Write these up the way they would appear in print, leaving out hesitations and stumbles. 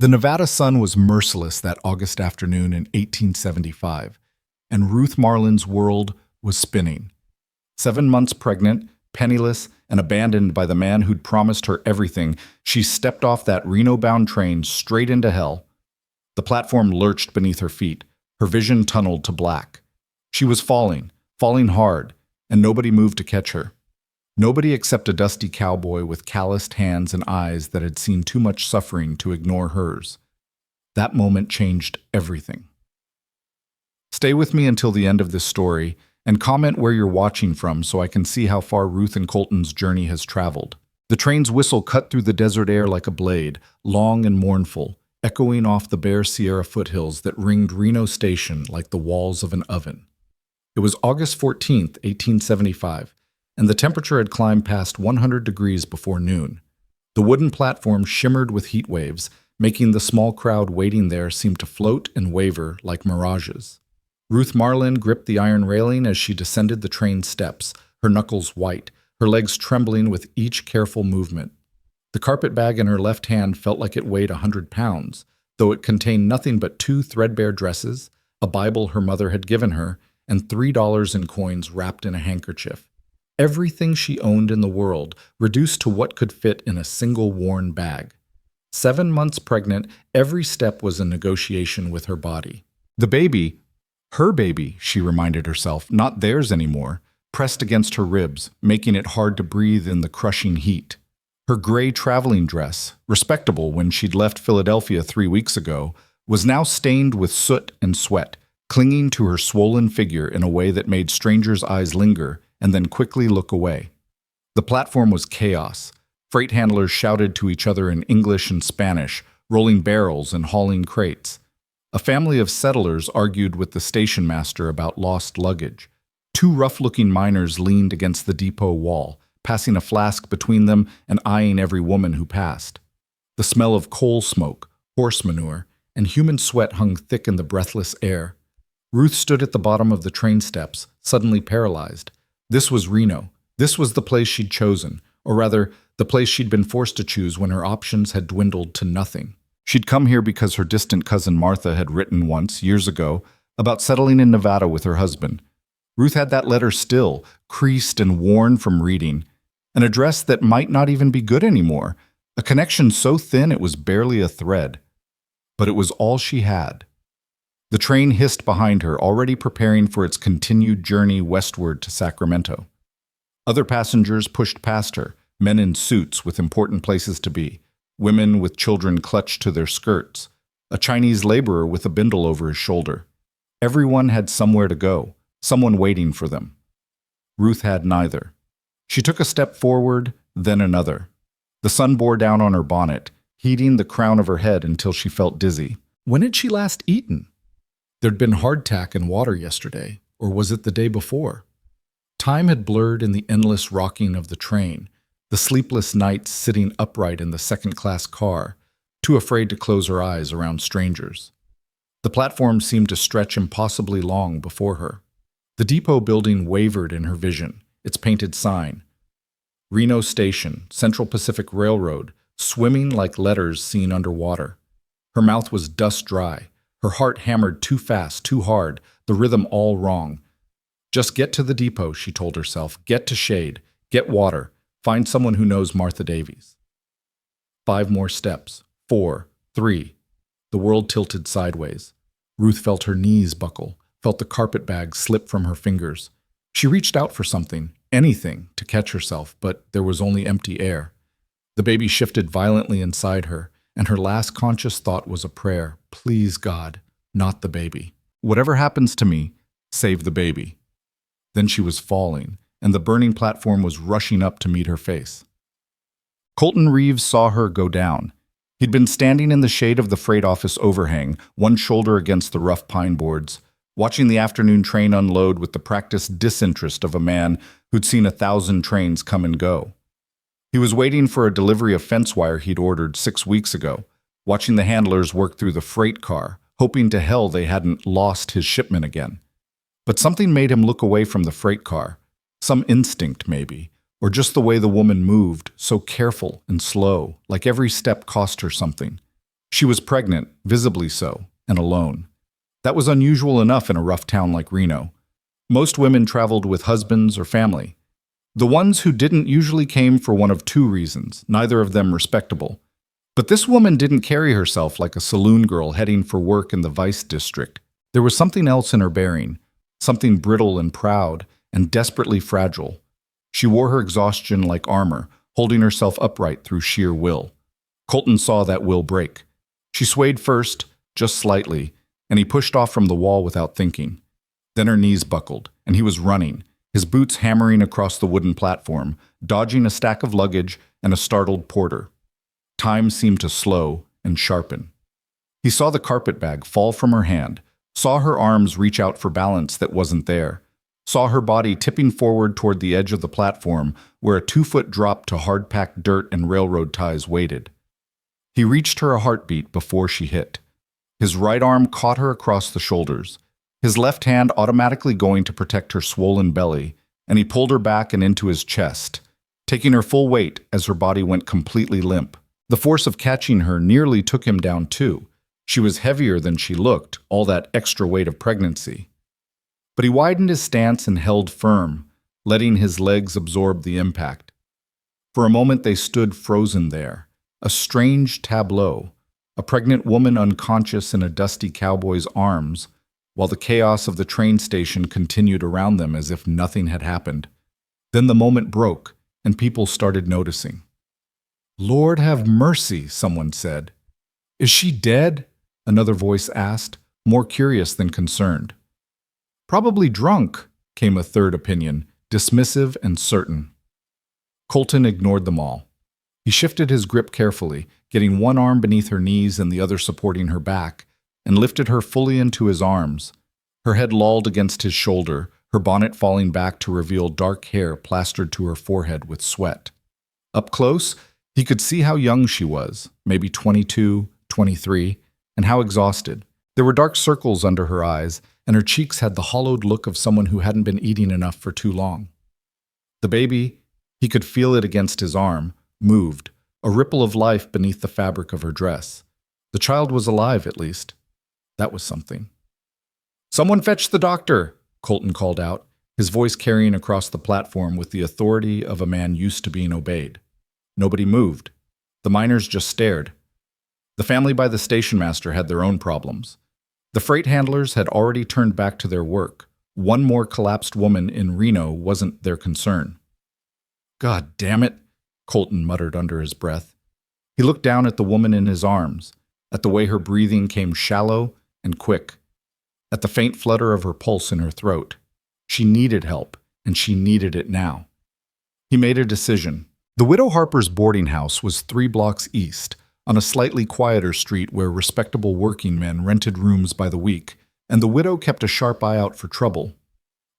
The Nevada sun was merciless that August afternoon in 1875, and Ruth Marlin's world was spinning. 7 months pregnant, penniless, and abandoned by the man who'd promised her everything, she stepped off that Reno-bound train straight into hell. The platform lurched beneath her feet, her vision tunneled to black. She was falling hard, and nobody moved to catch her. Nobody except a dusty cowboy with calloused hands and eyes that had seen too much suffering to ignore hers. That moment changed everything. Stay with me until the end of this story, and comment where you're watching from so I can see how far Ruth and Colton's journey has traveled. The train's whistle cut through the desert air like a blade, long and mournful, echoing off the bare Sierra foothills that ringed Reno Station like the walls of an oven. It was August 14th, 1875, and the temperature had climbed past 100 degrees before noon. The wooden platform shimmered with heat waves, making the small crowd waiting there seem to float and waver like mirages. Ruth Marlin gripped the iron railing as she descended the train steps, her knuckles white, her legs trembling with each careful movement. The carpet bag in her left hand felt like it weighed 100 pounds, though it contained nothing but 2 threadbare dresses, a Bible her mother had given her, and $3 in coins wrapped in a handkerchief. Everything she owned in the world, reduced to what could fit in a single worn bag. 7 months pregnant, every step was a negotiation with her body. The baby, her baby, she reminded herself, not theirs anymore, pressed against her ribs, making it hard to breathe in the crushing heat. Her gray traveling dress, respectable when she'd left Philadelphia 3 weeks ago, was now stained with soot and sweat, clinging to her swollen figure in a way that made strangers' eyes linger and then quickly look away. The platform was chaos. Freight handlers shouted to each other in English and Spanish, rolling barrels and hauling crates. A family of settlers argued with the station master about lost luggage. 2 rough-looking miners leaned against the depot wall, passing a flask between them and eyeing every woman who passed. The smell of coal smoke, horse manure, and human sweat hung thick in the breathless air. Ruth stood at the bottom of the train steps, suddenly paralyzed. This was Reno. This was the place she'd chosen, or rather, the place she'd been forced to choose when her options had dwindled to nothing. She'd come here because her distant cousin Martha had written once, years ago, about settling in Nevada with her husband. Ruth had that letter still, creased and worn from reading. An address that might not even be good anymore, a connection so thin it was barely a thread. But it was all she had. The train hissed behind her, already preparing for its continued journey westward to Sacramento. Other passengers pushed past her, men in suits with important places to be, women with children clutched to their skirts, a Chinese laborer with a bindle over his shoulder. Everyone had somewhere to go, someone waiting for them. Ruth had neither. She took a step forward, then another. The sun bore down on her bonnet, heating the crown of her head until she felt dizzy. When had she last eaten? There'd been hardtack and water yesterday, or was it the day before? Time had blurred in the endless rocking of the train, the sleepless nights sitting upright in the second-class car, too afraid to close her eyes around strangers. The platform seemed to stretch impossibly long before her. The depot building wavered in her vision, its painted sign. Reno Station, Central Pacific Railroad, swimming like letters seen underwater. Her mouth was dust dry. Her heart hammered too fast, too hard, the rhythm all wrong. Just get to the depot, she told herself. Get to shade. Get water. Find someone who knows Martha Davies. 5 more steps. 4. 3. The world tilted sideways. Ruth felt her knees buckle, felt the carpet bag slip from her fingers. She reached out for something, anything, to catch herself, but there was only empty air. The baby shifted violently inside her, and her last conscious thought was a prayer. Please, God, not the baby. Whatever happens to me, save the baby. Then she was falling, and the burning platform was rushing up to meet her face. Colton Reeves saw her go down. He'd been standing in the shade of the freight office overhang, one shoulder against the rough pine boards, watching the afternoon train unload with the practiced disinterest of a man who'd seen 1,000 trains come and go. He was waiting for a delivery of fence wire he'd ordered 6 weeks ago, watching the handlers work through the freight car, hoping to hell they hadn't lost his shipment again. But something made him look away from the freight car. Some instinct, maybe, or just the way the woman moved, so careful and slow, like every step cost her something. She was pregnant, visibly so, and alone. That was unusual enough in a rough town like Reno. Most women traveled with husbands or family. The ones who didn't usually came for one of two reasons, neither of them respectable. But this woman didn't carry herself like a saloon girl heading for work in the Vice District. There was something else in her bearing, something brittle and proud and desperately fragile. She wore her exhaustion like armor, holding herself upright through sheer will. Colton saw that will break. She swayed first, just slightly, and he pushed off from the wall without thinking. Then her knees buckled, and he was running, his boots hammering across the wooden platform, dodging a stack of luggage and a startled porter. Time seemed to slow and sharpen. He saw the carpet bag fall from her hand, saw her arms reach out for balance that wasn't there, saw her body tipping forward toward the edge of the platform where a 2-foot drop to hard-packed dirt and railroad ties waited. He reached her a heartbeat before she hit. His right arm caught her across the shoulders, his left hand automatically going to protect her swollen belly, and he pulled her back and into his chest, taking her full weight as her body went completely limp. The force of catching her nearly took him down too. She was heavier than she looked, all that extra weight of pregnancy. But he widened his stance and held firm, letting his legs absorb the impact. For a moment they stood frozen there, a strange tableau, a pregnant woman unconscious in a dusty cowboy's arms, while the chaos of the train station continued around them as if nothing had happened. Then the moment broke, and people started noticing. "Lord have mercy," someone said. "Is she dead?" another voice asked, more curious than concerned. "Probably drunk," came a third opinion, dismissive and certain. Colton ignored them all. He shifted his grip carefully, getting one arm beneath her knees and the other supporting her back, and lifted her fully into his arms. Her head lolled against his shoulder, her bonnet falling back to reveal dark hair plastered to her forehead with sweat. Up close, he could see how young she was, maybe 22, 23, and how exhausted. There were dark circles under her eyes, and her cheeks had the hollowed look of someone who hadn't been eating enough for too long. The baby, he could feel it against his arm, moved, a ripple of life beneath the fabric of her dress. The child was alive, at least. That was something. "Someone fetch the doctor," Colton called out, his voice carrying across the platform with the authority of a man used to being obeyed. Nobody moved. The miners just stared. The family by the station master had their own problems. The freight handlers had already turned back to their work. One more collapsed woman in Reno wasn't their concern. "God damn it," Colton muttered under his breath. He looked down at the woman in his arms, at the way her breathing came shallow and quick, at the faint flutter of her pulse in her throat. She needed help, and she needed it now. He made a decision. The widow Harper's boarding house was 3 blocks east, on a slightly quieter street where respectable working men rented rooms by the week, and the widow kept a sharp eye out for trouble.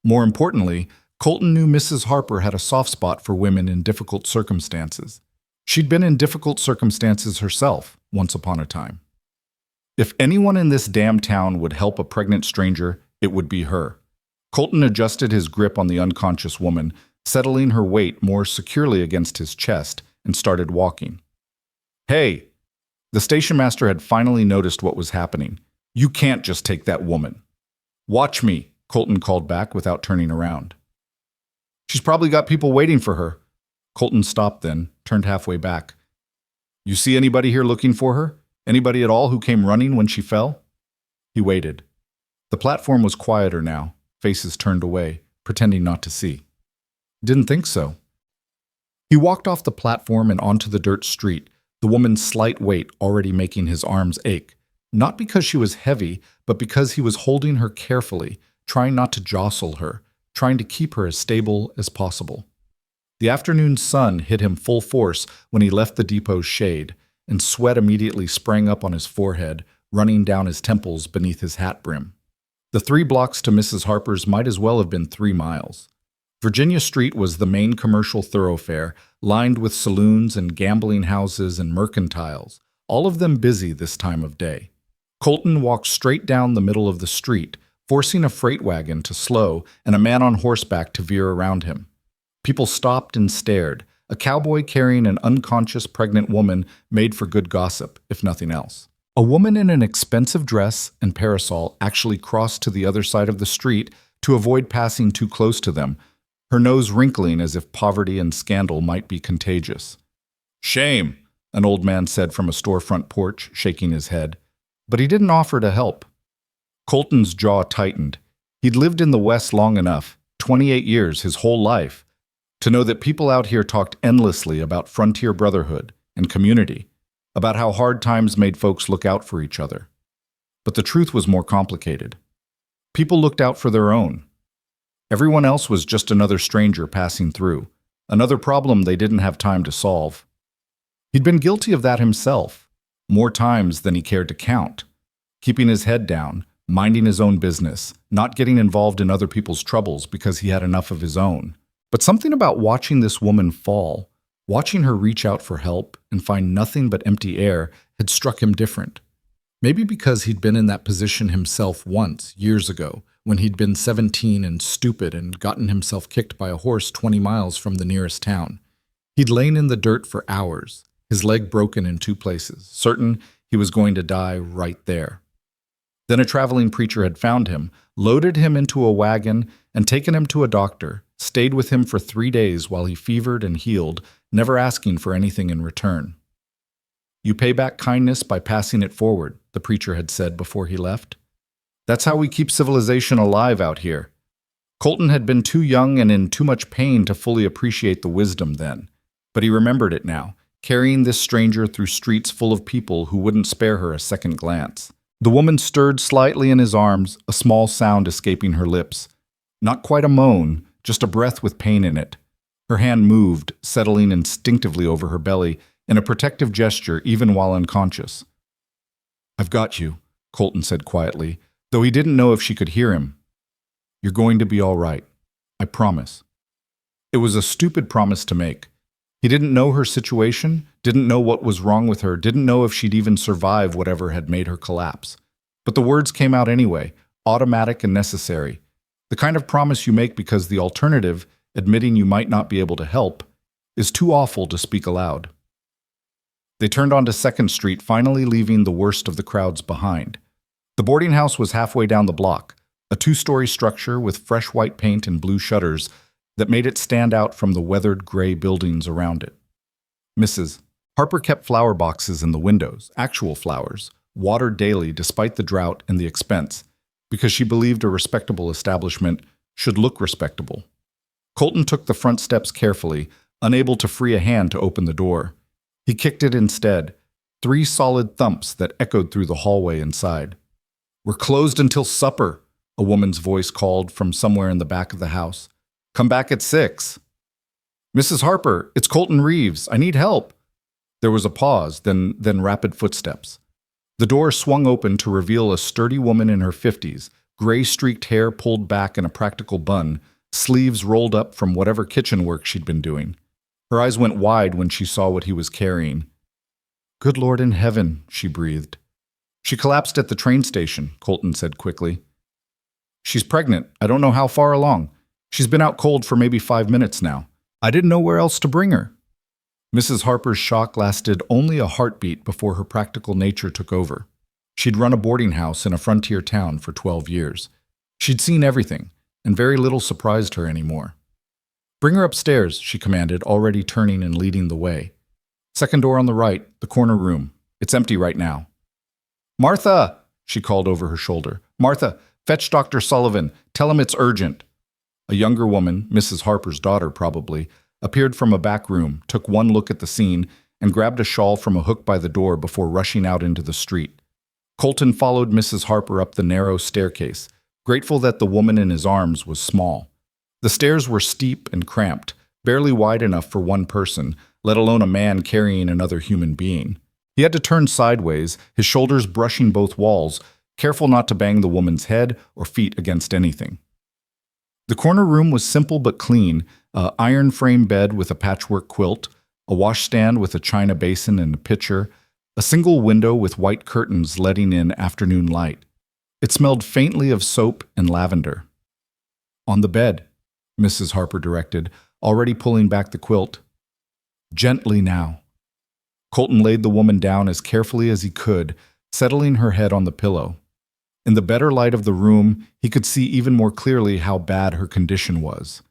More importantly, Colton knew Mrs. Harper had a soft spot for women in difficult circumstances. She'd been in difficult circumstances herself, once upon a time. If anyone in this damn town would help a pregnant stranger, it would be her. Colton adjusted his grip on the unconscious woman, settling her weight more securely against his chest, and started walking. "Hey!" The station master had finally noticed what was happening. "You can't just take that woman." "Watch me," Colton called back without turning around. "She's probably got people waiting for her." Colton stopped then, turned halfway back. "You see anybody here looking for her? Anybody at all who came running when she fell?" He waited. The platform was quieter now, faces turned away, pretending not to see. "Didn't think so." He walked off the platform and onto the dirt street, the woman's slight weight already making his arms ache, not because she was heavy, but because he was holding her carefully, trying not to jostle her, trying to keep her as stable as possible. The afternoon sun hit him full force when he left the depot's shade, and sweat immediately sprang up on his forehead, running down his temples beneath his hat brim. The 3 blocks to Mrs. Harper's might as well have been 3 miles. Virginia Street was the main commercial thoroughfare, lined with saloons and gambling houses and mercantiles, all of them busy this time of day. Colton walked straight down the middle of the street, forcing a freight wagon to slow and a man on horseback to veer around him. People stopped and stared. A cowboy carrying an unconscious pregnant woman made for good gossip, if nothing else. A woman in an expensive dress and parasol actually crossed to the other side of the street to avoid passing too close to them, her nose wrinkling as if poverty and scandal might be contagious. "Shame," an old man said from a storefront porch, shaking his head. But he didn't offer to help. Colton's jaw tightened. He'd lived in the West long enough, 28 years, his whole life, to know that people out here talked endlessly about frontier brotherhood and community, about how hard times made folks look out for each other. But the truth was more complicated. People looked out for their own. Everyone else was just another stranger passing through, another problem they didn't have time to solve. He'd been guilty of that himself, more times than he cared to count, keeping his head down, minding his own business, not getting involved in other people's troubles because he had enough of his own. But something about watching this woman fall, watching her reach out for help and find nothing but empty air, had struck him different. Maybe because he'd been in that position himself once, years ago, when he'd been 17 and stupid and gotten himself kicked by a horse 20 miles from the nearest town. He'd lain in the dirt for hours, his leg broken in 2 places, certain he was going to die right there. Then a traveling preacher had found him, loaded him into a wagon, and taken him to a doctor, stayed with him for 3 days while he fevered and healed, never asking for anything in return. "You pay back kindness by passing it forward," the preacher had said before he left. "That's how we keep civilization alive out here." Colton had been too young and in too much pain to fully appreciate the wisdom then, but he remembered it now, carrying this stranger through streets full of people who wouldn't spare her a second glance. The woman stirred slightly in his arms, a small sound escaping her lips. Not quite a moan, just a breath with pain in it. Her hand moved, settling instinctively over her belly, in a protective gesture even while unconscious. "I've got you," Colton said quietly, though he didn't know if she could hear him. "You're going to be all right. I promise." It was a stupid promise to make. He didn't know her situation, didn't know what was wrong with her, didn't know if she'd even survive whatever had made her collapse. But the words came out anyway, automatic and necessary. The kind of promise you make because the alternative, admitting you might not be able to help, is too awful to speak aloud. They turned onto 2nd Street, finally leaving the worst of the crowds behind. The boarding house was halfway down the block, a 2-story structure with fresh white paint and blue shutters that made it stand out from the weathered gray buildings around it. Mrs. Harper kept flower boxes in the windows, actual flowers, watered daily despite the drought and the expense, because she believed a respectable establishment should look respectable. Colton took the front steps carefully, unable to free a hand to open the door. He kicked it instead, 3 solid thumps that echoed through the hallway inside. "We're closed until supper," a woman's voice called from somewhere in the back of the house. "Come back at 6. "Mrs. Harper, it's Colton Reeves. I need help." There was a pause, then rapid footsteps. The door swung open to reveal a sturdy woman in her 50s, gray-streaked hair pulled back in a practical bun, sleeves rolled up from whatever kitchen work she'd been doing. Her eyes went wide when she saw what he was carrying. "Good Lord in heaven," she breathed. "She collapsed at the train station," Colton said quickly. "She's pregnant. I don't know how far along. She's been out cold for maybe 5 minutes now. I didn't know where else to bring her." Mrs. Harper's shock lasted only a heartbeat before her practical nature took over. She'd run a boarding house in a frontier town for 12 years. She'd seen everything, and very little surprised her anymore. "Bring her upstairs," she commanded, already turning and leading the way. "Second door on the right, the corner room. It's empty right now." "Martha!" she called over her shoulder. "Martha, fetch Dr. Sullivan. Tell him it's urgent." A younger woman, Mrs. Harper's daughter probably, appeared from a back room, took one look at the scene, and grabbed a shawl from a hook by the door before rushing out into the street. Colton followed Mrs. Harper up the narrow staircase, grateful that the woman in his arms was small. The stairs were steep and cramped, barely wide enough for one person, let alone a man carrying another human being. He had to turn sideways, his shoulders brushing both walls, careful not to bang the woman's head or feet against anything. The corner room was simple but clean, an iron frame bed with a patchwork quilt, a washstand with a china basin and a pitcher, a single window with white curtains letting in afternoon light. It smelled faintly of soap and lavender. "On the bed," Mrs. Harper directed, already pulling back the quilt. "Gently now." Colton laid the woman down as carefully as he could, settling her head on the pillow. In the better light of the room, he could see even more clearly how bad her condition was.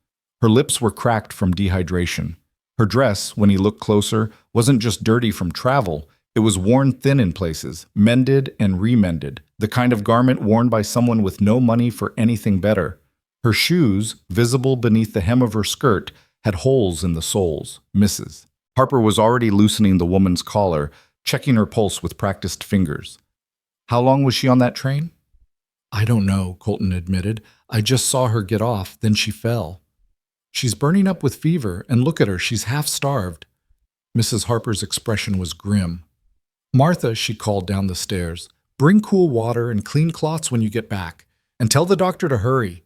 Her lips were cracked from dehydration. Her dress, when he looked closer, wasn't just dirty from travel, it was worn thin in places, mended and remended, the kind of garment worn by someone with no money for anything better. Her shoes, visible beneath the hem of her skirt, had holes in the soles. Mrs. Harper was already loosening the woman's collar, checking her pulse with practiced fingers. How long was she on that train? I don't know, Colton admitted. I just saw her get off, then she fell. She's burning up with fever, and look at her, she's half starved. Mrs. Harper's expression was grim. Martha, she called down the stairs, bring cool water and clean cloths when you get back, and tell the doctor to hurry.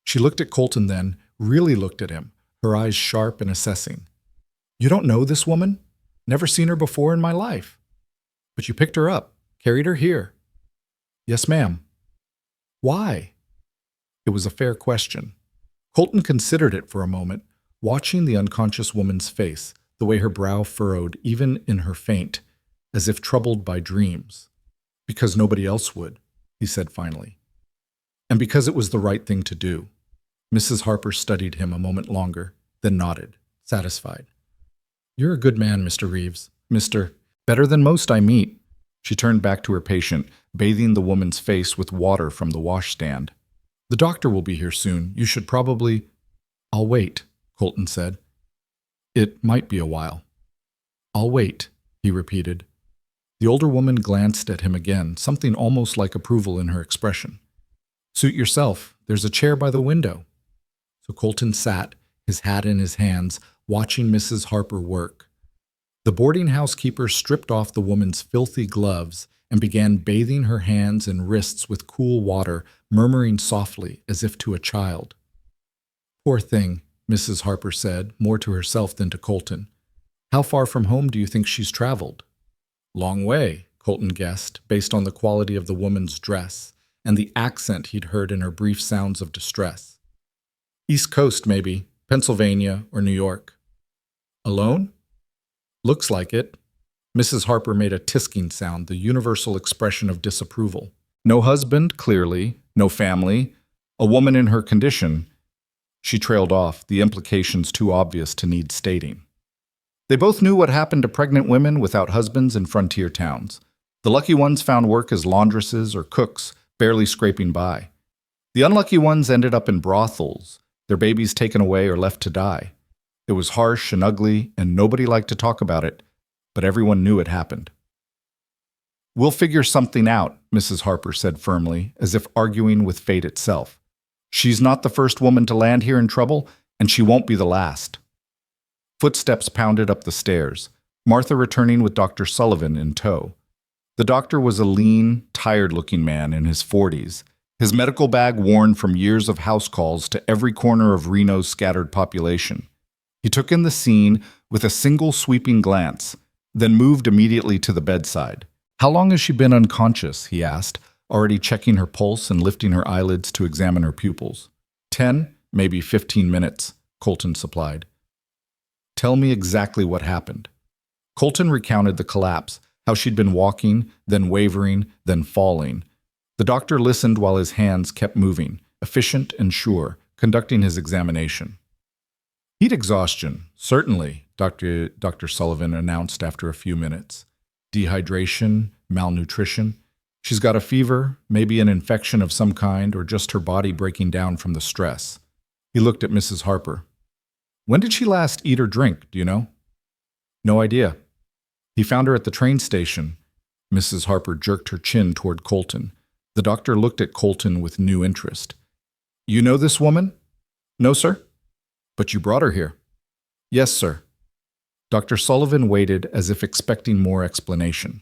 She looked at Colton then, really looked at him, her eyes sharp and assessing. You don't know this woman? Never seen her before in my life. But you picked her up, carried her here. Yes, ma'am. Why? It was a fair question. Colton considered it for a moment, watching the unconscious woman's face, the way her brow furrowed even in her faint, as if troubled by dreams. Because nobody else would, he said finally. And because it was the right thing to do. Mrs. Harper studied him a moment longer, then nodded, satisfied. You're a good man, Mr. Reeves. Better than most I meet. She turned back to her patient, bathing the woman's face with water from the washstand. The doctor will be here soon. You should probably... I'll wait, Colton said. It might be a while. I'll wait, he repeated. The older woman glanced at him again, something almost like approval in her expression. Suit yourself. There's a chair by the window. So Colton sat, his hat in his hands, watching Mrs. Harper work. The boarding house keeper stripped off the woman's filthy gloves and began bathing her hands and wrists with cool water, murmuring softly as if to a child. Poor thing, Mrs. Harper said, more to herself than to Colton. How far from home do you think she's traveled? Long way, Colton guessed, based on the quality of the woman's dress and the accent he'd heard in her brief sounds of distress. East Coast, maybe, Pennsylvania or New York. Alone? Looks like it. Mrs. Harper made a tisking sound, the universal expression of disapproval. No husband, clearly, no family, a woman in her condition. She trailed off, the implications too obvious to need stating. They both knew what happened to pregnant women without husbands in frontier towns. The lucky ones found work as laundresses or cooks, barely scraping by. The unlucky ones ended up in brothels, their babies taken away or left to die. It was harsh and ugly, and nobody liked to talk about it, but everyone knew it happened. We'll figure something out, Mrs. Harper said firmly, as if arguing with fate itself. She's not the first woman to land here in trouble, and she won't be the last. Footsteps pounded up the stairs, Martha returning with Dr. Sullivan in tow. The doctor was a lean, tired-looking man in his 40s, his medical bag worn from years of house calls to every corner of Reno's scattered population. He took in the scene with a single sweeping glance, then moved immediately to the bedside. How long has she been unconscious, he asked, already checking her pulse and lifting her eyelids to examine her pupils. 10, maybe 15 minutes, Colton supplied. Tell me exactly what happened. Colton recounted the collapse, how she'd been walking, then wavering, then falling. The doctor listened while his hands kept moving, efficient and sure, conducting his examination. Heat exhaustion, certainly, Dr. Sullivan announced after a few minutes. Dehydration, malnutrition. She's got a fever, maybe an infection of some kind, or just her body breaking down from the stress. He looked at Mrs. Harper. When did she last eat or drink, do you know? No idea. He found her at the train station. Mrs. Harper jerked her chin toward Colton. The doctor looked at Colton with new interest. You know this woman? No, sir. But you brought her here. Yes, sir. Dr. Sullivan waited as if expecting more explanation.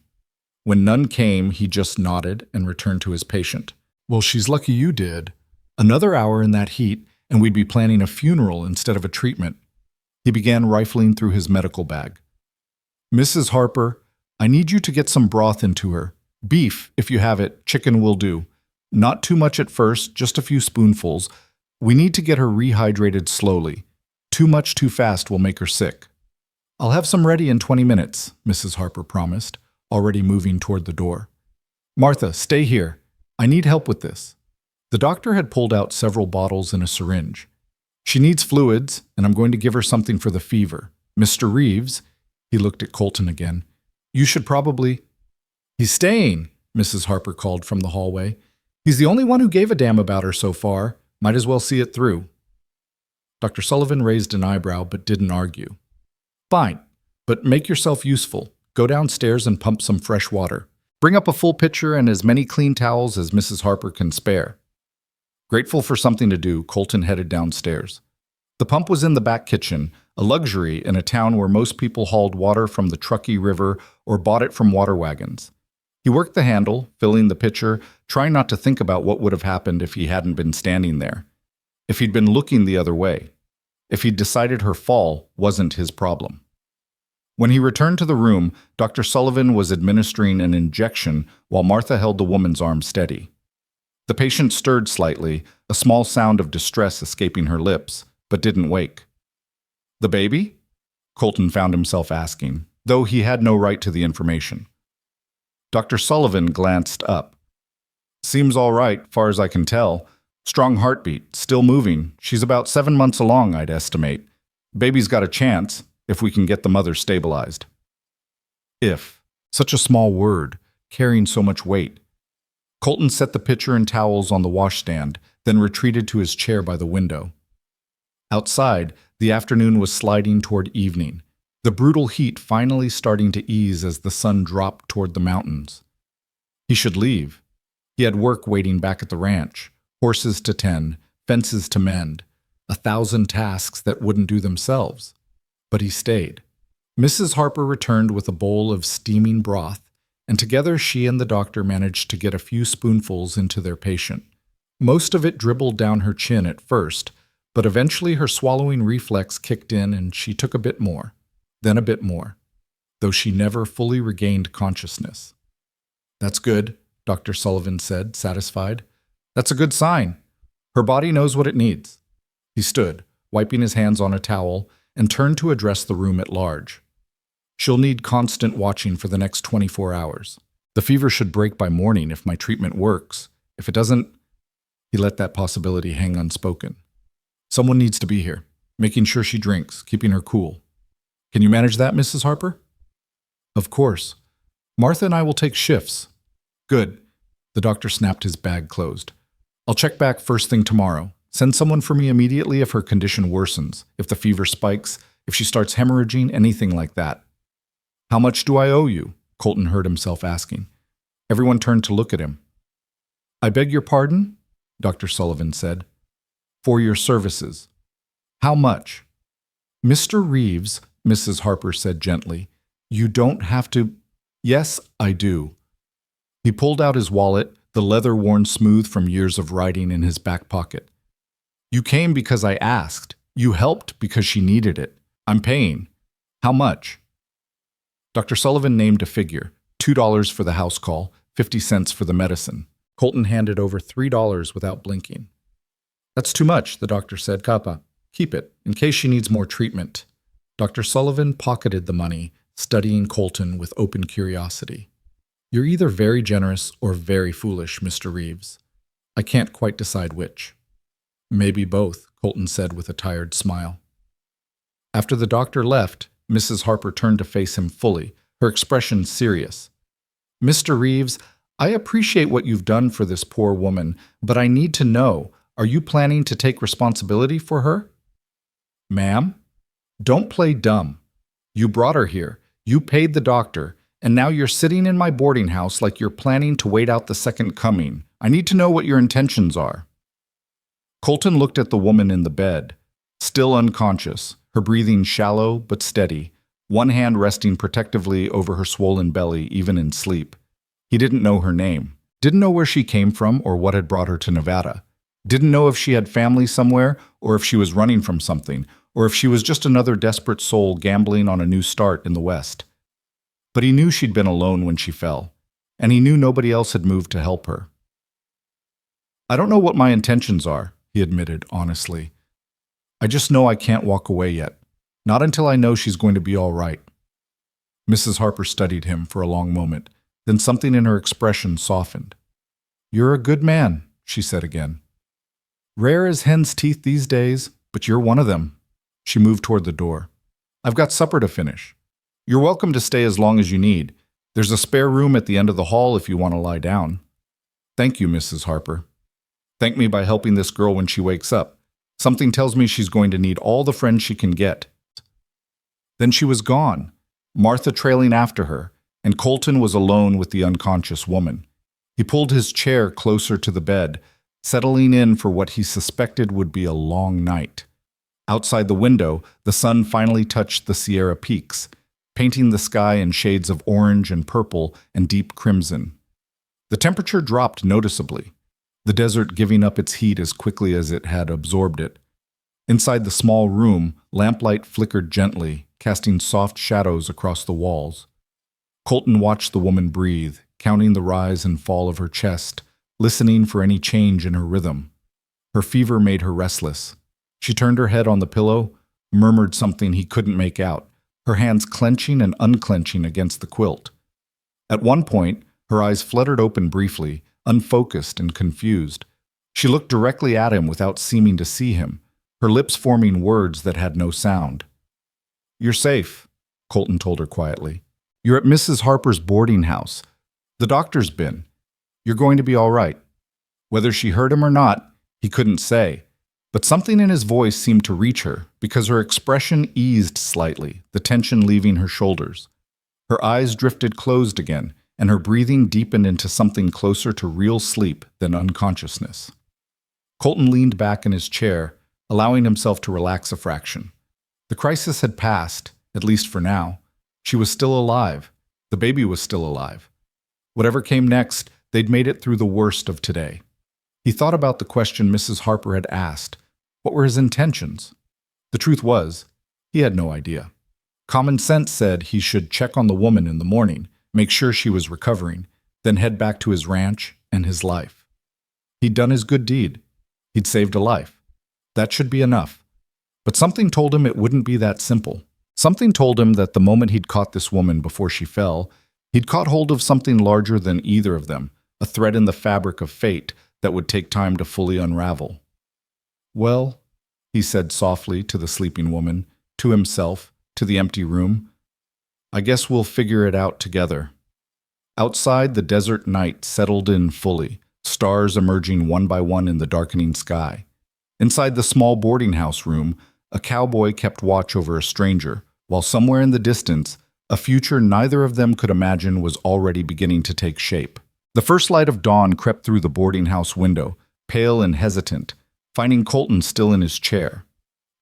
When none came, he just nodded and returned to his patient. Well, she's lucky you did. Another hour in that heat, and we'd be planning a funeral instead of a treatment. He began rifling through his medical bag. Mrs. Harper, I need you to get some broth into her. Beef, if you have it, chicken will do. Not too much at first, just a few spoonfuls. We need to get her rehydrated slowly. Too much too fast will make her sick. I'll have some ready in 20 minutes, Mrs. Harper promised, already moving toward the door. Martha, stay here. I need help with this. The doctor had pulled out several bottles and a syringe. She needs fluids, and I'm going to give her something for the fever. Mr. Reeves, he looked at Colton again. You should probably... He's staying, Mrs. Harper called from the hallway. He's the only one who gave a damn about her so far. Might as well see it through. Dr. Sullivan raised an eyebrow but didn't argue. Fine, but make yourself useful. Go downstairs and pump some fresh water. Bring up a full pitcher and as many clean towels as Mrs. Harper can spare. Grateful for something to do, Colton headed downstairs. The pump was in the back kitchen, a luxury in a town where most people hauled water from the Truckee River or bought it from water wagons. He worked the handle, filling the pitcher, trying not to think about what would have happened if he hadn't been standing there. If he'd been looking the other way. If he'd decided her fall wasn't his problem. When he returned to the room, Dr. Sullivan was administering an injection while Martha held the woman's arm steady. The patient stirred slightly, a small sound of distress escaping her lips, but didn't wake. The baby? Colton found himself asking, though he had no right to the information. Dr. Sullivan glanced up. Seems all right, far as I can tell. Strong heartbeat, still moving. She's about 7 months along, I'd estimate. Baby's got a chance, if we can get the mother stabilized. If. Such a small word, carrying so much weight. Colton set the pitcher and towels on the washstand, then retreated to his chair by the window. Outside, the afternoon was sliding toward evening, the brutal heat finally starting to ease as the sun dropped toward the mountains. He should leave. He had work waiting back at the ranch, horses to tend, fences to mend, 1,000 tasks that wouldn't do themselves. But he stayed. Mrs. Harper returned with a bowl of steaming broth, and together she and the doctor managed to get a few spoonfuls into their patient. Most of it dribbled down her chin at first, but eventually her swallowing reflex kicked in and she took a bit more, then a bit more, though she never fully regained consciousness. That's good, Dr. Sullivan said, satisfied. That's a good sign. Her body knows what it needs. He stood, wiping his hands on a towel, and turned to address the room at large. She'll need constant watching for the next 24 hours. The fever should break by morning if my treatment works. If it doesn't, he let that possibility hang unspoken. Someone needs to be here, making sure she drinks, keeping her cool. Can you manage that, Mrs. Harper? Of course. Martha and I will take shifts. Good. The doctor snapped his bag closed. I'll check back first thing tomorrow. Send someone for me immediately if her condition worsens, if the fever spikes, if she starts hemorrhaging, anything like that. How much do I owe you? Colton heard himself asking. Everyone turned to look at him. I beg your pardon? Dr. Sullivan said. For your services. How much? Mr. Reeves, Mrs. Harper said gently, you don't have to... Yes, I do. He pulled out his wallet, the leather worn smooth from years of riding in his back pocket. You came because I asked. You helped because she needed it. I'm paying. How much? Dr. Sullivan named a figure, $2 for the house call, 50 cents for the medicine. Colton handed over $3 without blinking. That's too much, the doctor said. Kappa, keep it, in case she needs more treatment. Dr. Sullivan pocketed the money, studying Colton with open curiosity. You're either very generous or very foolish, Mr. Reeves. I can't quite decide which. Maybe both, Colton said with a tired smile. After the doctor left, Mrs. Harper turned to face him fully, her expression serious. Mr. Reeves, I appreciate what you've done for this poor woman, but I need to know, are you planning to take responsibility for her? Ma'am? Don't play dumb. You brought her here, you paid the doctor, and now you're sitting in my boarding house like you're planning to wait out the second coming. I need to know what your intentions are. Colton looked at the woman in the bed, still unconscious, her breathing shallow but steady, one hand resting protectively over her swollen belly even in sleep. He didn't know her name, didn't know where she came from or what had brought her to Nevada, didn't know if she had family somewhere or if she was running from something, or if she was just another desperate soul gambling on a new start in the West. But he knew she'd been alone when she fell, and he knew nobody else had moved to help her. I don't know what my intentions are, he admitted honestly. I just know I can't walk away yet, not until I know she's going to be all right. Mrs. Harper studied him for a long moment, Then something in her expression softened. "You're a good man," she said again. "Rare as hen's teeth these days, but you're one of them." She moved toward the door. "I've got supper to finish. You're welcome to stay as long as you need. There's a spare room at the end of the hall if you want to lie down." "Thank you, Mrs. Harper." "Thank me by helping this girl when she wakes up. Something tells me she's going to need all the friends she can get." Then she was gone, Martha trailing after her, and Colton was alone with the unconscious woman. He pulled his chair closer to the bed, settling in for what he suspected would be a long night. Outside the window, the sun finally touched the Sierra Peaks, painting the sky in shades of orange and purple and deep crimson. The temperature dropped noticeably, the desert giving up its heat as quickly as it had absorbed it. Inside the small room, lamplight flickered gently, casting soft shadows across the walls. Colton watched the woman breathe, counting the rise and fall of her chest, listening for any change in her rhythm. Her fever made her restless. She turned her head on the pillow, murmured something he couldn't make out, her hands clenching and unclenching against the quilt. At one point, her eyes fluttered open briefly, unfocused and confused. She looked directly at him without seeming to see him, her lips forming words that had no sound. "You're safe," Colton told her quietly. "You're at Mrs. Harper's boarding house. The doctor's been. You're going to be all right." Whether she heard him or not, he couldn't say, but something in his voice seemed to reach her because her expression eased slightly, the tension leaving her shoulders. Her eyes drifted closed again, and her breathing deepened into something closer to real sleep than unconsciousness. Colton leaned back in his chair, allowing himself to relax a fraction. The crisis had passed, at least for now. She was still alive. The baby was still alive. Whatever came next, they'd made it through the worst of today. He thought about the question Mrs. Harper had asked. What were his intentions? The truth was, he had no idea. Common sense said he should check on the woman in the morning, make sure she was recovering, then head back to his ranch and his life. He'd done his good deed. He'd saved a life. That should be enough. But something told him it wouldn't be that simple. Something told him that the moment he'd caught this woman before she fell, he'd caught hold of something larger than either of them, a thread in the fabric of fate that would take time to fully unravel. "Well," he said softly to the sleeping woman, to himself, to the empty room, "I guess we'll figure it out together." Outside, the desert night settled in fully, stars emerging one by one in the darkening sky. Inside the small boarding house room, a cowboy kept watch over a stranger, while somewhere in the distance, a future neither of them could imagine was already beginning to take shape. The first light of dawn crept through the boarding house window, pale and hesitant, finding Colton still in his chair.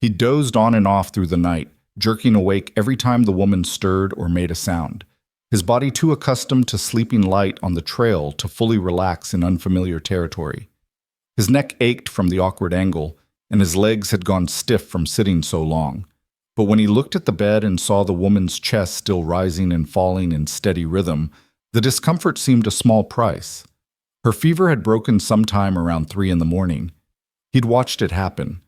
He dozed on and off through the night, jerking awake every time the woman stirred or made a sound, his body too accustomed to sleeping light on the trail to fully relax in unfamiliar territory. His neck ached from the awkward angle, and his legs had gone stiff from sitting so long. But when he looked at the bed and saw the woman's chest still rising and falling in steady rhythm, the discomfort seemed a small price. Her fever had broken sometime around 3 in the morning. He'd watched it happen,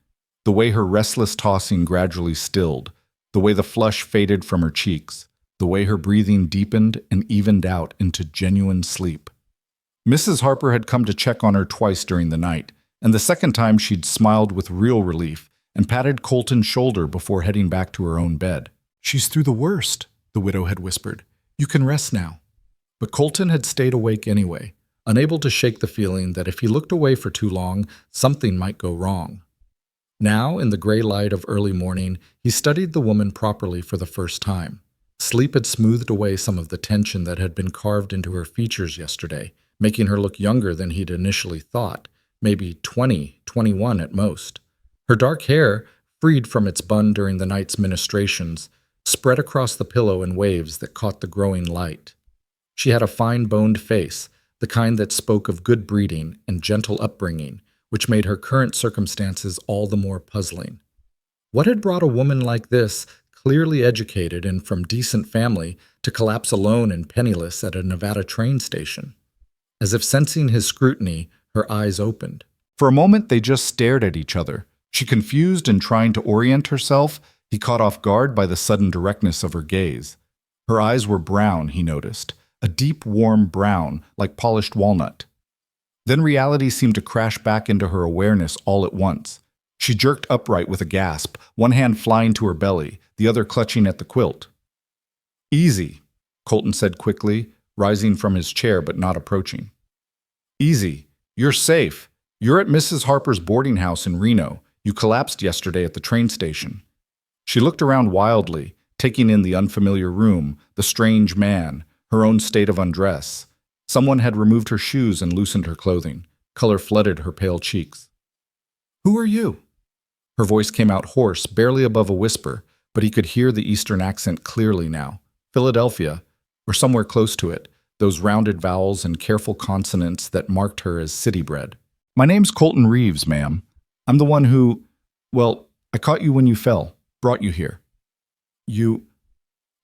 the way her restless tossing gradually stilled, the way the flush faded from her cheeks, the way her breathing deepened and evened out into genuine sleep. Mrs. Harper had come to check on her twice during the night, and the second time she'd smiled with real relief and patted Colton's shoulder before heading back to her own bed. "She's through the worst," the widow had whispered. "You can rest now." But Colton had stayed awake anyway, unable to shake the feeling that if he looked away for too long, something might go wrong. Now, in the gray light of early morning, he studied the woman properly for the first time. Sleep had smoothed away some of the tension that had been carved into her features yesterday, making her look younger than he'd initially thought, maybe 20, 21 at most. Her dark hair, freed from its bun during the night's ministrations, spread across the pillow in waves that caught the growing light. She had a fine-boned face, the kind that spoke of good breeding and gentle upbringing, which made her current circumstances all the more puzzling. What had brought a woman like this, clearly educated and from decent family, to collapse alone and penniless at a Nevada train station? As if sensing his scrutiny, her eyes opened. For a moment they just stared at each other. She confused and trying to orient herself, he caught off guard by the sudden directness of her gaze. Her eyes were brown, he noticed, a deep, warm brown, like polished walnut. Then reality seemed to crash back into her awareness all at once. She jerked upright with a gasp, one hand flying to her belly, the other clutching at the quilt. "Easy," Colton said quickly, rising from his chair but not approaching. "Easy. You're safe. You're at Mrs. Harper's boarding house in Reno. You collapsed yesterday at the train station." She looked around wildly, taking in the unfamiliar room, the strange man, her own state of undress. Someone had removed her shoes and loosened her clothing. Color flooded her pale cheeks. "Who are you?" Her voice came out hoarse, barely above a whisper, but he could hear the Eastern accent clearly now. Philadelphia, or somewhere close to it, those rounded vowels and careful consonants that marked her as city-bred. "My name's Colton Reeves, ma'am. I'm the one who, well, I caught you when you fell, brought you here." "You—"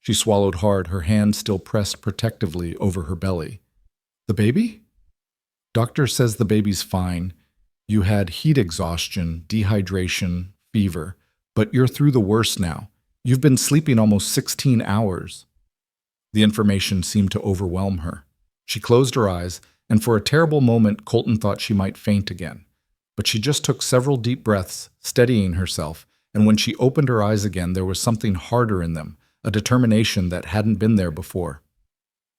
She swallowed hard, her hand still pressed protectively over her belly. "The baby?" "Doctor says the baby's fine. You had heat exhaustion, dehydration, fever, but you're through the worst now. You've been sleeping almost 16 hours. The information seemed to overwhelm her. She closed her eyes, and for a terrible moment Colton thought she might faint again. But she just took several deep breaths, steadying herself, and when she opened her eyes again there was something harder in them, a determination that hadn't been there before.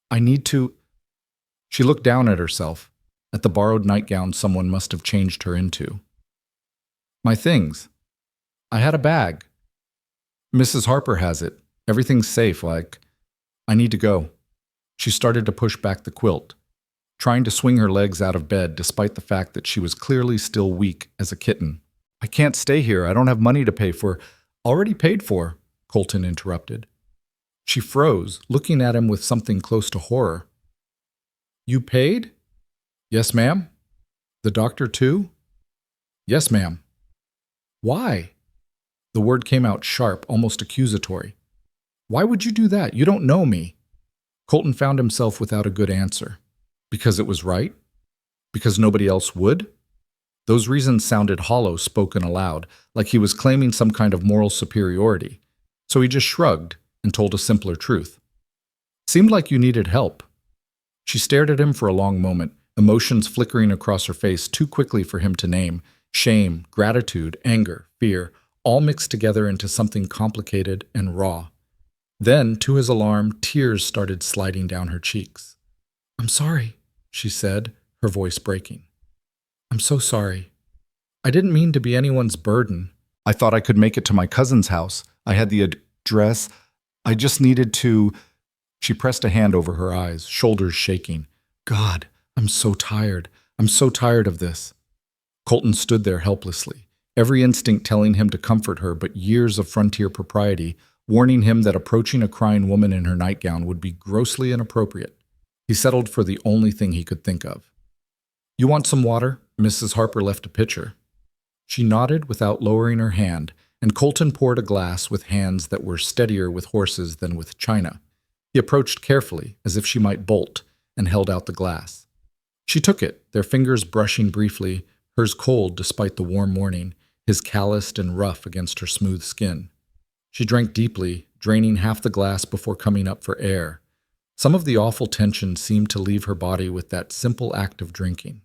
"I need to—" She looked down at herself, at the borrowed nightgown someone must have changed her into. "My things. I had a bag. Mrs. Harper has it. Everything's safe, I need to go." She started to push back the quilt, trying to swing her legs out of bed despite the fact that she was clearly still weak as a kitten. "I can't stay here. I don't have money to pay for—" "Already paid for," Colton interrupted. She froze, looking at him with something close to horror. "You paid?" "Yes, ma'am." "The doctor, too?" "Yes, ma'am." "Why?" The word came out sharp, almost accusatory. "Why would you do that? You don't know me." Colton found himself without a good answer. Because it was right? Because nobody else would? Those reasons sounded hollow, spoken aloud, like he was claiming some kind of moral superiority. So he just shrugged and told a simpler truth. "Seemed like you needed help." She stared at him for a long moment, emotions flickering across her face too quickly for him to name. Shame, gratitude, anger, fear, all mixed together into something complicated and raw. Then, to his alarm, tears started sliding down her cheeks. "I'm sorry," she said, her voice breaking. "I'm so sorry. I didn't mean to be anyone's burden. I thought I could make it to my cousin's house. I had the address. I just needed to—" She pressed a hand over her eyes, shoulders shaking. "God, I'm so tired. I'm so tired of this." Colton stood there helplessly, every instinct telling him to comfort her, but years of frontier propriety warning him that approaching a crying woman in her nightgown would be grossly inappropriate. He settled for the only thing he could think of. "You want some water? Mrs. Harper left a pitcher." She nodded without lowering her hand, and Colton poured a glass with hands that were steadier with horses than with china. He approached carefully, as if she might bolt, and held out the glass. She took it, their fingers brushing briefly, hers cold despite the warm morning, his calloused and rough against her smooth skin. She drank deeply, draining half the glass before coming up for air. Some of the awful tension seemed to leave her body with that simple act of drinking.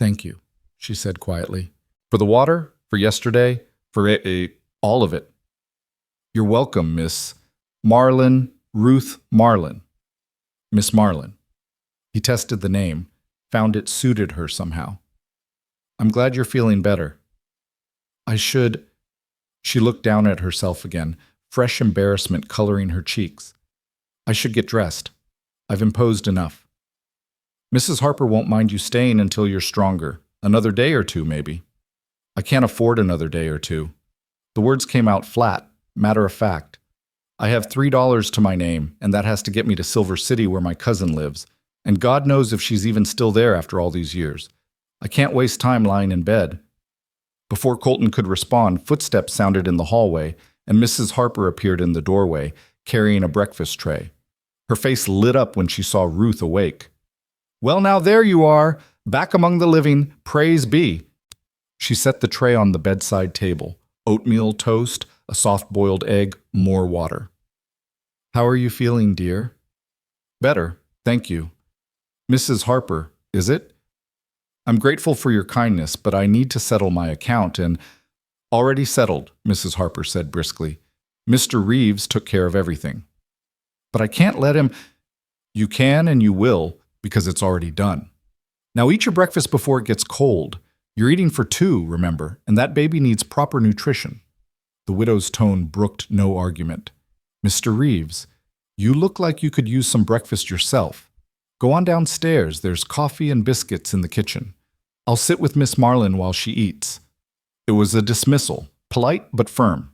"Thank you," she said quietly. "For the water, for yesterday, for all of it." "You're welcome, Miss Ruth Marlin. Miss Marlin." He tested the name, found it suited her somehow. "I'm glad you're feeling better." "I should—" She looked down at herself again, fresh embarrassment coloring her cheeks. "I should get dressed. I've imposed enough. Mrs. Harper won't mind you staying until you're stronger. Another day or two, maybe." "I can't afford another day or two." The words came out flat, matter of fact. "I have $3 to my name, and that has to get me to Silver City where my cousin lives. And God knows if she's even still there after all these years. I can't waste time lying in bed." Before Colton could respond, footsteps sounded in the hallway, and Mrs. Harper appeared in the doorway, carrying a breakfast tray. Her face lit up when she saw Ruth awake. "Well, now there you are, back among the living, praise be." She set the tray on the bedside table. Oatmeal, toast, a soft-boiled egg, more water. "How are you feeling, dear?" "Better. Thank you. Mrs. Harper, is it? I'm grateful for your kindness, but I need to settle my account and already settled, Mrs. Harper said briskly. Mr. Reeves took care of everything. But I can't let him. You can and you will, because it's already done. Now eat your breakfast before it gets cold. You're eating for two, remember, and that baby needs proper nutrition. The widow's tone brooked no argument. Mr. Reeves, you look like you could use some breakfast yourself. Go on downstairs. There's coffee and biscuits in the kitchen. I'll sit with Miss Marlin while she eats. It was a dismissal, polite but firm.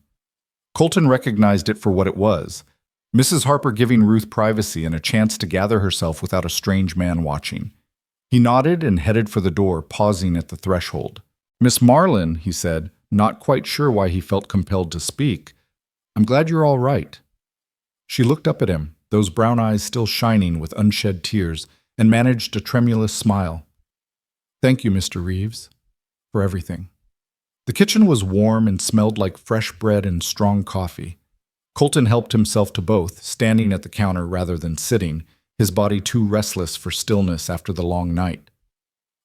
Colton recognized it for what it was. Mrs. Harper giving Ruth privacy and a chance to gather herself without a strange man watching. He nodded and headed for the door, pausing at the threshold. Miss Marlin, he said, not quite sure why he felt compelled to speak. I'm glad you're all right. She looked up at him, those brown eyes still shining with unshed tears, and managed a tremulous smile. Thank you, Mr. Reeves, for everything. The kitchen was warm and smelled like fresh bread and strong coffee. Colton helped himself to both, standing at the counter rather than sitting, his body too restless for stillness after the long night.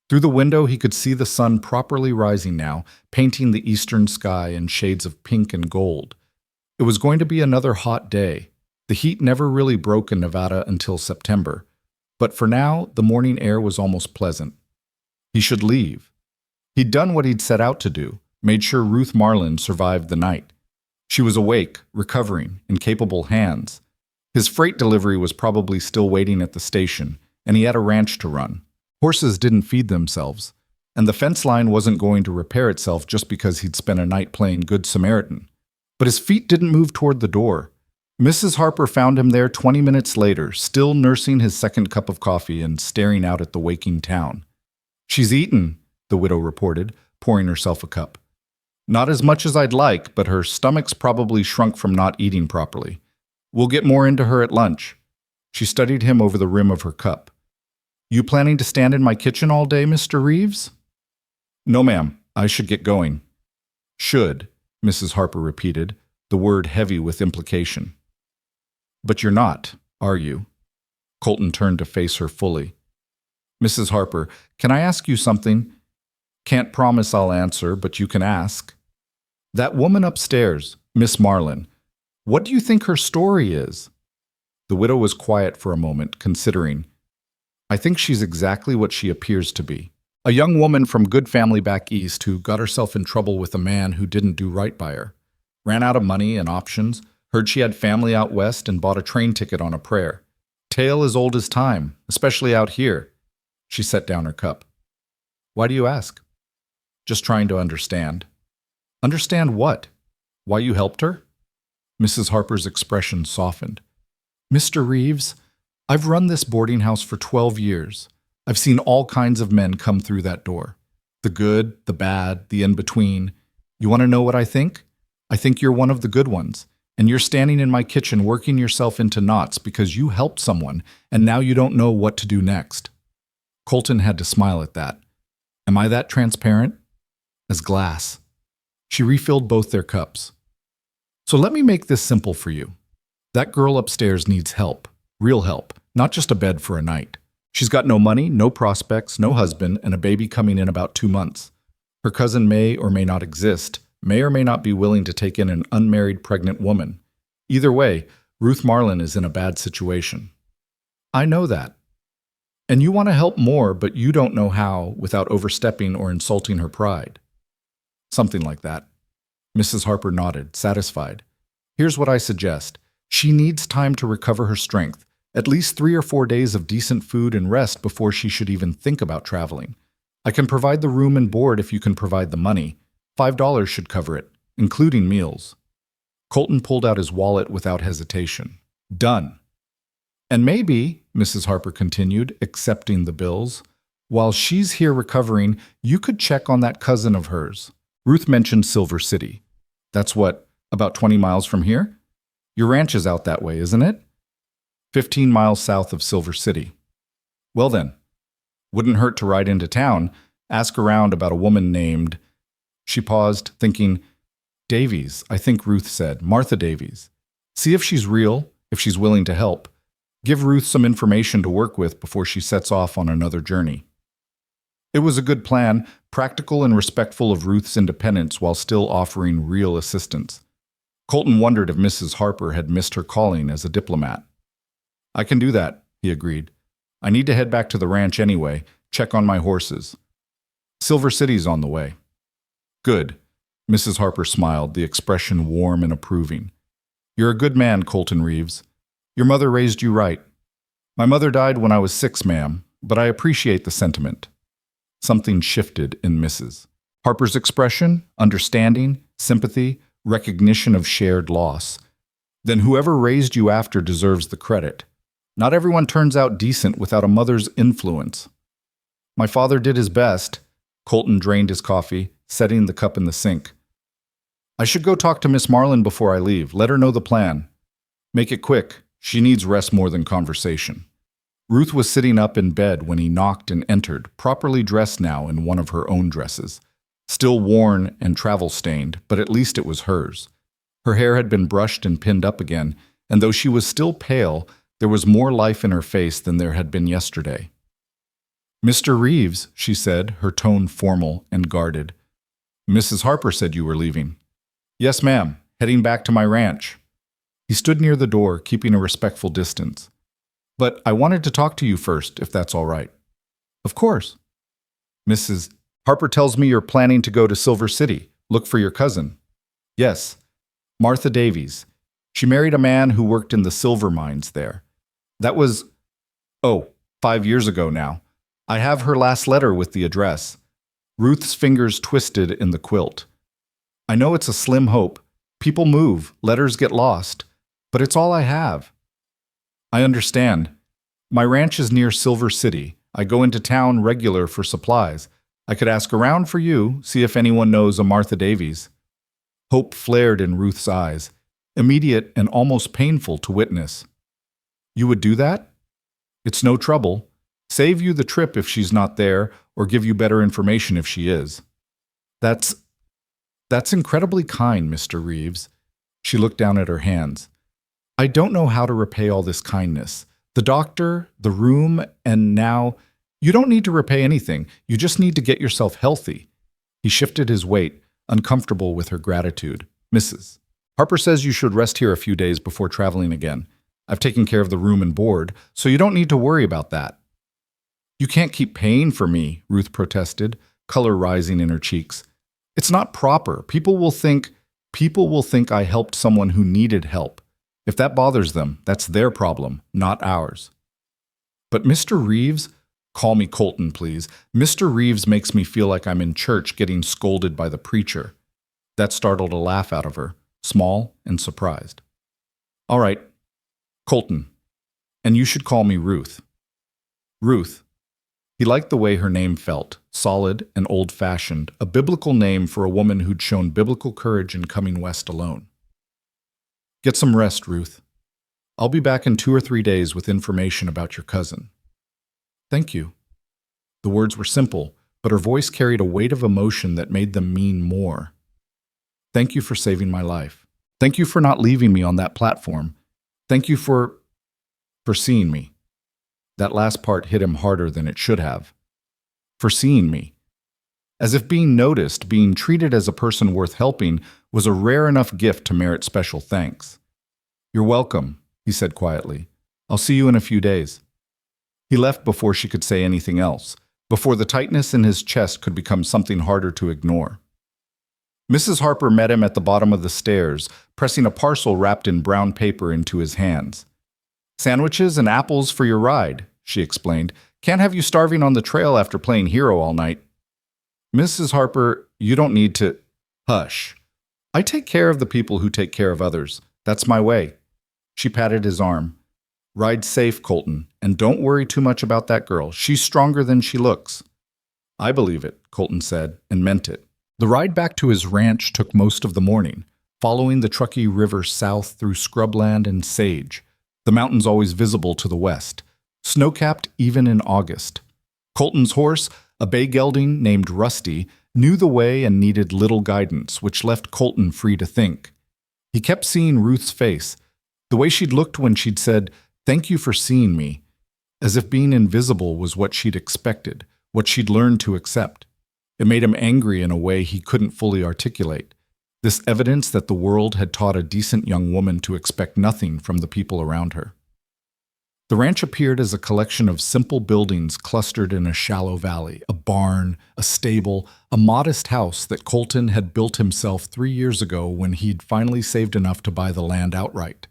Through the window he could see the sun properly rising now, painting the eastern sky in shades of pink and gold. It was going to be another hot day. The heat never really broke in Nevada until September, but for now the morning air was almost pleasant. He should leave. He'd done what he'd set out to do, made sure Ruth Marlin survived the night. She was awake, recovering, in capable hands. His freight delivery was probably still waiting at the station, and he had a ranch to run. Horses didn't feed themselves, and the fence line wasn't going to repair itself just because he'd spent a night playing Good Samaritan. But his feet didn't move toward the door. Mrs. Harper found him there 20 minutes later, still nursing his second cup of coffee and staring out at the waking town. She's eaten, the widow reported, pouring herself a cup. Not as much as I'd like, but her stomach's probably shrunk from not eating properly. We'll get more into her at lunch. She studied him over the rim of her cup. You planning to stand in my kitchen all day, Mr. Reeves? No, ma'am. I should get going. Should, Mrs. Harper repeated, the word heavy with implication. But you're not, are you? Colton turned to face her fully. Mrs. Harper, can I ask you something? Can't promise I'll answer, but you can ask. That woman upstairs, Miss Marlin, what do you think her story is? The widow was quiet for a moment, considering. I think she's exactly what she appears to be. A young woman from good family back east who got herself in trouble with a man who didn't do right by her. Ran out of money and options, heard she had family out west and bought a train ticket on a prayer. Tale as old as time, especially out here. She set down her cup. Why do you ask? Just trying to understand. Understand what? Why you helped her? Mrs. Harper's expression softened. Mr. Reeves, I've run this boarding house for 12 years. I've seen all kinds of men come through that door. The good, the bad, the in-between. You want to know what I think? I think you're one of the good ones, and you're standing in my kitchen working yourself into knots because you helped someone, and now you don't know what to do next. Colton had to smile at that. Am I that transparent? As glass. She refilled both their cups. So let me make this simple for you. That girl upstairs needs help, real help, not just a bed for a night. She's got no money, no prospects, no husband, and a baby coming in about 2 months. Her cousin may or may not exist, may or may not be willing to take in an unmarried pregnant woman. Either way, Ruth Marlin is in a bad situation. I know that. And you want to help more, but you don't know how without overstepping or insulting her pride. Something like that. Mrs. Harper nodded, satisfied. Here's what I suggest. She needs time to recover her strength, at least 3 or 4 days of decent food and rest before she should even think about traveling. I can provide the room and board if you can provide the money. $5 should cover it, including meals. Colton pulled out his wallet without hesitation. Done. And maybe, Mrs. Harper continued, accepting the bills, while she's here recovering, you could check on that cousin of hers. Ruth mentioned Silver City. That's what, about 20 miles from here? Your ranch is out that way, isn't it? 15 miles south of Silver City. Well then, wouldn't hurt to ride into town, ask around about a woman named... She paused, thinking, Davies, I think Ruth said, Martha Davies. See if she's real, if she's willing to help. Give Ruth some information to work with before she sets off on another journey. It was a good plan, practical and respectful of Ruth's independence while still offering real assistance. Colton wondered if Mrs. Harper had missed her calling as a diplomat. I can do that, he agreed. I need to head back to the ranch anyway, check on my horses. Silver City's on the way. Good. Mrs. Harper smiled, the expression warm and approving. You're a good man, Colton Reeves. Your mother raised you right. My mother died when I was 6, ma'am, but I appreciate the sentiment. Something shifted in Mrs. Harper's expression, understanding, sympathy, recognition of shared loss. Then whoever raised you after deserves the credit. Not everyone turns out decent without a mother's influence. My father did his best. Colton drained his coffee, setting the cup in the sink. I should go talk to Miss Marlin before I leave. Let her know the plan. Make it quick. She needs rest more than conversation. Ruth was sitting up in bed when he knocked and entered, properly dressed now in one of her own dresses. Still worn and travel-stained, but at least it was hers. Her hair had been brushed and pinned up again, and though she was still pale, there was more life in her face than there had been yesterday. Mr. Reeves, she said, her tone formal and guarded. Mrs. Harper said you were leaving. Yes, ma'am, heading back to my ranch. He stood near the door, keeping a respectful distance. But I wanted to talk to you first, if that's all right. Of course. Mrs. Harper tells me you're planning to go to Silver City, look for your cousin. Yes, Martha Davies. She married a man who worked in the silver mines there. That was, 5 years ago now. I have her last letter with the address. Ruth's fingers twisted in the quilt. I know it's a slim hope. People move, letters get lost. But it's all I have. I understand. My ranch is near Silver City. I go into town regular for supplies. I could ask around for you, see if anyone knows a Martha Davies. Hope flared in Ruth's eyes, immediate and almost painful to witness. You would do that? It's no trouble. Save you the trip if she's not there, or give you better information if she is. That's incredibly kind, Mr. Reeves. She looked down at her hands. I don't know how to repay all this kindness. The doctor, the room, and now... You don't need to repay anything. You just need to get yourself healthy. He shifted his weight, uncomfortable with her gratitude. Mrs. Harper says you should rest here a few days before traveling again. I've taken care of the room and board, so you don't need to worry about that. You can't keep paying for me, Ruth protested, color rising in her cheeks. It's not proper. People will think I helped someone who needed help. If that bothers them, that's their problem, not ours. But Mr. Reeves, call me Colton, please. Mr. Reeves makes me feel like I'm in church getting scolded by the preacher. That startled a laugh out of her, small and surprised. All right, Colton. And you should call me Ruth. Ruth. He liked the way her name felt, solid and old-fashioned, a biblical name for a woman who'd shown biblical courage in coming west alone. Get some rest, Ruth. I'll be back in 2 or 3 days with information about your cousin. Thank you. The words were simple, but her voice carried a weight of emotion that made them mean more. Thank you for saving my life. Thank you for not leaving me on that platform. Thank you for seeing me. That last part hit him harder than it should have. For seeing me. As if being noticed, being treated as a person worth helping, was a rare enough gift to merit special thanks. You're welcome, he said quietly. I'll see you in a few days. He left before she could say anything else, before the tightness in his chest could become something harder to ignore. Mrs. Harper met him at the bottom of the stairs, pressing a parcel wrapped in brown paper into his hands. Sandwiches and apples for your ride, she explained. Can't have you starving on the trail after playing hero all night. Mrs. Harper, you don't need to... Hush. I take care of the people who take care of others. That's my way. She patted his arm. Ride safe, Colton, and don't worry too much about that girl. She's stronger than she looks. I believe it, Colton said, and meant it. The ride back to his ranch took most of the morning, following the Truckee River south through scrubland and sage, the mountains always visible to the west, snow-capped even in August. Colton's horse, a bay gelding named Rusty, knew the way and needed little guidance, which left Colton free to think. He kept seeing Ruth's face, the way she'd looked when she'd said, Thank you for seeing me, as if being invisible was what she'd expected, what she'd learned to accept. It made him angry in a way he couldn't fully articulate. This evidence that the world had taught a decent young woman to expect nothing from the people around her. The ranch appeared as a collection of simple buildings clustered in a shallow valley, a barn, a stable, a modest house that Colton had built himself 3 years ago when he'd finally saved enough to buy the land outright.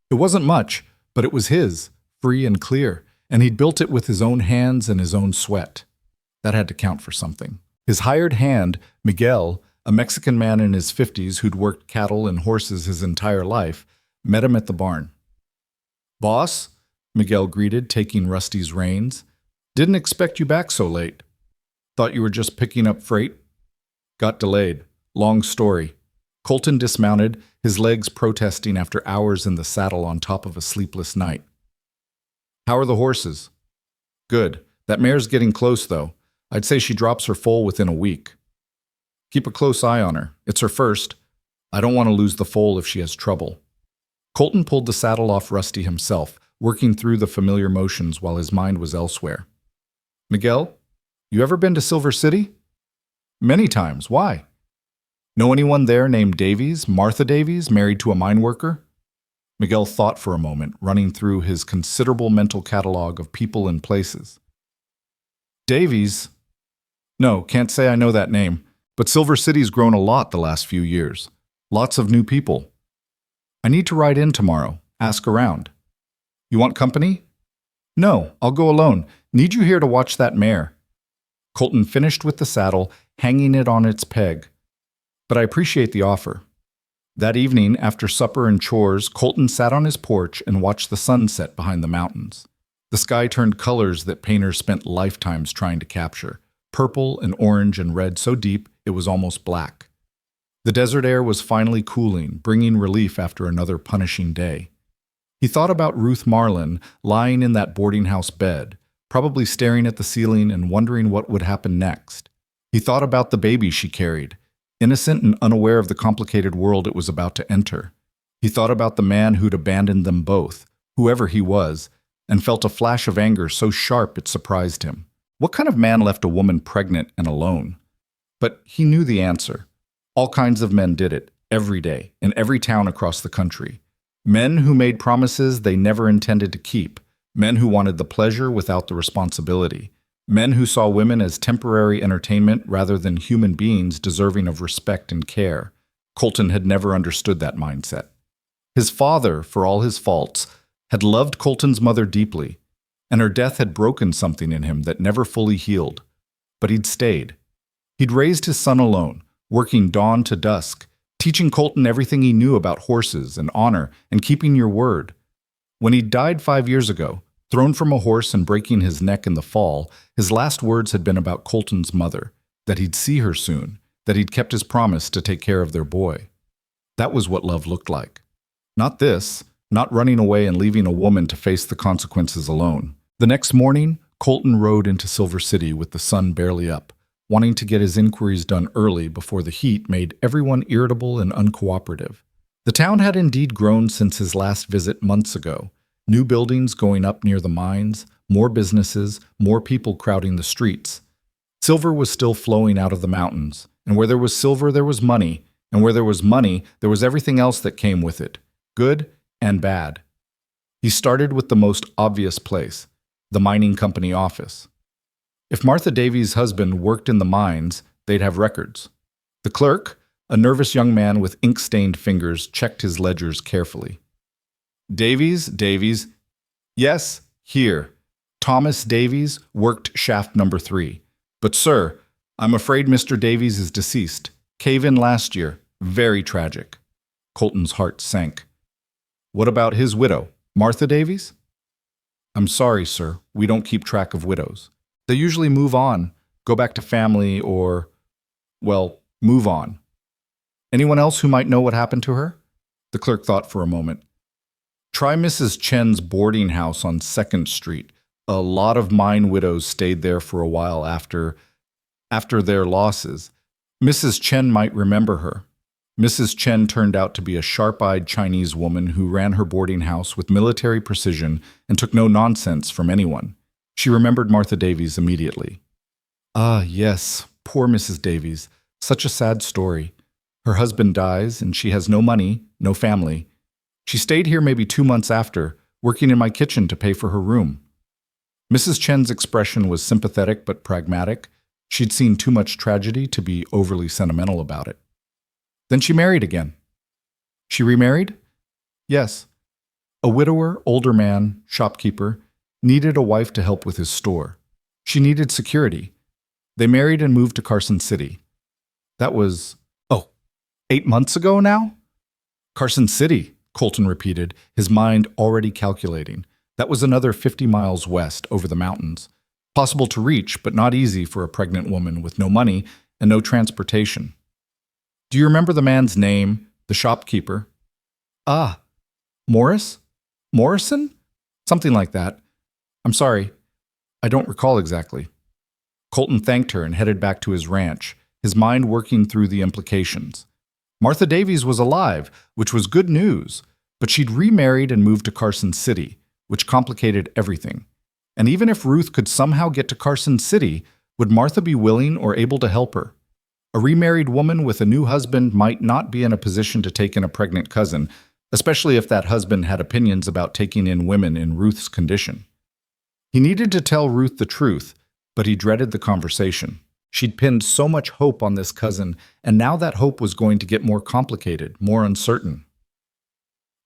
It wasn't much, but it was his, free and clear, and he'd built it with his own hands and his own sweat. That had to count for something. His hired hand, Miguel, a Mexican man in his 50s who'd worked cattle and horses his entire life, met him at the barn. "Boss?" Miguel greeted, taking Rusty's reins. "Didn't expect you back so late. Thought you were just picking up freight?" "Got delayed. Long story." Colton dismounted, his legs protesting after hours in the saddle on top of a sleepless night. "How are the horses?" "Good. That mare's getting close, though. I'd say she drops her foal within a week." "Keep a close eye on her. It's her first. I don't want to lose the foal if she has trouble." Colton pulled the saddle off Rusty himself, working through the familiar motions while his mind was elsewhere. "Miguel, you ever been to Silver City?" "Many times. Why?" "Know anyone there named Davies, Martha Davies, married to a mine worker?" Miguel thought for a moment, running through his considerable mental catalog of people and places. "Davies? No, can't say I know that name, but Silver City's grown a lot the last few years. Lots of new people. I need to ride in tomorrow, ask around." "You want company?" "No, I'll go alone. Need you here to watch that mare." Colton finished with the saddle, hanging it on its peg. "But I appreciate the offer." That evening, after supper and chores, Colton sat on his porch and watched the sun set behind the mountains. The sky turned colors that painters spent lifetimes trying to capture, purple and orange and red so deep it was almost black. The desert air was finally cooling, bringing relief after another punishing day. He thought about Ruth Marlin lying in that boarding house bed, probably staring at the ceiling and wondering what would happen next. He thought about the baby she carried, innocent and unaware of the complicated world it was about to enter. He thought about the man who'd abandoned them both, whoever he was, and felt a flash of anger so sharp it surprised him. What kind of man left a woman pregnant and alone? But he knew the answer. All kinds of men did it, every day, in every town across the country. Men who made promises they never intended to keep. Men who wanted the pleasure without the responsibility. Men who saw women as temporary entertainment rather than human beings deserving of respect and care. Colton had never understood that mindset. His father, for all his faults, had loved Colton's mother deeply, and her death had broken something in him that never fully healed. But he'd stayed. He'd raised his son alone, working dawn to dusk, teaching Colton everything he knew about horses and honor and keeping your word. When he died 5 years ago, thrown from a horse and breaking his neck in the fall, his last words had been about Colton's mother, that he'd see her soon, that he'd kept his promise to take care of their boy. That was what love looked like. Not this, not running away and leaving a woman to face the consequences alone. The next morning, Colton rode into Silver City with the sun barely up, wanting to get his inquiries done early before the heat made everyone irritable and uncooperative. The town had indeed grown since his last visit months ago. New buildings going up near the mines, more businesses, more people crowding the streets. Silver was still flowing out of the mountains, and where there was silver there was money, and where there was money there was everything else that came with it, good and bad. He started with the most obvious place, the mining company office. If Martha Davies' husband worked in the mines, they'd have records. The clerk, a nervous young man with ink-stained fingers, checked his ledgers carefully. Davies. Yes, here. Thomas Davies worked shaft number 3. But sir, I'm afraid Mr. Davies is deceased. Cave-in last year. Very tragic. Colton's heart sank. What about his widow, Martha Davies? I'm sorry, sir. We don't keep track of widows. They usually move on, go back to family, or, well, move on. Anyone else who might know what happened to her? The clerk thought for a moment. Try Mrs. Chen's boarding house on 2nd Street. A lot of mine widows stayed there for a while after their losses. Mrs. Chen might remember her. Mrs. Chen turned out to be a sharp-eyed Chinese woman who ran her boarding house with military precision and took no nonsense from anyone. She remembered Martha Davies immediately. Ah, yes, poor Mrs. Davies. Such a sad story. Her husband dies, and she has no money, no family. She stayed here maybe 2 months after, working in my kitchen to pay for her room. Mrs. Chen's expression was sympathetic but pragmatic. She'd seen too much tragedy to be overly sentimental about it. Then she married again. She remarried? Yes. A widower, older man, shopkeeper, needed a wife to help with his store. She needed security. They married and moved to Carson City. That was, 8 months ago now? Carson City, Colton repeated, his mind already calculating. That was another 50 miles west over the mountains. Possible to reach, but not easy for a pregnant woman with no money and no transportation. Do you remember the man's name, the shopkeeper? Ah, Morris? Morrison? Something like that. I'm sorry, I don't recall exactly. Colton thanked her and headed back to his ranch, his mind working through the implications. Martha Davies was alive, which was good news, but she'd remarried and moved to Carson City, which complicated everything. And even if Ruth could somehow get to Carson City, would Martha be willing or able to help her? A remarried woman with a new husband might not be in a position to take in a pregnant cousin, especially if that husband had opinions about taking in women in Ruth's condition. He needed to tell Ruth the truth, but he dreaded the conversation. She'd pinned so much hope on this cousin, and now that hope was going to get more complicated, more uncertain.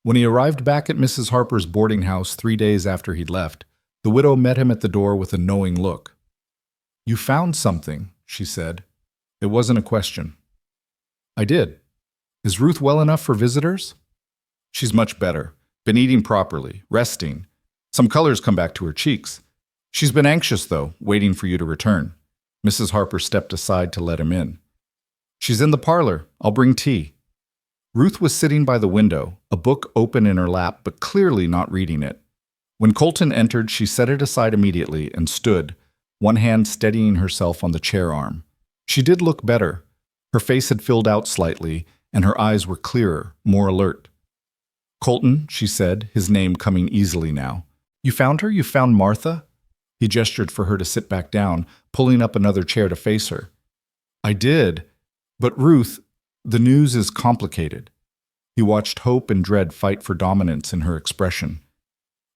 When he arrived back at Mrs. Harper's boarding house 3 days after he'd left, the widow met him at the door with a knowing look. "You found something," she said. It wasn't a question. "I did. Is Ruth well enough for visitors?" "She's much better. Been eating properly, resting. Some colors come back to her cheeks. She's been anxious, though, waiting for you to return." Mrs. Harper stepped aside to let him in. "She's in the parlor. I'll bring tea." Ruth was sitting by the window, a book open in her lap, but clearly not reading it. When Colton entered, she set it aside immediately and stood, one hand steadying herself on the chair arm. She did look better. Her face had filled out slightly, and her eyes were clearer, more alert. "Colton," she said, his name coming easily now. "You found her? You found Martha?" He gestured for her to sit back down, pulling up another chair to face her. "I did. But Ruth, the news is complicated." He watched hope and dread fight for dominance in her expression.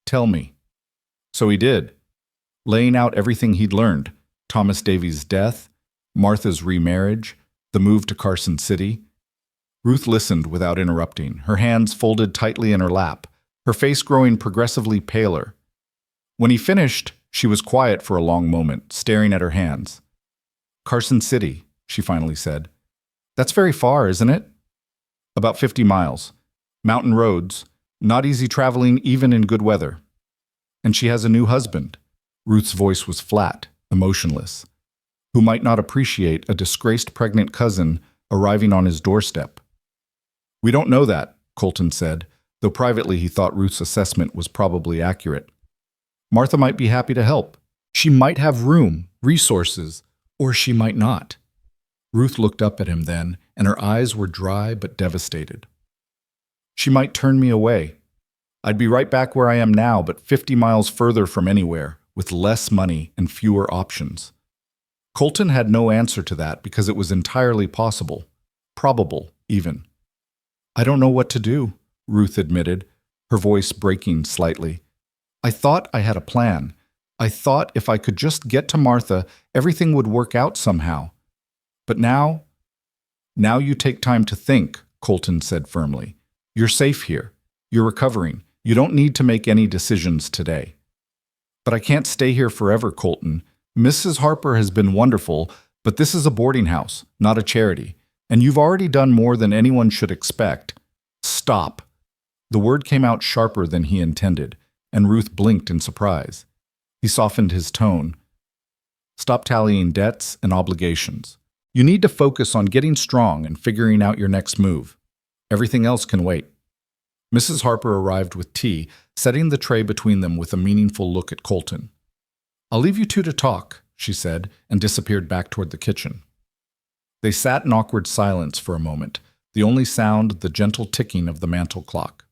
"Tell me." So he did, laying out everything he'd learned: Thomas Davies' death, Martha's remarriage, the move to Carson City. Ruth listened without interrupting, her hands folded tightly in her lap, her face growing progressively paler. When he finished, she was quiet for a long moment, staring at her hands. "Carson City," she finally said. "That's very far, isn't it?" "About 50 miles. Mountain roads, not easy traveling even in good weather." "And she has a new husband." Ruth's voice was flat, emotionless. "Who might not appreciate a disgraced pregnant cousin arriving on his doorstep." "We don't know that," Colton said, though privately he thought Ruth's assessment was probably accurate. "Martha might be happy to help. She might have room, resources, or she might not." Ruth looked up at him then, and her eyes were dry but devastated. "She might turn me away. I'd be right back where I am now, but 50 miles further from anywhere, with less money and fewer options." Colton had no answer to that because it was entirely possible, probable even. "I don't know what to do," Ruth admitted, her voice breaking slightly. "I thought I had a plan. I thought if I could just get to Martha, everything would work out somehow. But now you take time to think," Colton said firmly. "You're safe here. You're recovering. You don't need to make any decisions today." "But I can't stay here forever, Colton. Mrs. Harper has been wonderful, but this is a boarding house, not a charity, and you've already done more than anyone should expect." "Stop." The word came out sharper than he intended, and Ruth blinked in surprise. He softened his tone. "Stop tallying debts and obligations. You need to focus on getting strong and figuring out your next move. Everything else can wait." Mrs. Harper arrived with tea, setting the tray between them with a meaningful look at Colton. "I'll leave you two to talk," she said, and disappeared back toward the kitchen. They sat in awkward silence for a moment, the only sound the gentle ticking of the mantel clock.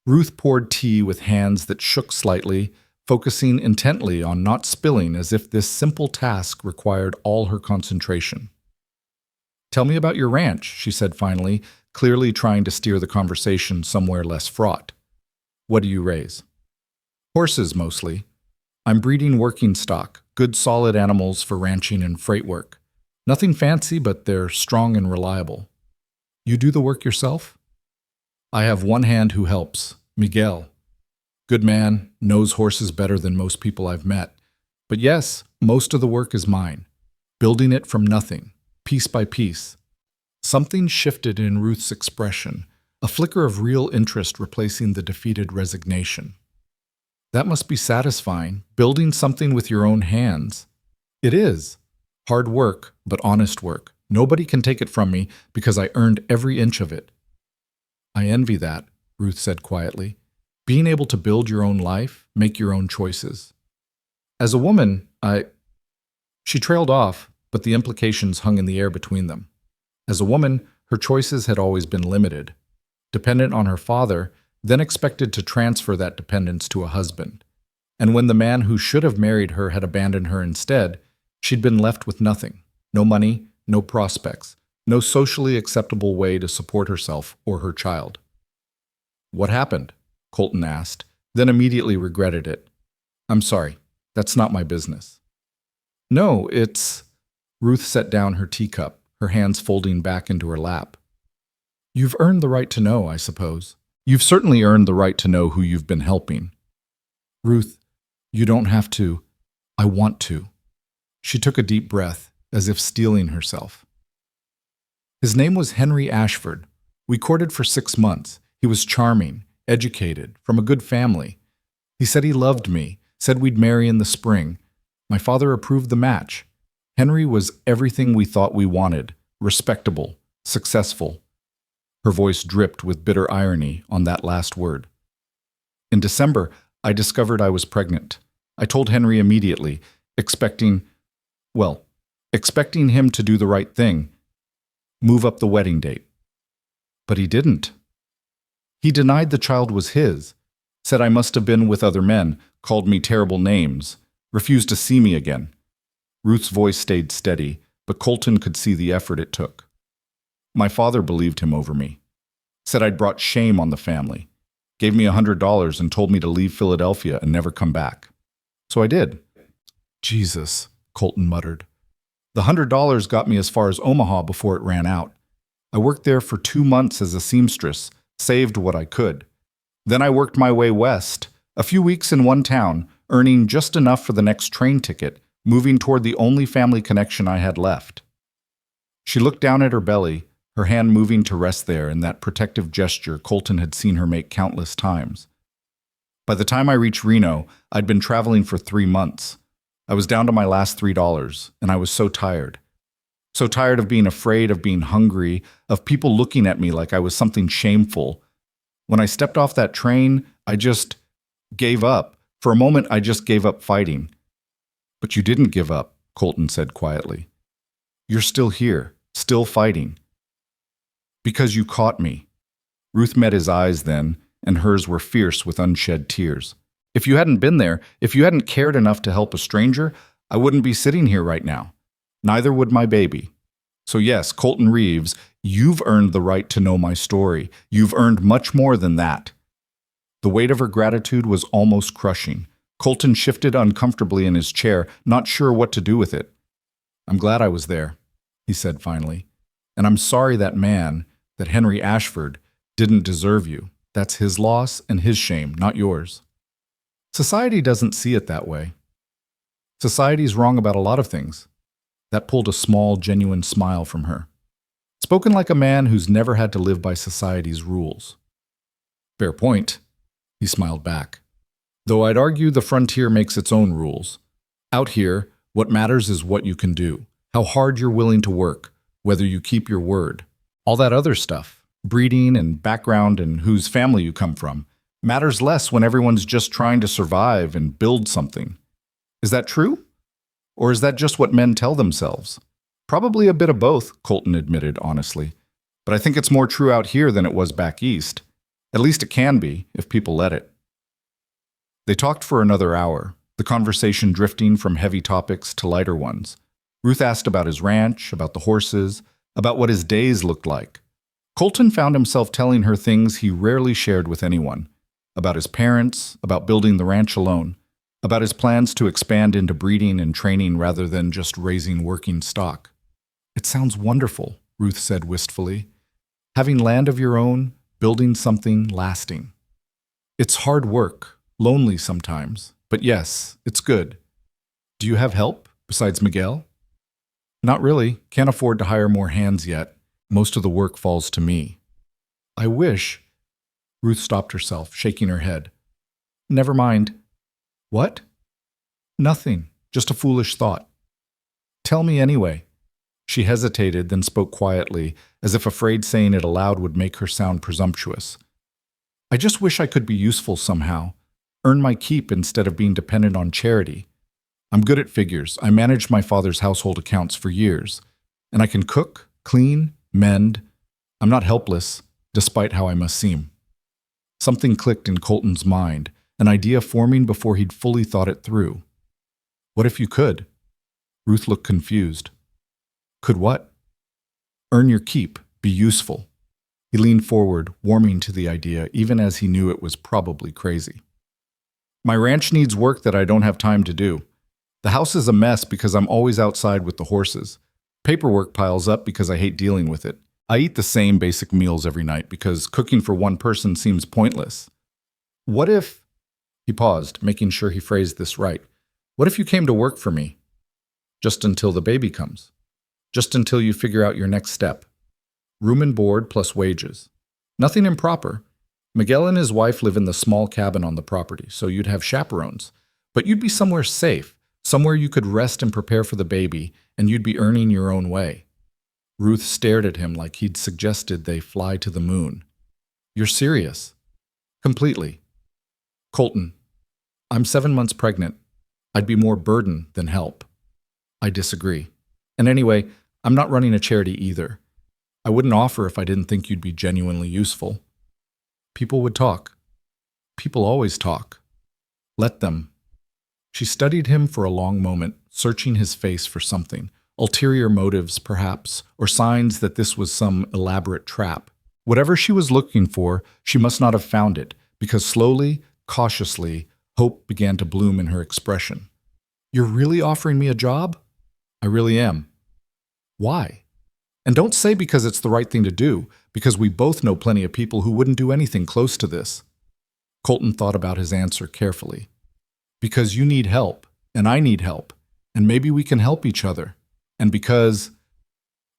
Ruth poured tea with hands that shook slightly, focusing intently on not spilling as if this simple task required all her concentration. "Tell me about your ranch," she said finally, clearly trying to steer the conversation somewhere less fraught. "What do you raise?" "Horses, mostly. I'm breeding working stock, good solid animals for ranching and freight work. Nothing fancy, but they're strong and reliable." "You do the work yourself?" "I have one hand who helps, Miguel. Good man, knows horses better than most people I've met. But yes, most of the work is mine, building it from nothing, piece by piece." Something shifted in Ruth's expression, a flicker of real interest replacing the defeated resignation. "That must be satisfying, building something with your own hands." "It is. Hard work, but honest work. Nobody can take it from me because I earned every inch of it." "I envy that," Ruth said quietly. "Being able to build your own life, make your own choices. As a woman, She trailed off, but the implications hung in the air between them. As a woman, her choices had always been limited. Dependent on her father, then expected to transfer that dependence to a husband. And when the man who should have married her had abandoned her instead, she'd been left with nothing. No money, no prospects, no socially acceptable way to support herself or her child. "What happened?" Colton asked, then immediately regretted it. "I'm sorry, that's not my business." "No, it's..." Ruth set down her teacup, her hands folding back into her lap. "You've earned the right to know, I suppose. You've certainly earned the right to know who you've been helping." "Ruth, you don't have to. I want to." She took a deep breath, as if steeling herself. "His name was Henry Ashford. We courted for 6 months. He was charming, educated, from a good family. He said he loved me, said we'd marry in the spring. My father approved the match. Henry was everything we thought we wanted, respectable, successful." Her voice dripped with bitter irony on that last word. "In December, I discovered I was pregnant. I told Henry immediately, expecting him to do the right thing, move up the wedding date. But he didn't. He denied the child was his, said I must have been with other men, called me terrible names, refused to see me again." Ruth's voice stayed steady, but Colton could see the effort it took. "My father believed him over me. Said I'd brought shame on the family. Gave me $100 and told me to leave Philadelphia and never come back. So I did." "Jesus," Colton muttered. "The $100 got me as far as Omaha before it ran out. I worked there for 2 months as a seamstress, saved what I could. Then I worked my way west, a few weeks in one town, earning just enough for the next train ticket, moving toward the only family connection I had left." She looked down at her belly, her hand moving to rest there in that protective gesture Colton had seen her make countless times. "By the time I reached Reno, I'd been traveling for 3 months. I was down to my last $3, and I was so tired. So tired of being afraid, of being hungry, of people looking at me like I was something shameful. When I stepped off that train, I just gave up. For a moment, I just gave up fighting." "But you didn't give up," Colton said quietly. "You're still here, still fighting." "Because you caught me." Ruth met his eyes then, and hers were fierce with unshed tears. "If you hadn't been there, if you hadn't cared enough to help a stranger, I wouldn't be sitting here right now. Neither would my baby. So yes, Colton Reeves, you've earned the right to know my story. You've earned much more than that." The weight of her gratitude was almost crushing. Colton shifted uncomfortably in his chair, not sure what to do with it. "I'm glad I was there," he said finally. "And I'm sorry that man, that Henry Ashford, didn't deserve you. That's his loss and his shame, not yours." "Society doesn't see it that way." "Society's wrong about a lot of things." That pulled a small, genuine smile from her. Spoken like a man who's never had to live by society's rules. "Fair point," he smiled back. "Though I'd argue the frontier makes its own rules. Out here, what matters is what you can do, how hard you're willing to work, whether you keep your word. All that other stuff, breeding and background and whose family you come from, matters less when everyone's just trying to survive and build something. Is that true? Or is that just what men tell themselves?" "Probably a bit of both," Colton admitted honestly. but I think it's more true out here than it was back east. At least it can be, if people let it. They talked for another hour, the conversation drifting from heavy topics to lighter ones. Ruth asked about his ranch, about the horses, about what his days looked like. Colton found himself telling her things he rarely shared with anyone, about his parents, about building the ranch alone, about his plans to expand into breeding and training rather than just raising working stock. "It sounds wonderful," Ruth said wistfully. "Having land of your own, building something lasting. It's hard work, lonely sometimes, but yes, it's good. Do you have help besides Miguel?" "Not really. Can't afford to hire more hands yet. Most of the work falls to me." "I wish—" Ruth stopped herself, shaking her head. "Never mind." "What?" "Nothing. Just a foolish thought." "Tell me anyway." She hesitated, then spoke quietly, as if afraid saying it aloud would make her sound presumptuous. "I just wish I could be useful somehow, earn my keep instead of being dependent on charity. I'm good at figures. I managed my father's household accounts for years, and I can cook, clean, mend. I'm not helpless, despite how I must seem." Something clicked in Colton's mind, an idea forming before he'd fully thought it through. "What if you could?" Ruth looked confused. "Could what?" "Earn your keep, be useful." He leaned forward, warming to the idea, even as he knew it was probably crazy. "My ranch needs work that I don't have time to do. The house is a mess because I'm always outside with the horses. Paperwork piles up because I hate dealing with it. I eat the same basic meals every night because cooking for one person seems pointless. What if—" He paused, making sure he phrased this right. "What if you came to work for me? Just until the baby comes. Just until you figure out your next step. Room and board plus wages. Nothing improper. Miguel and his wife live in the small cabin on the property, so you'd have chaperones. But you'd be somewhere safe, somewhere you could rest and prepare for the baby, and you'd be earning your own way." Ruth stared at him like he'd suggested they fly to the moon. "You're serious?" "Completely." "Colton, I'm 7 months pregnant. I'd be more burden than help." "I disagree. And anyway, I'm not running a charity either. I wouldn't offer if I didn't think you'd be genuinely useful." "People would talk. People always talk. Let them." She studied him for a long moment, searching his face for something. Ulterior motives, perhaps, or signs that this was some elaborate trap. Whatever she was looking for, she must not have found it, because slowly, cautiously, hope began to bloom in her expression. "You're really offering me a job?" "I really am." "Why?" "And don't say because it's the right thing to do, because we both know plenty of people who wouldn't do anything close to this." Colton thought about his answer carefully. "Because you need help, and I need help, and maybe we can help each other. And because—"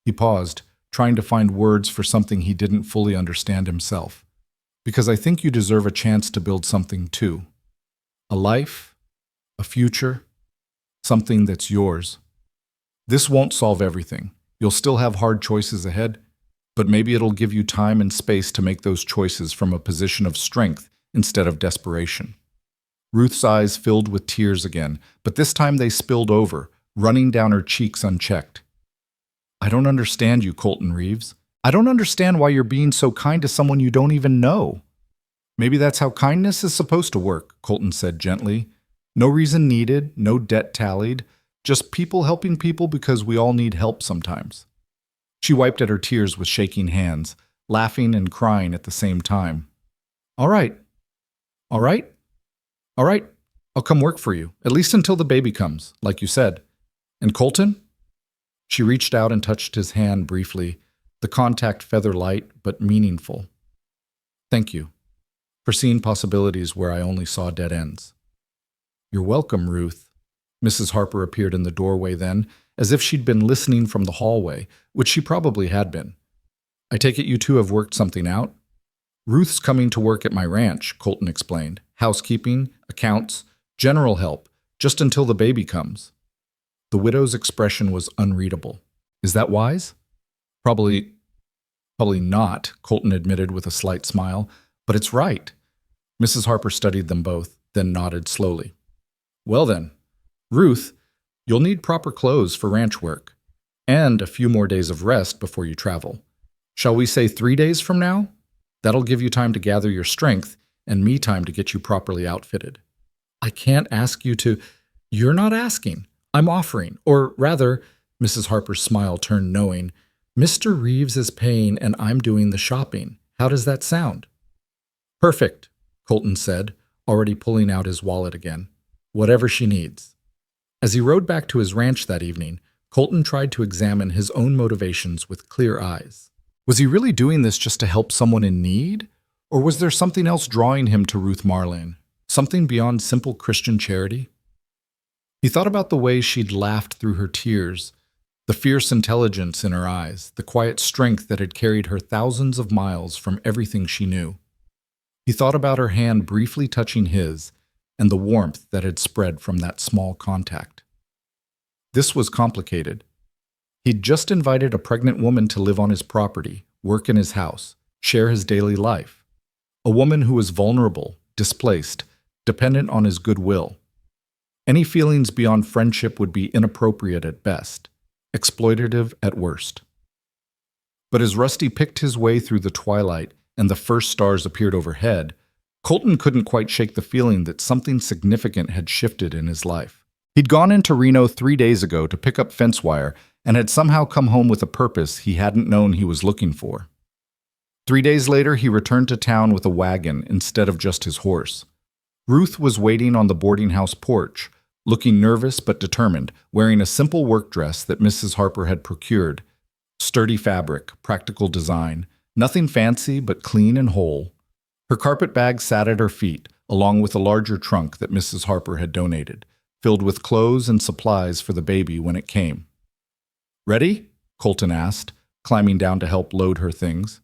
He paused, trying to find words for something he didn't fully understand himself. "Because I think you deserve a chance to build something too. A life, a future, something that's yours. This won't solve everything. You'll still have hard choices ahead, but maybe it'll give you time and space to make those choices from a position of strength instead of desperation." Ruth's eyes filled with tears again, but this time they spilled over, running down her cheeks unchecked. "I don't understand you, Colton Reeves. I don't understand why you're being so kind to someone you don't even know." "Maybe that's how kindness is supposed to work," Colton said gently. "No reason needed, no debt tallied, just people helping people because we all need help sometimes." She wiped at her tears with shaking hands, laughing and crying at the same time. "All right. All right. All right. I'll come work for you, at least until the baby comes, like you said. And Colton?" She reached out and touched his hand briefly, the contact feather light but meaningful. "Thank you for seeing possibilities where I only saw dead ends." "You're welcome, Ruth." Mrs. Harper appeared in the doorway then, as if she'd been listening from the hallway, which she probably had been. "I take it you two have worked something out?" "Ruth's coming to work at my ranch," Colton explained. "Housekeeping, accounts, general help, just until the baby comes." The widow's expression was unreadable. "Is that wise?" Probably not," Colton admitted with a slight smile, "but it's right." Mrs. Harper studied them both, then nodded slowly. "Well then, Ruth, you'll need proper clothes for ranch work, and a few more days of rest before you travel. Shall we say 3 days from now? That'll give you time to gather your strength and me time to get you properly outfitted. I can't ask you to. You're not asking. I'm offering. Or rather, Mrs. Harper's smile turned knowing. Mr. Reeves is paying and I'm doing the shopping. How does that sound? Perfect, Colton said, already pulling out his wallet again. Whatever she needs. As he rode back to his ranch that evening, Colton tried to examine his own motivations with clear eyes. Was he really doing this just to help someone in need? Or was there something else drawing him to Ruth Marlin? Something beyond simple Christian charity? He thought about the way she'd laughed through her tears, the fierce intelligence in her eyes, the quiet strength that had carried her thousands of miles from everything she knew. He thought about her hand briefly touching his and the warmth that had spread from that small contact. This was complicated. He'd just invited a pregnant woman to live on his property, work in his house, share his daily life. A woman who was vulnerable, displaced, dependent on his goodwill. Any feelings beyond friendship would be inappropriate at best, exploitative at worst. But as Rusty picked his way through the twilight and the first stars appeared overhead, Colton couldn't quite shake the feeling that something significant had shifted in his life. He'd gone into Reno 3 days ago to pick up fence wire and had somehow come home with a purpose he hadn't known he was looking for. 3 days later, he returned to town with a wagon instead of just his horse. Ruth was waiting on the boarding house porch, looking nervous but determined, wearing a simple work dress that Mrs. Harper had procured. Sturdy fabric, practical design, nothing fancy but clean and whole. Her carpet bag sat at her feet, along with a larger trunk that Mrs. Harper had donated, filled with clothes and supplies for the baby when it came. "Ready?" Colton asked, climbing down to help load her things.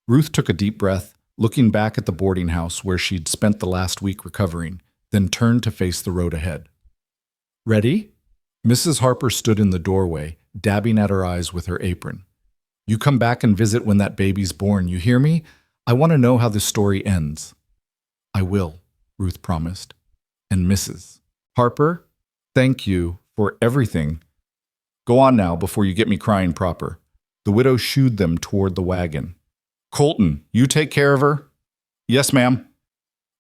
Ruth took a deep breath, looking back at the boarding house where she'd spent the last week recovering, then turned to face the road ahead. "Ready?" Mrs. Harper stood in the doorway, dabbing at her eyes with her apron. "You come back and visit when that baby's born, you hear me? I want to know how this story ends." "I will," Ruth promised. "And Mrs. Harper, thank you for everything. Go on now before you get me crying proper." The widow shooed them toward the wagon. "Colton, you take care of her?" "Yes, ma'am."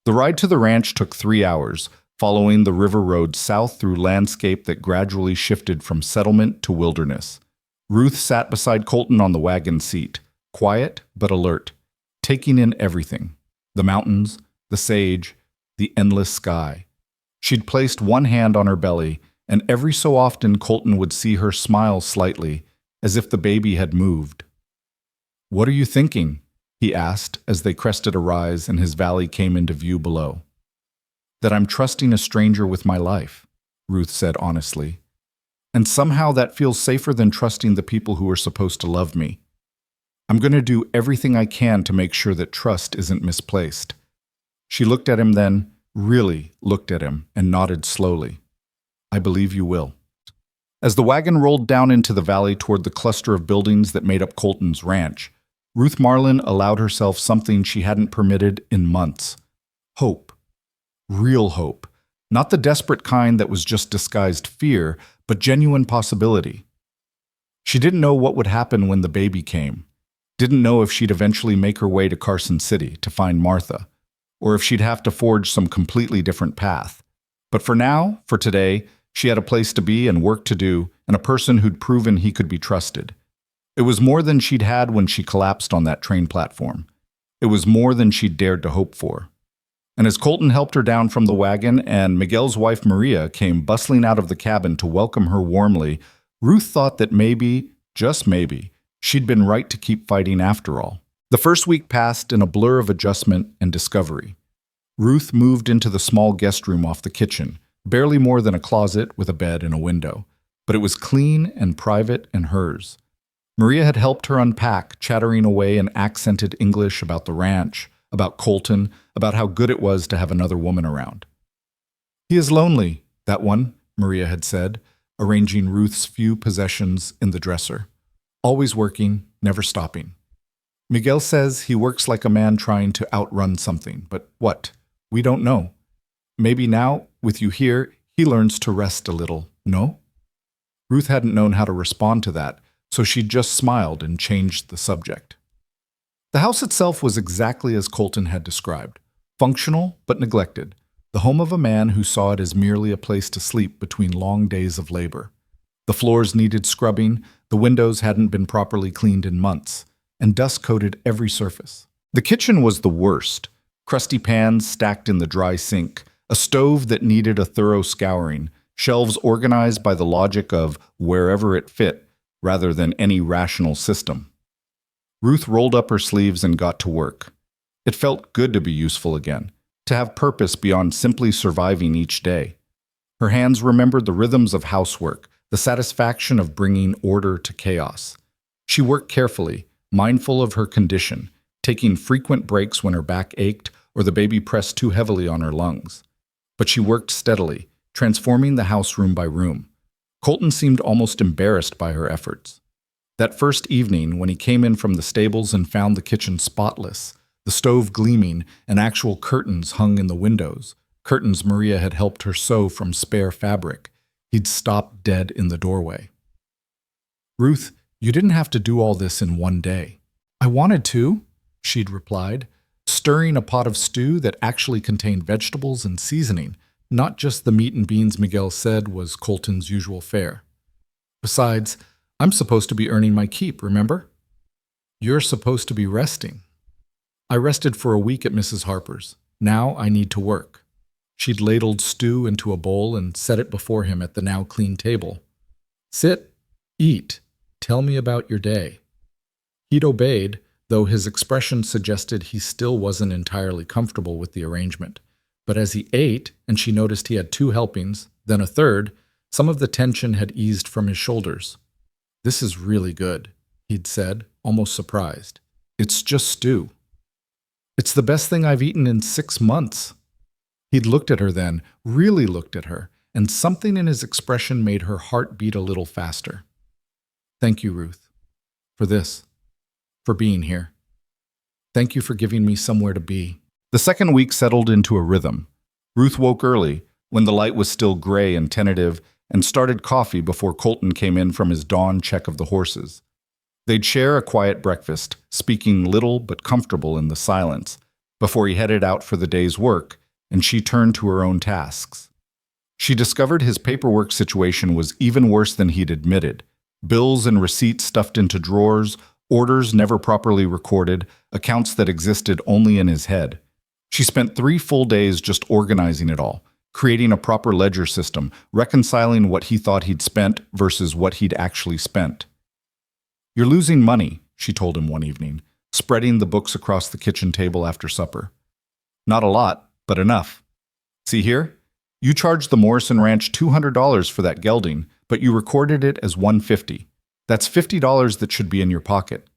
The ride to the ranch took 3 hours, following the river road south through landscape that gradually shifted from settlement to wilderness. Ruth sat beside Colton on the wagon seat, quiet but alert, taking in everything: the mountains, the sage, the endless sky. She'd placed one hand on her belly, and every so often Colton would see her smile slightly, as if the baby had moved. "What are you thinking?" he asked as they crested a rise and his valley came into view below. "That I'm trusting a stranger with my life," Ruth said honestly. "And somehow that feels safer than trusting the people who are supposed to love me. I'm going to do everything I can to make sure that trust isn't misplaced." She looked at him then, really looked at him, and nodded slowly. "I believe you will." As the wagon rolled down into the valley toward the cluster of buildings that made up Colton's ranch, Ruth Marlin allowed herself something she hadn't permitted in months: hope. Real hope. Not the desperate kind that was just disguised fear, but genuine possibility. She didn't know what would happen when the baby came. Didn't know if she'd eventually make her way to Carson City to find Martha, or if she'd have to forge some completely different path. But for now, for today, she had a place to be and work to do, and a person who'd proven he could be trusted. It was more than she'd had when she collapsed on that train platform. It was more than she'd dared to hope for. And as Colton helped her down from the wagon and Miguel's wife Maria came bustling out of the cabin to welcome her warmly, Ruth thought that maybe, just maybe, she'd been right to keep fighting after all. The first week passed in a blur of adjustment and discovery. Ruth moved into the small guest room off the kitchen, barely more than a closet with a bed and a window, but it was clean and private and hers. Maria had helped her unpack, chattering away in accented English about the ranch, about Colton, about how good it was to have another woman around. "He is lonely, that one," Maria had said, arranging Ruth's few possessions in the dresser. "Always working, never stopping. Miguel says he works like a man trying to outrun something, but what? We don't know. Maybe now, with you here, he learns to rest a little, no?" Ruth hadn't known how to respond to that, so she'd just smiled and changed the subject. The house itself was exactly as Colton had described, functional but neglected, the home of a man who saw it as merely a place to sleep between long days of labor. The floors needed scrubbing, the windows hadn't been properly cleaned in months, and dust coated every surface. The kitchen was the worst. Crusty pans stacked in the dry sink, a stove that needed a thorough scouring, shelves organized by the logic of wherever it fit rather than any rational system. Ruth rolled up her sleeves and got to work. It felt good to be useful again, to have purpose beyond simply surviving each day. Her hands remembered the rhythms of housework, the satisfaction of bringing order to chaos. She worked carefully, mindful of her condition, taking frequent breaks when her back ached or the baby pressed too heavily on her lungs. But she worked steadily, transforming the house room by room. Colton seemed almost embarrassed by her efforts. That first evening, when he came in from the stables and found the kitchen spotless, the stove gleaming, and actual curtains hung in the windows, curtains Maria had helped her sew from spare fabric, he'd stopped dead in the doorway. "Ruth, you didn't have to do all this in one day." "I wanted to," she'd replied, stirring a pot of stew that actually contained vegetables and seasoning, not just the meat and beans Miguel said was Colton's usual fare. "Besides, I'm supposed to be earning my keep, remember? You're supposed to be resting." "I rested for a week at Mrs. Harper's. Now I need to work." She'd ladled stew into a bowl and set it before him at the now clean table. "Sit, eat, tell me about your day." He'd obeyed, though his expression suggested he still wasn't entirely comfortable with the arrangement. But as he ate, and she noticed he had 2 helpings, then a third, some of the tension had eased from his shoulders. "This is really good," he'd said, almost surprised. "It's just stew." "It's the best thing I've eaten in 6 months." He'd looked at her then, really looked at her, and something in his expression made her heart beat a little faster. "Thank you, Ruth, for this, for being here. Thank you for giving me somewhere to be." The second week settled into a rhythm. Ruth woke early, when the light was still gray and tentative, and started coffee before Colton came in from his dawn check of the horses. They'd share a quiet breakfast, speaking little but comfortable in the silence, before he headed out for the day's work, and she turned to her own tasks. She discovered his paperwork situation was even worse than he'd admitted. Bills and receipts stuffed into drawers, orders never properly recorded, accounts that existed only in his head. She spent 3 full days just organizing it all, creating a proper ledger system, reconciling what he thought he'd spent versus what he'd actually spent. "You're losing money," she told him one evening, spreading the books across the kitchen table after supper. "Not a lot, but enough. See here? You charged the Morrison Ranch $200 for that gelding, but you recorded it as $150. That's $50 that should be in your pocket."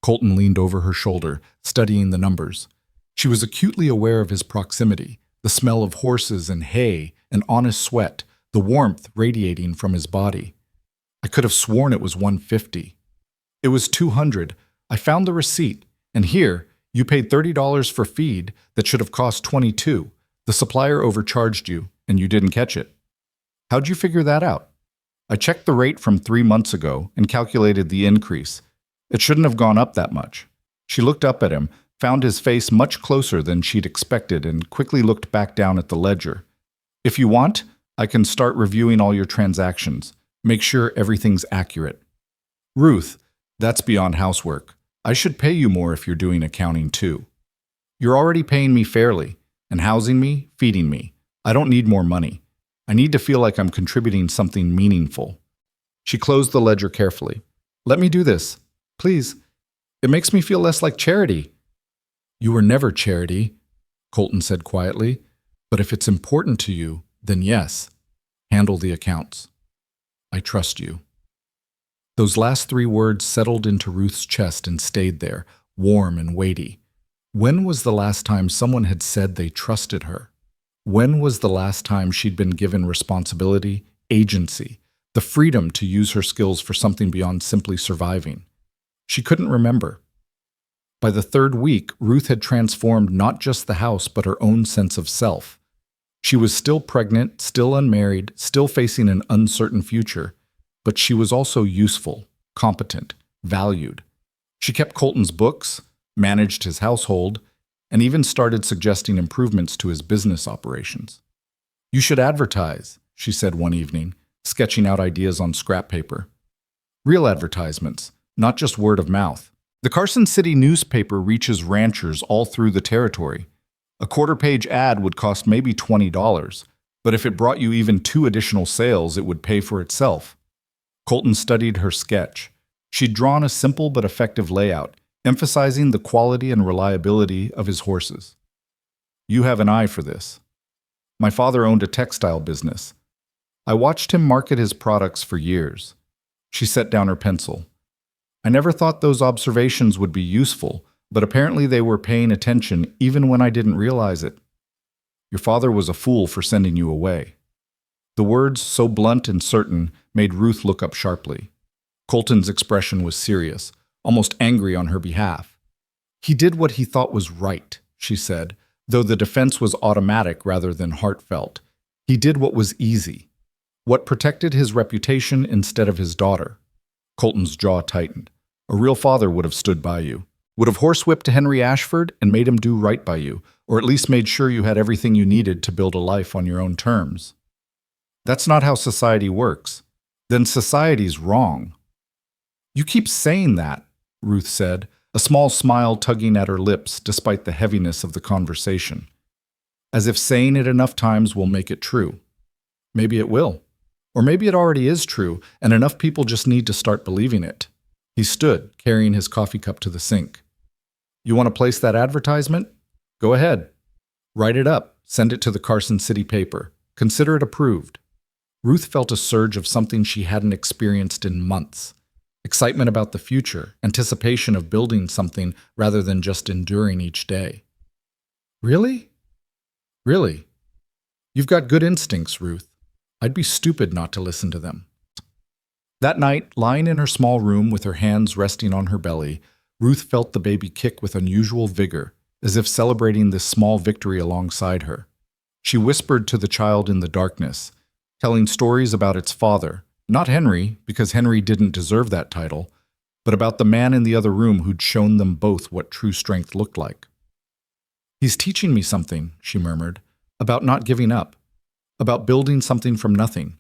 Colton leaned over her shoulder, studying the numbers. She was acutely aware of his proximity, the smell of horses and hay, and honest sweat, the warmth radiating from his body. "I could have sworn it was $150. "It was $200. I found the receipt, and here, you paid $30 for feed that should have cost $22. The supplier overcharged you, and you didn't catch it." "How'd you figure that out?" "I checked the rate from 3 months ago and calculated the increase. It shouldn't have gone up that much." She looked up at him, found his face much closer than she'd expected, and quickly looked back down at the ledger. "If you want, I can start reviewing all your transactions. Make sure everything's accurate." "Ruth, that's beyond housework. I should pay you more if you're doing accounting too. You're already paying me fairly, and housing me, feeding me. I don't need more money. I need to feel like I'm contributing something meaningful." She closed the ledger carefully. "Let me do this, please. It makes me feel less like charity." "You were never charity," Colton said quietly, "but if it's important to you, then yes, handle the accounts. I trust you." Those last 3 words settled into Ruth's chest and stayed there, warm and weighty. When was the last time someone had said they trusted her? When was the last time she'd been given responsibility, agency, the freedom to use her skills for something beyond simply surviving? She couldn't remember. By the 3rd week, Ruth had transformed not just the house but her own sense of self. She was still pregnant, still unmarried, still facing an uncertain future, but she was also useful, competent, valued. She kept Colton's books, managed his household, and even started suggesting improvements to his business operations. "You should advertise," she said one evening, sketching out ideas on scrap paper. "Real advertisements, not just word of mouth. The Carson City newspaper reaches ranchers all through the territory. A quarter-page ad would cost maybe $20, but if it brought you even 2 additional sales, it would pay for itself." Colton studied her sketch. She'd drawn a simple but effective layout, emphasizing the quality and reliability of his horses. "You have an eye for this. My father owned a textile business. I watched him market his products for years." She set down her pencil. "I never thought those observations would be useful, but apparently they were paying attention even when I didn't realize it. Your father was a fool for sending you away." The words, so blunt and certain, made Ruth look up sharply. Colton's expression was serious, almost angry on her behalf. "He did what he thought was right," she said, though the defense was automatic rather than heartfelt. "He did what was easy, what protected his reputation instead of his daughter." Colton's jaw tightened. "A real father would have stood by you, would have horsewhipped Henry Ashford and made him do right by you, or at least made sure you had everything you needed to build a life on your own terms. That's not how society works. Then society's wrong." "You keep saying that," Ruth said, a small smile tugging at her lips despite the heaviness of the conversation. "As if saying it enough times will make it true. Maybe it will. Or maybe it already is true, and enough people just need to start believing it." He stood, carrying his coffee cup to the sink. "You want to place that advertisement? Go ahead. Write it up, send it to the Carson City paper. Consider it approved." Ruth felt a surge of something she hadn't experienced in months. Excitement about the future, anticipation of building something rather than just enduring each day. "Really? Really? You've got good instincts, Ruth. I'd be stupid not to listen to them." That night, lying in her small room with her hands resting on her belly, Ruth felt the baby kick with unusual vigor, as if celebrating this small victory alongside her. She whispered to the child in the darkness, telling stories about its father, not Henry, because Henry didn't deserve that title, but about the man in the other room who'd shown them both what true strength looked like. "He's teaching me something," she murmured, "about not giving up, about building something from nothing.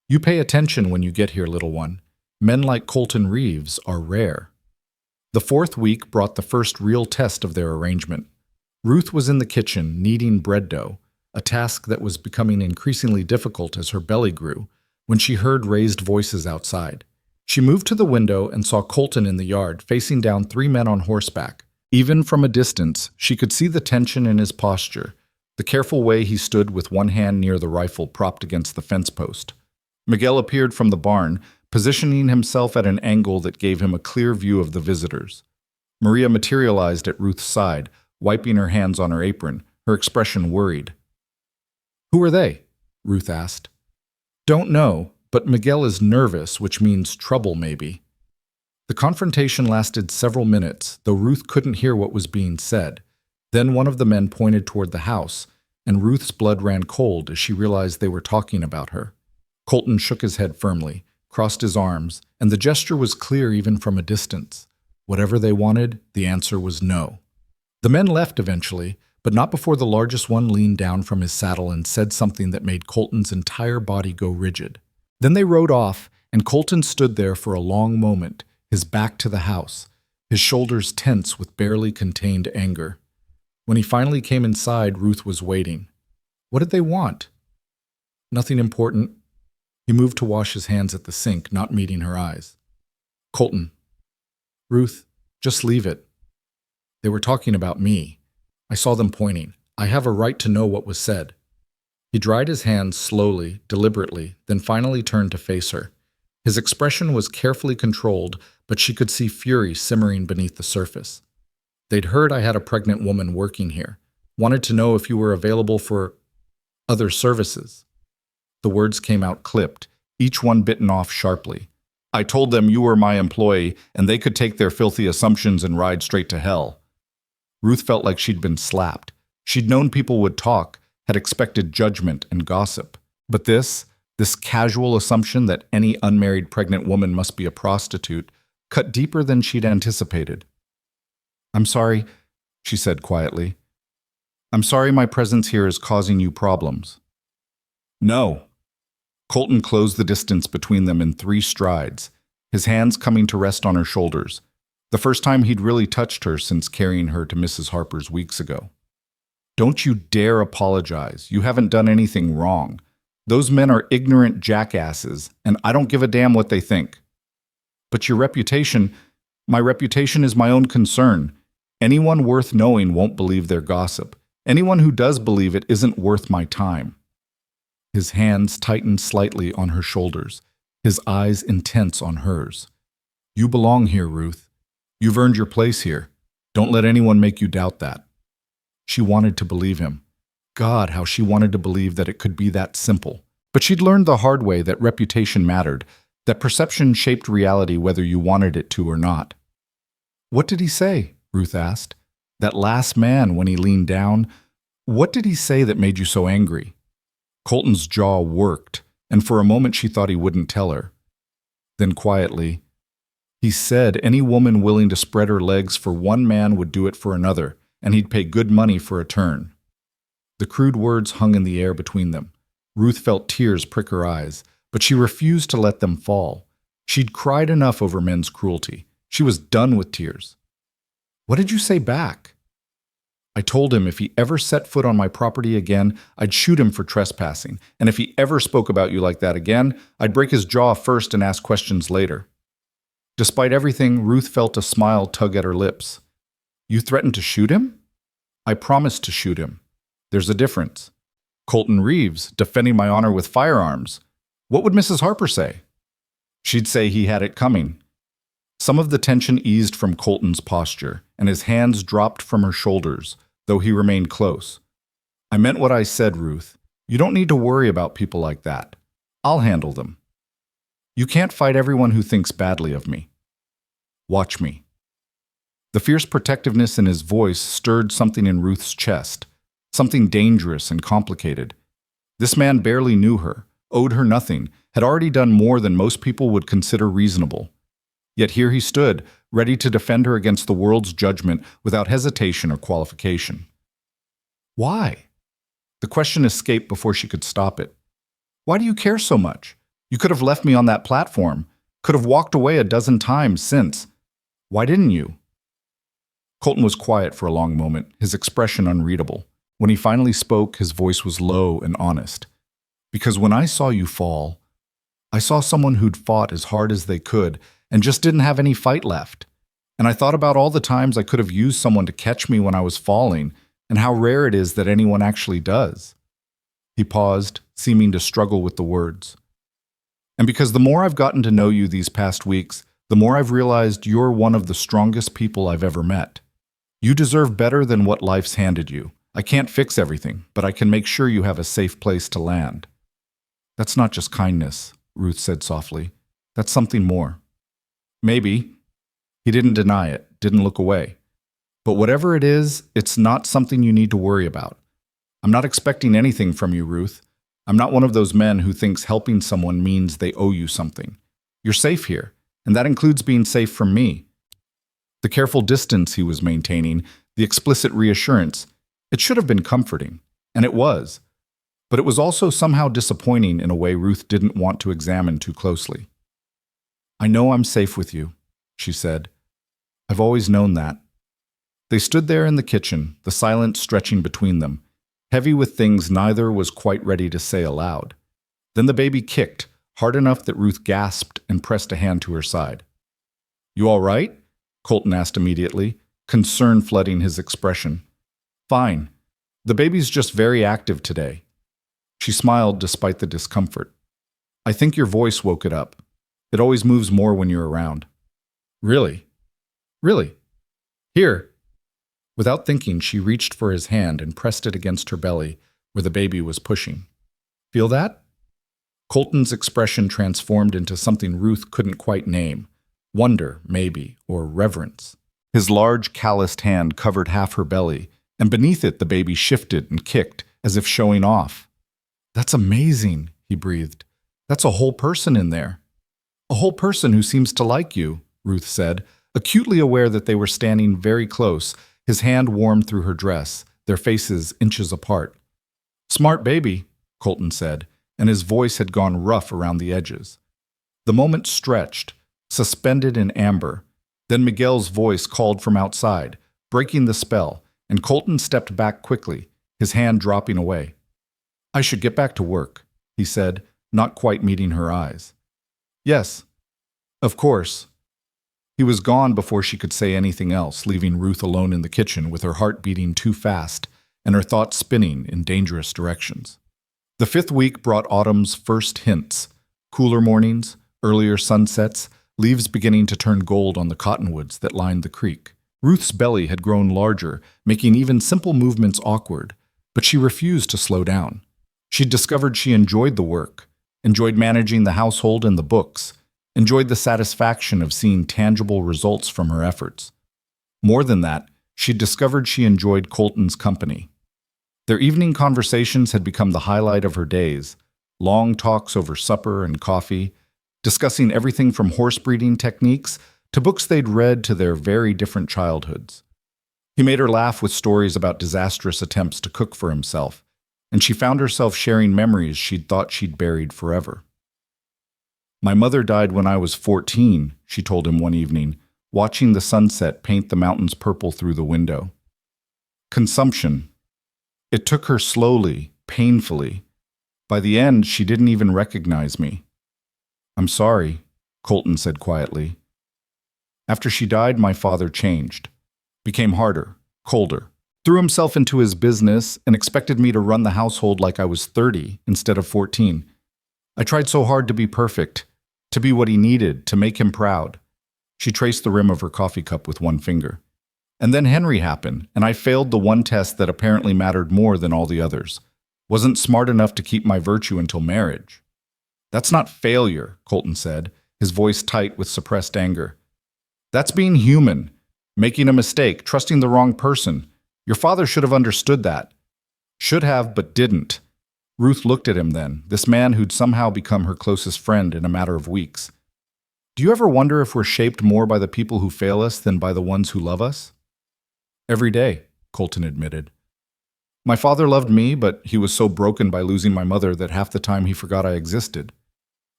You pay attention when you get here, little one. Men like Colton Reeves are rare." The 4th week brought the first real test of their arrangement. Ruth was in the kitchen, kneading bread dough, a task that was becoming increasingly difficult as her belly grew, when she heard raised voices outside. She moved to the window and saw Colton in the yard, facing down 3 men on horseback. Even from a distance, she could see the tension in his posture, the careful way he stood with one hand near the rifle propped against the fence post. Miguel appeared from the barn, positioning himself at an angle that gave him a clear view of the visitors. Maria materialized at Ruth's side, wiping her hands on her apron, her expression worried. "Who are they?" Ruth asked. "Don't know, but Miguel is nervous, which means trouble, maybe." The confrontation lasted several minutes, though Ruth couldn't hear what was being said. Then one of the men pointed toward the house, and Ruth's blood ran cold as she realized they were talking about her. Colton shook his head firmly, crossed his arms, and the gesture was clear even from a distance. Whatever they wanted, the answer was no. The men left eventually, but not before the largest one leaned down from his saddle and said something that made Colton's entire body go rigid. Then they rode off, and Colton stood there for a long moment, his back to the house, his shoulders tense with barely contained anger. When he finally came inside, Ruth was waiting. What did they want? Nothing important. He moved to wash his hands at the sink, not meeting her eyes. "Colton." "Ruth, just leave it. They were talking about me. I saw them pointing. I have a right to know what was said." He dried his hands slowly, deliberately, then finally turned to face her. His expression was carefully controlled, but she could see fury simmering beneath the surface. "They'd heard I had a pregnant woman working here. Wanted to know if you were available for other services." The words came out clipped, each one bitten off sharply. "I told them you were my employee, and they could take their filthy assumptions and ride straight to hell." Ruth felt like she'd been slapped. She'd known people would talk, had expected judgment and gossip. But this casual assumption that any unmarried pregnant woman must be a prostitute, cut deeper than she'd anticipated. I'm sorry, she said quietly. I'm sorry my presence here is causing you problems. No. Colton closed the distance between them in 3 strides, his hands coming to rest on her shoulders, the first time he'd really touched her since carrying her to Mrs. Harper's weeks ago. Don't you dare apologize. You haven't done anything wrong. Those men are ignorant jackasses, and I don't give a damn what they think. But your reputation, my reputation is my own concern. Anyone worth knowing won't believe their gossip. Anyone who does believe it isn't worth my time. His hands tightened slightly on her shoulders, his eyes intense on hers. You belong here, Ruth. You've earned your place here. Don't let anyone make you doubt that. She wanted to believe him. God, how she wanted to believe that it could be that simple. But she'd learned the hard way that reputation mattered, that perception shaped reality whether you wanted it to or not. What did he say? Ruth asked. That last man when he leaned down, what did he say that made you so angry? Colton's jaw worked, and for a moment she thought he wouldn't tell her. Then quietly, he said any woman willing to spread her legs for one man would do it for another, and he'd pay good money for a turn. The crude words hung in the air between them. Ruth felt tears prick her eyes, but she refused to let them fall. She'd cried enough over men's cruelty. She was done with tears. What did you say back? I told him if he ever set foot on my property again, I'd shoot him for trespassing, and if he ever spoke about you like that again, I'd break his jaw first and ask questions later. Despite everything, Ruth felt a smile tug at her lips. You threatened to shoot him? I promised to shoot him. There's a difference. Colton Reeves, defending my honor with firearms. What would Mrs. Harper say? She'd say he had it coming. Some of the tension eased from Colton's posture, and his hands dropped from her shoulders, though he remained close. I meant what I said, Ruth. You don't need to worry about people like that. I'll handle them. You can't fight everyone who thinks badly of me. Watch me. The fierce protectiveness in his voice stirred something in Ruth's chest, something dangerous and complicated. This man barely knew her, owed her nothing, had already done more than most people would consider reasonable. Yet here he stood, ready to defend her against the world's judgment without hesitation or qualification. Why? The question escaped before she could stop it. Why do you care so much? You could have left me on that platform, could have walked away a dozen times since. Why didn't you? Colton was quiet for a long moment, his expression unreadable. When he finally spoke, his voice was low and honest. Because when I saw you fall, I saw someone who'd fought as hard as they could and just didn't have any fight left. And I thought about all the times I could have used someone to catch me when I was falling, and how rare it is that anyone actually does. He paused, seeming to struggle with the words. And because the more I've gotten to know you these past weeks, the more I've realized you're one of the strongest people I've ever met. You deserve better than what life's handed you. I can't fix everything, but I can make sure you have a safe place to land. That's not just kindness, Ruth said softly. That's something more. Maybe. He didn't deny it, didn't look away. But whatever it is, it's not something you need to worry about. I'm not expecting anything from you, Ruth. I'm not one of those men who thinks helping someone means they owe you something. You're safe here, and that includes being safe from me. The careful distance he was maintaining, the explicit reassurance, it should have been comforting, and it was. But it was also somehow disappointing in a way Ruth didn't want to examine too closely. I know I'm safe with you, she said. I've always known that. They stood there in the kitchen, the silence stretching between them, heavy with things neither was quite ready to say aloud. Then the baby kicked, hard enough that Ruth gasped and pressed a hand to her side. You all right? Colton asked immediately, concern flooding his expression. Fine. The baby's just very active today. She smiled despite the discomfort. I think your voice woke it up. It always moves more when you're around. Really? Really? Here. Without thinking, she reached for his hand and pressed it against her belly, where the baby was pushing. Feel that? Colton's expression transformed into something Ruth couldn't quite name. Wonder, maybe, or reverence. His large, calloused hand covered half her belly, and beneath it the baby shifted and kicked, as if showing off. That's amazing, he breathed. That's a whole person in there. A whole person who seems to like you, Ruth said, Acutely aware that they were standing very close, his hand warmed through her dress, their faces inches apart. "Smart baby," Colton said, and his voice had gone rough around the edges. The moment stretched, suspended in amber. Then Miguel's voice called from outside, breaking the spell, and Colton stepped back quickly, his hand dropping away. "I should get back to work," he said, not quite meeting her eyes. "Yes, of course." He was gone before she could say anything else, leaving Ruth alone in the kitchen with her heart beating too fast and her thoughts spinning in dangerous directions. The 5th week brought autumn's first hints: cooler mornings, earlier sunsets, leaves beginning to turn gold on the cottonwoods that lined the creek. Ruth's belly had grown larger, making even simple movements awkward, but she refused to slow down. She'd discovered she enjoyed the work, enjoyed managing the household and the books, enjoyed the satisfaction of seeing tangible results from her efforts. More than that, she'd discovered she enjoyed Colton's company. Their evening conversations had become the highlight of her days, long talks over supper and coffee, discussing everything from horse breeding techniques to books they'd read to their very different childhoods. He made her laugh with stories about disastrous attempts to cook for himself, and she found herself sharing memories she'd thought she'd buried forever. "My mother died when I was 14, she told him one evening, watching the sunset paint the mountains purple through the window. Consumption. It took her slowly, painfully. By the end, she didn't even recognize me." "I'm sorry," Colton said quietly. "After she died, my father changed. Became harder, colder. Threw himself into his business and expected me to run the household like I was 30 instead of 14. I tried so hard to be perfect, to be what he needed, to make him proud." She traced the rim of her coffee cup with one finger. "And then Henry happened, and I failed the one test that apparently mattered more than all the others. Wasn't smart enough to keep my virtue until marriage." "That's not failure," Colton said, his voice tight with suppressed anger. "That's being human, making a mistake, trusting the wrong person. Your father should have understood that." "Should have, but didn't." Ruth looked at him then, this man who'd somehow become her closest friend in a matter of weeks. "Do you ever wonder if we're shaped more by the people who fail us than by the ones who love us?" "Every day," Colton admitted. "My father loved me, but he was so broken by losing my mother that half the time he forgot I existed.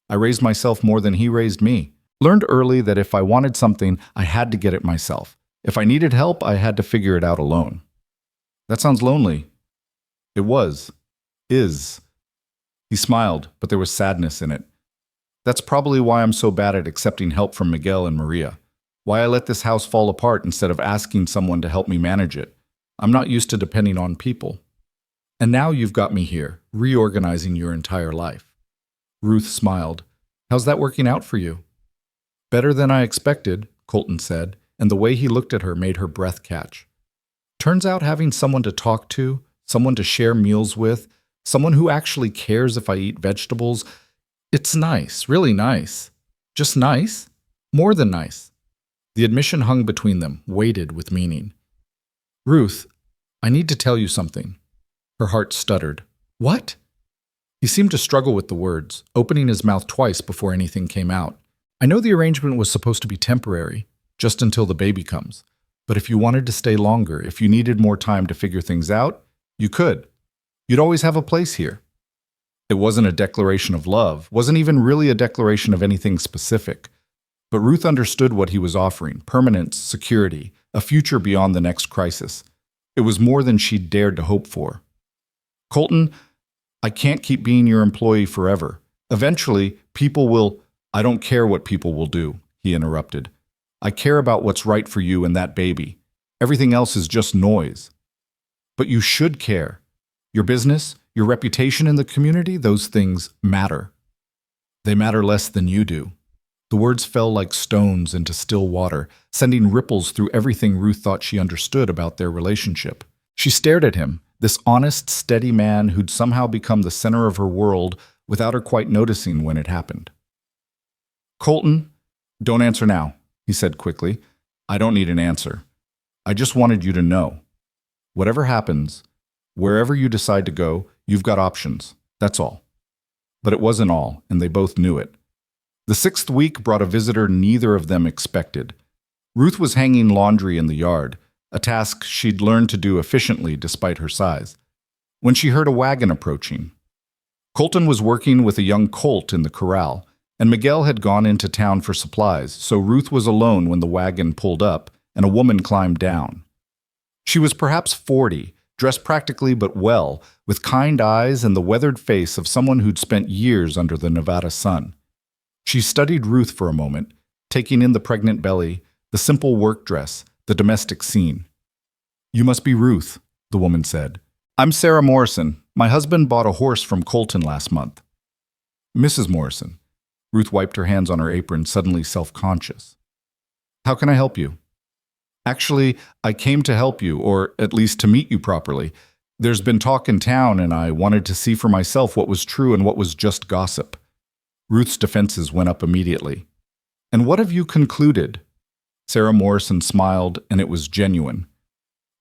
I raised myself more than he raised me. Learned early that if I wanted something, I had to get it myself. If I needed help, I had to figure it out alone." "That sounds lonely." "It was. Is." He smiled, but there was sadness in it. "That's probably why I'm so bad at accepting help from Miguel and Maria. Why I let this house fall apart instead of asking someone to help me manage it. I'm not used to depending on people. And now you've got me here, reorganizing your entire life." Ruth smiled. "How's that working out for you?" "Better than I expected," Colton said, and the way he looked at her made her breath catch. "Turns out having someone to talk to, someone to share meals with, someone who actually cares if I eat vegetables, it's nice, really nice. Just nice? More than nice." The admission hung between them, weighted with meaning. "Ruth, I need to tell you something." Her heart stuttered. "What?" He seemed to struggle with the words, opening his mouth twice before anything came out. "I know the arrangement was supposed to be temporary, just until the baby comes. But if you wanted to stay longer, if you needed more time to figure things out, you could. You'd always have a place here." It wasn't a declaration of love, wasn't even really a declaration of anything specific. But Ruth understood what he was offering: permanence, security, a future beyond the next crisis. It was more than she'd dared to hope for. "Colton, I can't keep being your employee forever. Eventually, people will—" "I don't care what people will do," he interrupted. "I care about what's right for you and that baby. Everything else is just noise." "But you should care. Your business, your reputation in the community, those things matter." "They matter less than you do." The words fell like stones into still water, sending ripples through everything Ruth thought she understood about their relationship. She stared at him, this honest, steady man who'd somehow become the center of her world without her quite noticing when it happened. "Colton, don't answer now," he said quickly. "I don't need an answer. I just wanted you to know. Whatever happens, wherever you decide to go, you've got options. That's all." But it wasn't all, and they both knew it. The 6th week brought a visitor neither of them expected. Ruth was hanging laundry in the yard, a task she'd learned to do efficiently despite her size, when she heard a wagon approaching. Colton was working with a young colt in the corral, and Miguel had gone into town for supplies, so Ruth was alone when the wagon pulled up and a woman climbed down. She was perhaps 40, dressed practically but well, with kind eyes and the weathered face of someone who'd spent years under the Nevada sun. She studied Ruth for a moment, taking in the pregnant belly, the simple work dress, the domestic scene. "You must be Ruth," the woman said. "I'm Sarah Morrison. My husband bought a horse from Colton last month." "Mrs. Morrison." Ruth wiped her hands on her apron, suddenly self-conscious. "How can I help you?" "Actually, I came to help you, or at least to meet you properly. There's been talk in town, and I wanted to see for myself what was true and what was just gossip." Ruth's defenses went up immediately. "And what have you concluded?" Sarah Morrison smiled, and it was genuine.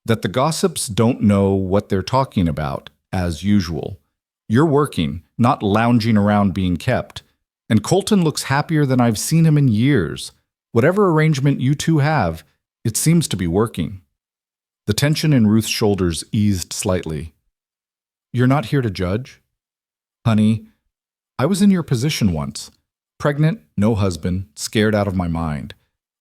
"That the gossips don't know what they're talking about, as usual. You're working, not lounging around being kept. And Colton looks happier than I've seen him in years. Whatever arrangement you two have, it seems to be working." The tension in Ruth's shoulders eased slightly. "You're not here to judge?" "Honey, I was in your position once. Pregnant, no husband, scared out of my mind.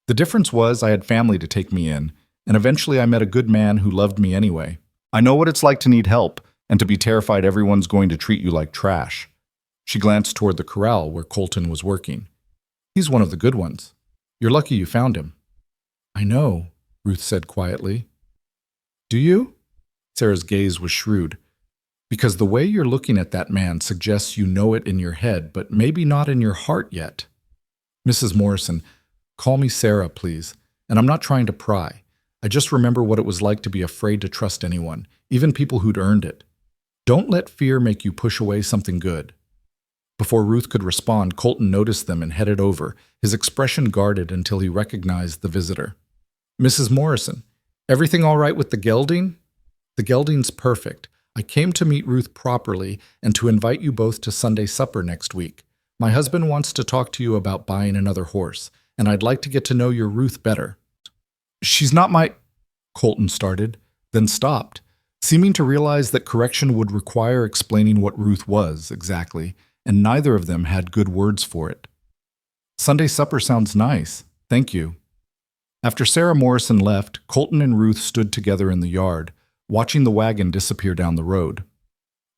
The difference was I had family to take me in, and eventually I met a good man who loved me anyway. I know what it's like to need help, and to be terrified everyone's going to treat you like trash." She glanced toward the corral where Colton was working. "He's one of the good ones. You're lucky you found him." "I know," Ruth said quietly. "Do you?" Sarah's gaze was shrewd. "Because the way you're looking at that man suggests you know it in your head, but maybe not in your heart yet." "Mrs. Morrison, call me Sarah, please. And I'm not trying to pry. I just remember what it was like to be afraid to trust anyone, even people who'd earned it. Don't let fear make you push away something good." Before Ruth could respond, Colton noticed them and headed over, his expression guarded until he recognized the visitor. "Mrs. Morrison, everything all right with the gelding?" "The gelding's perfect. I came to meet Ruth properly and to invite you both to Sunday supper next week. My husband wants to talk to you about buying another horse, and I'd like to get to know your Ruth better." "She's not my—" Colton started, then stopped, seeming to realize that correction would require explaining what Ruth was exactly, and neither of them had good words for it. "Sunday supper sounds nice. Thank you." After Sarah Morrison left, Colton and Ruth stood together in the yard, watching the wagon disappear down the road.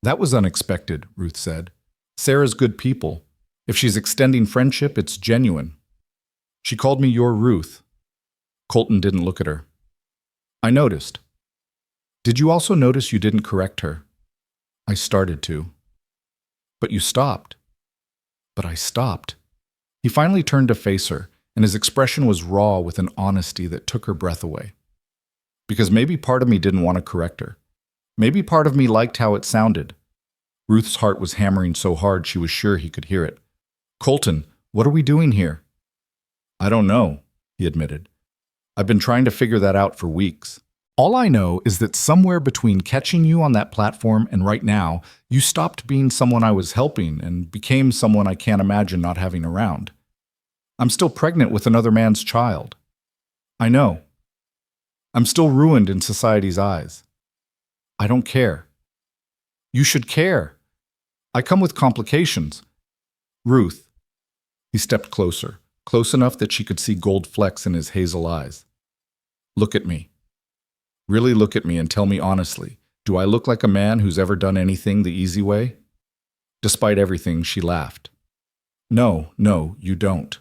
"That was unexpected," Ruth said. "Sarah's good people. If she's extending friendship, it's genuine." "She called me your Ruth." Colton didn't look at her. "I noticed." "Did you also notice you didn't correct her?" "I started to." "But you stopped." "But I stopped." He finally turned to face her, and his expression was raw with an honesty that took her breath away. "Because maybe part of me didn't want to correct her. Maybe part of me liked how it sounded." Ruth's heart was hammering so hard she was sure he could hear it. "Colton, what are we doing here?" "I don't know," he admitted. "I've been trying to figure that out for weeks. All I know is that somewhere between catching you on that platform and right now, you stopped being someone I was helping and became someone I can't imagine not having around. I'm still pregnant with another man's child. I know. I'm still ruined in society's eyes. I don't care. You should care. I come with complications. Ruth." He stepped closer, close enough that she could see gold flecks in his hazel eyes. "Look at me. Really look at me and tell me honestly, do I look like a man who's ever done anything the easy way?" Despite everything, she laughed. No, you don't."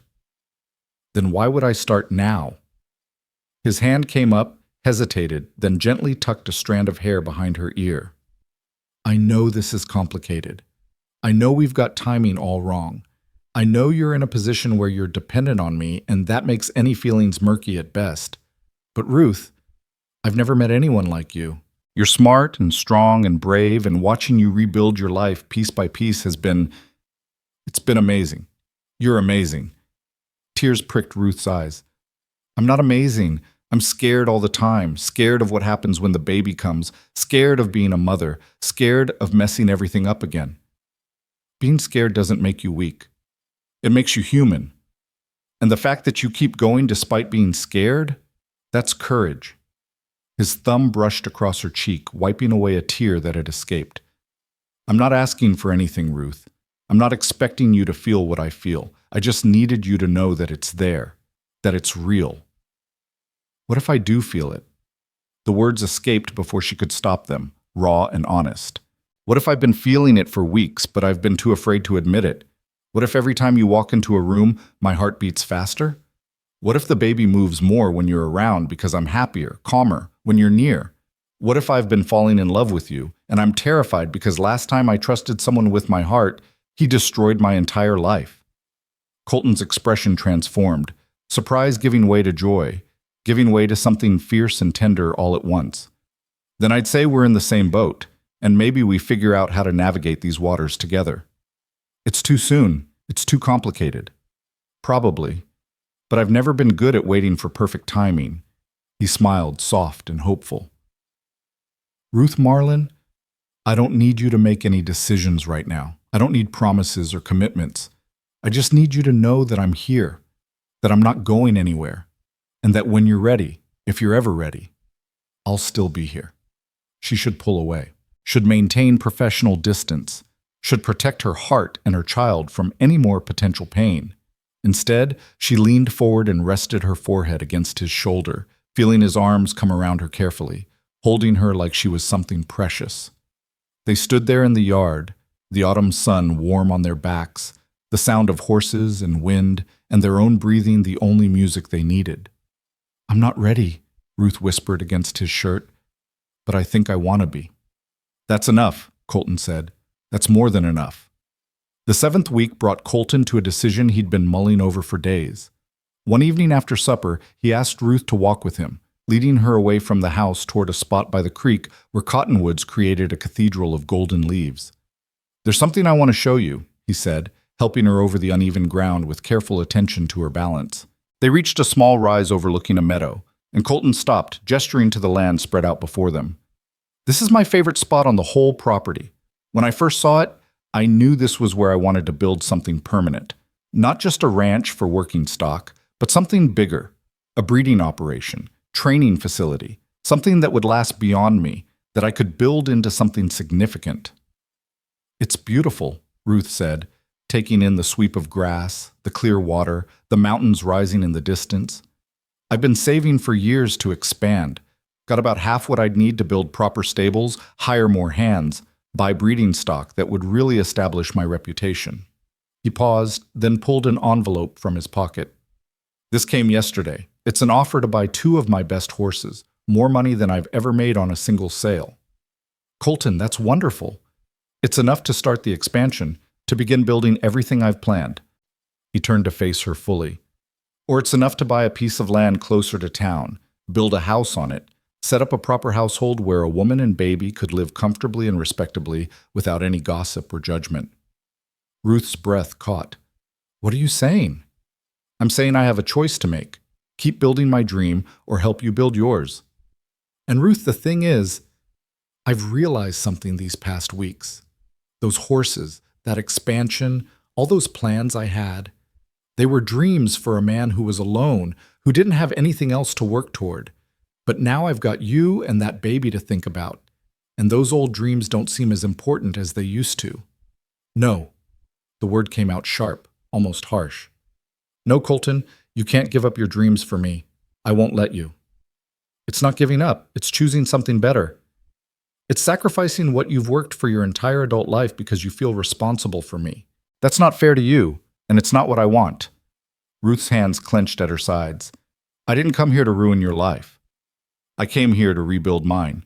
"Then why would I start now?" His hand came up, hesitated, then gently tucked a strand of hair behind her ear. "I know this is complicated. I know we've got timing all wrong. I know you're in a position where you're dependent on me, and that makes any feelings murky at best. But Ruth, I've never met anyone like you. You're smart and strong and brave, and watching you rebuild your life piece by piece it's been amazing. You're amazing." Tears pricked Ruth's eyes. "I'm not amazing. I'm scared all the time, scared of what happens when the baby comes, scared of being a mother, scared of messing everything up again." "Being scared doesn't make you weak. It makes you human." And the fact that you keep going despite being scared, that's courage. His thumb brushed across her cheek, wiping away a tear that had escaped. I'm not asking for anything, Ruth. I'm not expecting you to feel what I feel. I just needed you to know that it's there, that it's real. What if I do feel it? The words escaped before she could stop them, raw and honest. What if I've been feeling it for weeks, but I've been too afraid to admit it? What if every time you walk into a room, my heart beats faster? What if the baby moves more when you're around because I'm happier, calmer, when you're near? What if I've been falling in love with you, and I'm terrified because last time I trusted someone with my heart, he destroyed my entire life? Colton's expression transformed, surprise giving way to joy, giving way to something fierce and tender all at once. Then I'd say we're in the same boat, and maybe we figure out how to navigate these waters together. It's too soon. It's too complicated. Probably. But I've never been good at waiting for perfect timing. He smiled, soft and hopeful. Ruth Marlin, I don't need you to make any decisions right now. I don't need promises or commitments. I just need you to know that I'm here, that I'm not going anywhere, and that when you're ready, if you're ever ready, I'll still be here. She should pull away, should maintain professional distance, should protect her heart and her child from any more potential pain. Instead, she leaned forward and rested her forehead against his shoulder, feeling his arms come around her carefully, holding her like she was something precious. They stood there in the yard, the autumn sun warm on their backs, the sound of horses and wind, and their own breathing the only music they needed. I'm not ready, Ruth whispered against his shirt, but I think I want to be. That's enough, Colton said. That's more than enough. The 7th week brought Colton to a decision he'd been mulling over for days. One evening after supper, he asked Ruth to walk with him, leading her away from the house toward a spot by the creek where cottonwoods created a cathedral of golden leaves. There's something I want to show you, he said, helping her over the uneven ground with careful attention to her balance. They reached a small rise overlooking a meadow, and Colton stopped, gesturing to the land spread out before them. This is my favorite spot on the whole property. When I first saw it, I knew this was where I wanted to build something permanent. Not just a ranch for working stock, but something bigger, a breeding operation, training facility, something that would last beyond me, that I could build into something significant. It's beautiful, Ruth said, taking in the sweep of grass, the clear water, the mountains rising in the distance. I've been saving for years to expand. Got about half what I'd need to build proper stables, hire more hands, buy breeding stock that would really establish my reputation. He paused, then pulled an envelope from his pocket. This came yesterday. It's an offer to buy 2 of my best horses, more money than I've ever made on a single sale. Colton, that's wonderful. It's enough to start the expansion, to begin building everything I've planned. He turned to face her fully. Or it's enough to buy a piece of land closer to town, build a house on it, set up a proper household where a woman and baby could live comfortably and respectably without any gossip or judgment. Ruth's breath caught. What are you saying? I'm saying I have a choice to make. Keep building my dream or help you build yours. And Ruth, the thing is, I've realized something these past weeks. Those horses, that expansion, all those plans I had, they were dreams for a man who was alone, who didn't have anything else to work toward. But now I've got you and that baby to think about, and those old dreams don't seem as important as they used to. No. The word came out sharp, almost harsh. No, Colton, you can't give up your dreams for me. I won't let you. It's not giving up. It's choosing something better. It's sacrificing what you've worked for your entire adult life because you feel responsible for me. That's not fair to you, and it's not what I want. Ruth's hands clenched at her sides. I didn't come here to ruin your life. I came here to rebuild mine.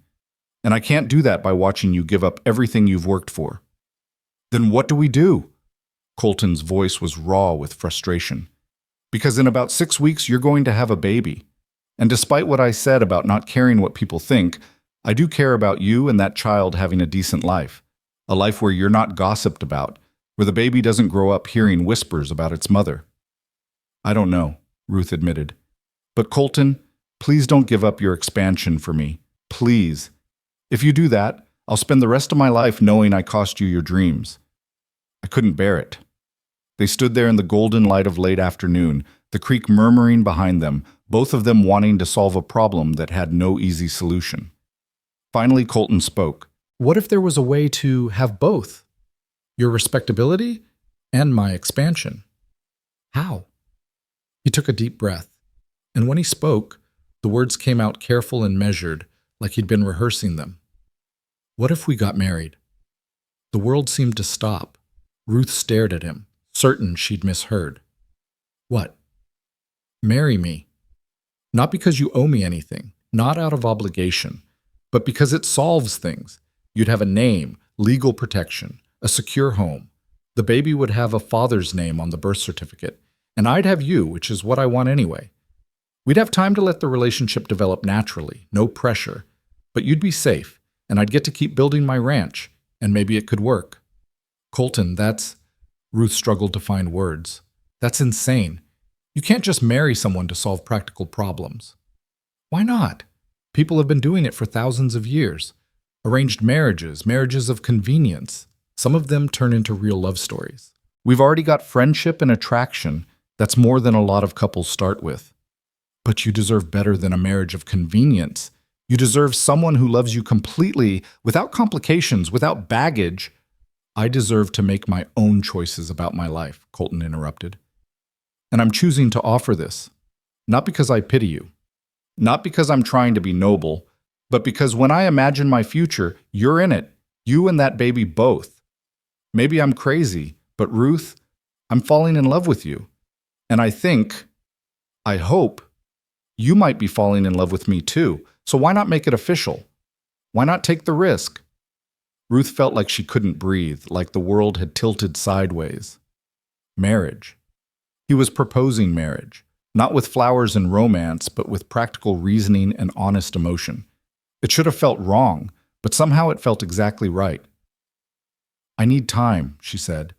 And I can't do that by watching you give up everything you've worked for. Then what do we do? Colton's voice was raw with frustration. Because in about 6 weeks, you're going to have a baby. And despite what I said about not caring what people think, I do care about you and that child having a decent life. A life where you're not gossiped about, where the baby doesn't grow up hearing whispers about its mother. I don't know, Ruth admitted. But Colton, please don't give up your expansion for me. Please. If you do that, I'll spend the rest of my life knowing I cost you your dreams. I couldn't bear it. They stood there in the golden light of late afternoon, the creek murmuring behind them, both of them wanting to solve a problem that had no easy solution. Finally, Colton spoke. What if there was a way to have both? Your respectability and my expansion. How? He took a deep breath, and when he spoke, the words came out careful and measured, like he'd been rehearsing them. What if we got married? The world seemed to stop. Ruth stared at him, certain she'd misheard. What? Marry me. Not because you owe me anything, not out of obligation, but because it solves things. You'd have a name, legal protection, a secure home. The baby would have a father's name on the birth certificate, and I'd have you, which is what I want anyway. We'd have time to let the relationship develop naturally, no pressure, but you'd be safe, and I'd get to keep building my ranch, and maybe it could work. Colton, Ruth struggled to find words. That's insane. You can't just marry someone to solve practical problems. Why not? People have been doing it for thousands of years. Arranged marriages, marriages of convenience. Some of them turn into real love stories. We've already got friendship and attraction. That's more than a lot of couples start with. But you deserve better than a marriage of convenience. You deserve someone who loves you completely, without complications, without baggage. I deserve to make my own choices about my life, Colton interrupted. And I'm choosing to offer this. Not because I pity you. Not because I'm trying to be noble, but because when I imagine my future, you're in it. You and that baby both. Maybe I'm crazy, but Ruth, I'm falling in love with you. And I hope, you might be falling in love with me too. So why not make it official? Why not take the risk? Ruth felt like she couldn't breathe, like the world had tilted sideways. Marriage. He was proposing marriage, not with flowers and romance, but with practical reasoning and honest emotion. It should have felt wrong, but somehow it felt exactly right. I need time, she said.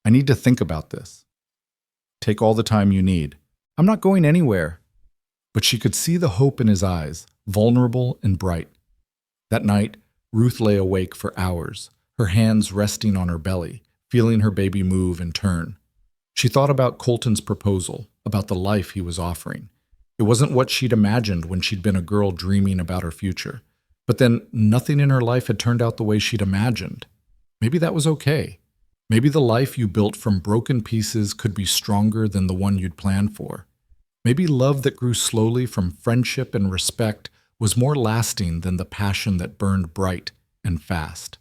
I need to think about this. Take all the time you need. I'm not going anywhere. But she could see the hope in his eyes, vulnerable and bright. That night, Ruth lay awake for hours, her hands resting on her belly, feeling her baby move and turn. She thought about Colton's proposal, about the life he was offering. It wasn't what she'd imagined when she'd been a girl dreaming about her future. But then nothing in her life had turned out the way she'd imagined. Maybe that was okay. Maybe the life you built from broken pieces could be stronger than the one you'd planned for. Maybe love that grew slowly from friendship and respect was more lasting than the passion that burned bright and fast.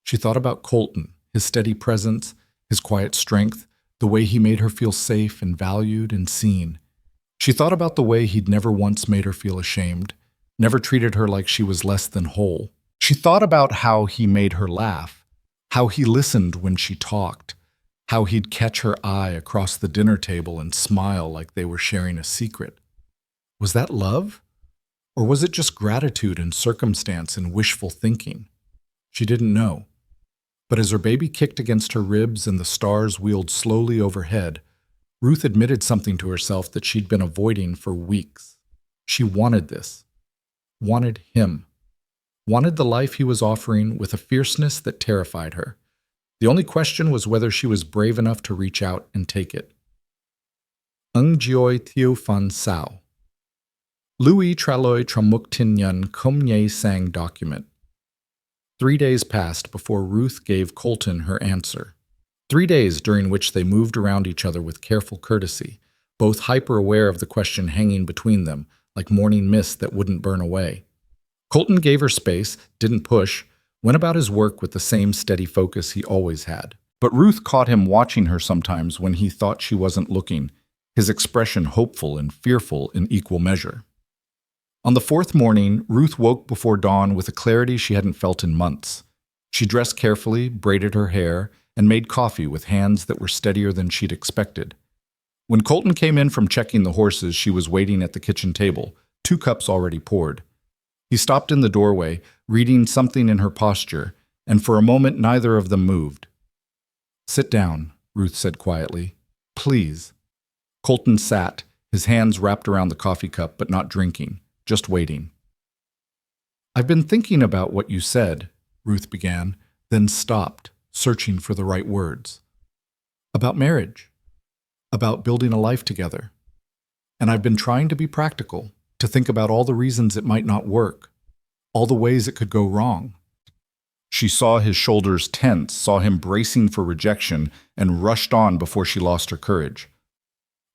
She thought about Colton, his steady presence, his quiet strength, the way he made her feel safe and valued and seen. She thought about the way he'd never once made her feel ashamed, never treated her like she was less than whole. She thought about how he made her laugh, how he listened when she talked, how he'd catch her eye across the dinner table and smile like they were sharing a secret. Was that love? Or was it just gratitude and circumstance and wishful thinking? She didn't know. But as her baby kicked against her ribs and the stars wheeled slowly overhead, Ruth admitted something to herself that she'd been avoiding for weeks. She wanted this. Wanted him. Wanted the life he was offering with a fierceness that terrified her. The only question was whether she was brave enough to reach out and take it. Ung Jioi Theo Fan Sao. Louis Traloy Tramuk Tin Yun Kum Ye Sang document. 3 days passed before Ruth gave Colton her answer. 3 days during which they moved around each other with careful courtesy, both hyper-aware of the question hanging between them, like morning mist that wouldn't burn away. Colton gave her space, didn't push, went about his work with the same steady focus he always had. But Ruth caught him watching her sometimes when he thought she wasn't looking, his expression hopeful and fearful in equal measure. On the 4th morning, Ruth woke before dawn with a clarity she hadn't felt in months. She dressed carefully, braided her hair, and made coffee with hands that were steadier than she'd expected. When Colton came in from checking the horses, she was waiting at the kitchen table, 2 cups already poured. He stopped in the doorway, reading something in her posture, and for a moment neither of them moved. "Sit down," Ruth said quietly. "Please." Colton sat, his hands wrapped around the coffee cup but not drinking, just waiting. "I've been thinking about what you said," Ruth began, then stopped, searching for the right words. "About marriage. About building a life together. And I've been trying to be practical, to think about all the reasons it might not work, all the ways it could go wrong. She saw his shoulders tense, saw him bracing for rejection, and rushed on before she lost her courage.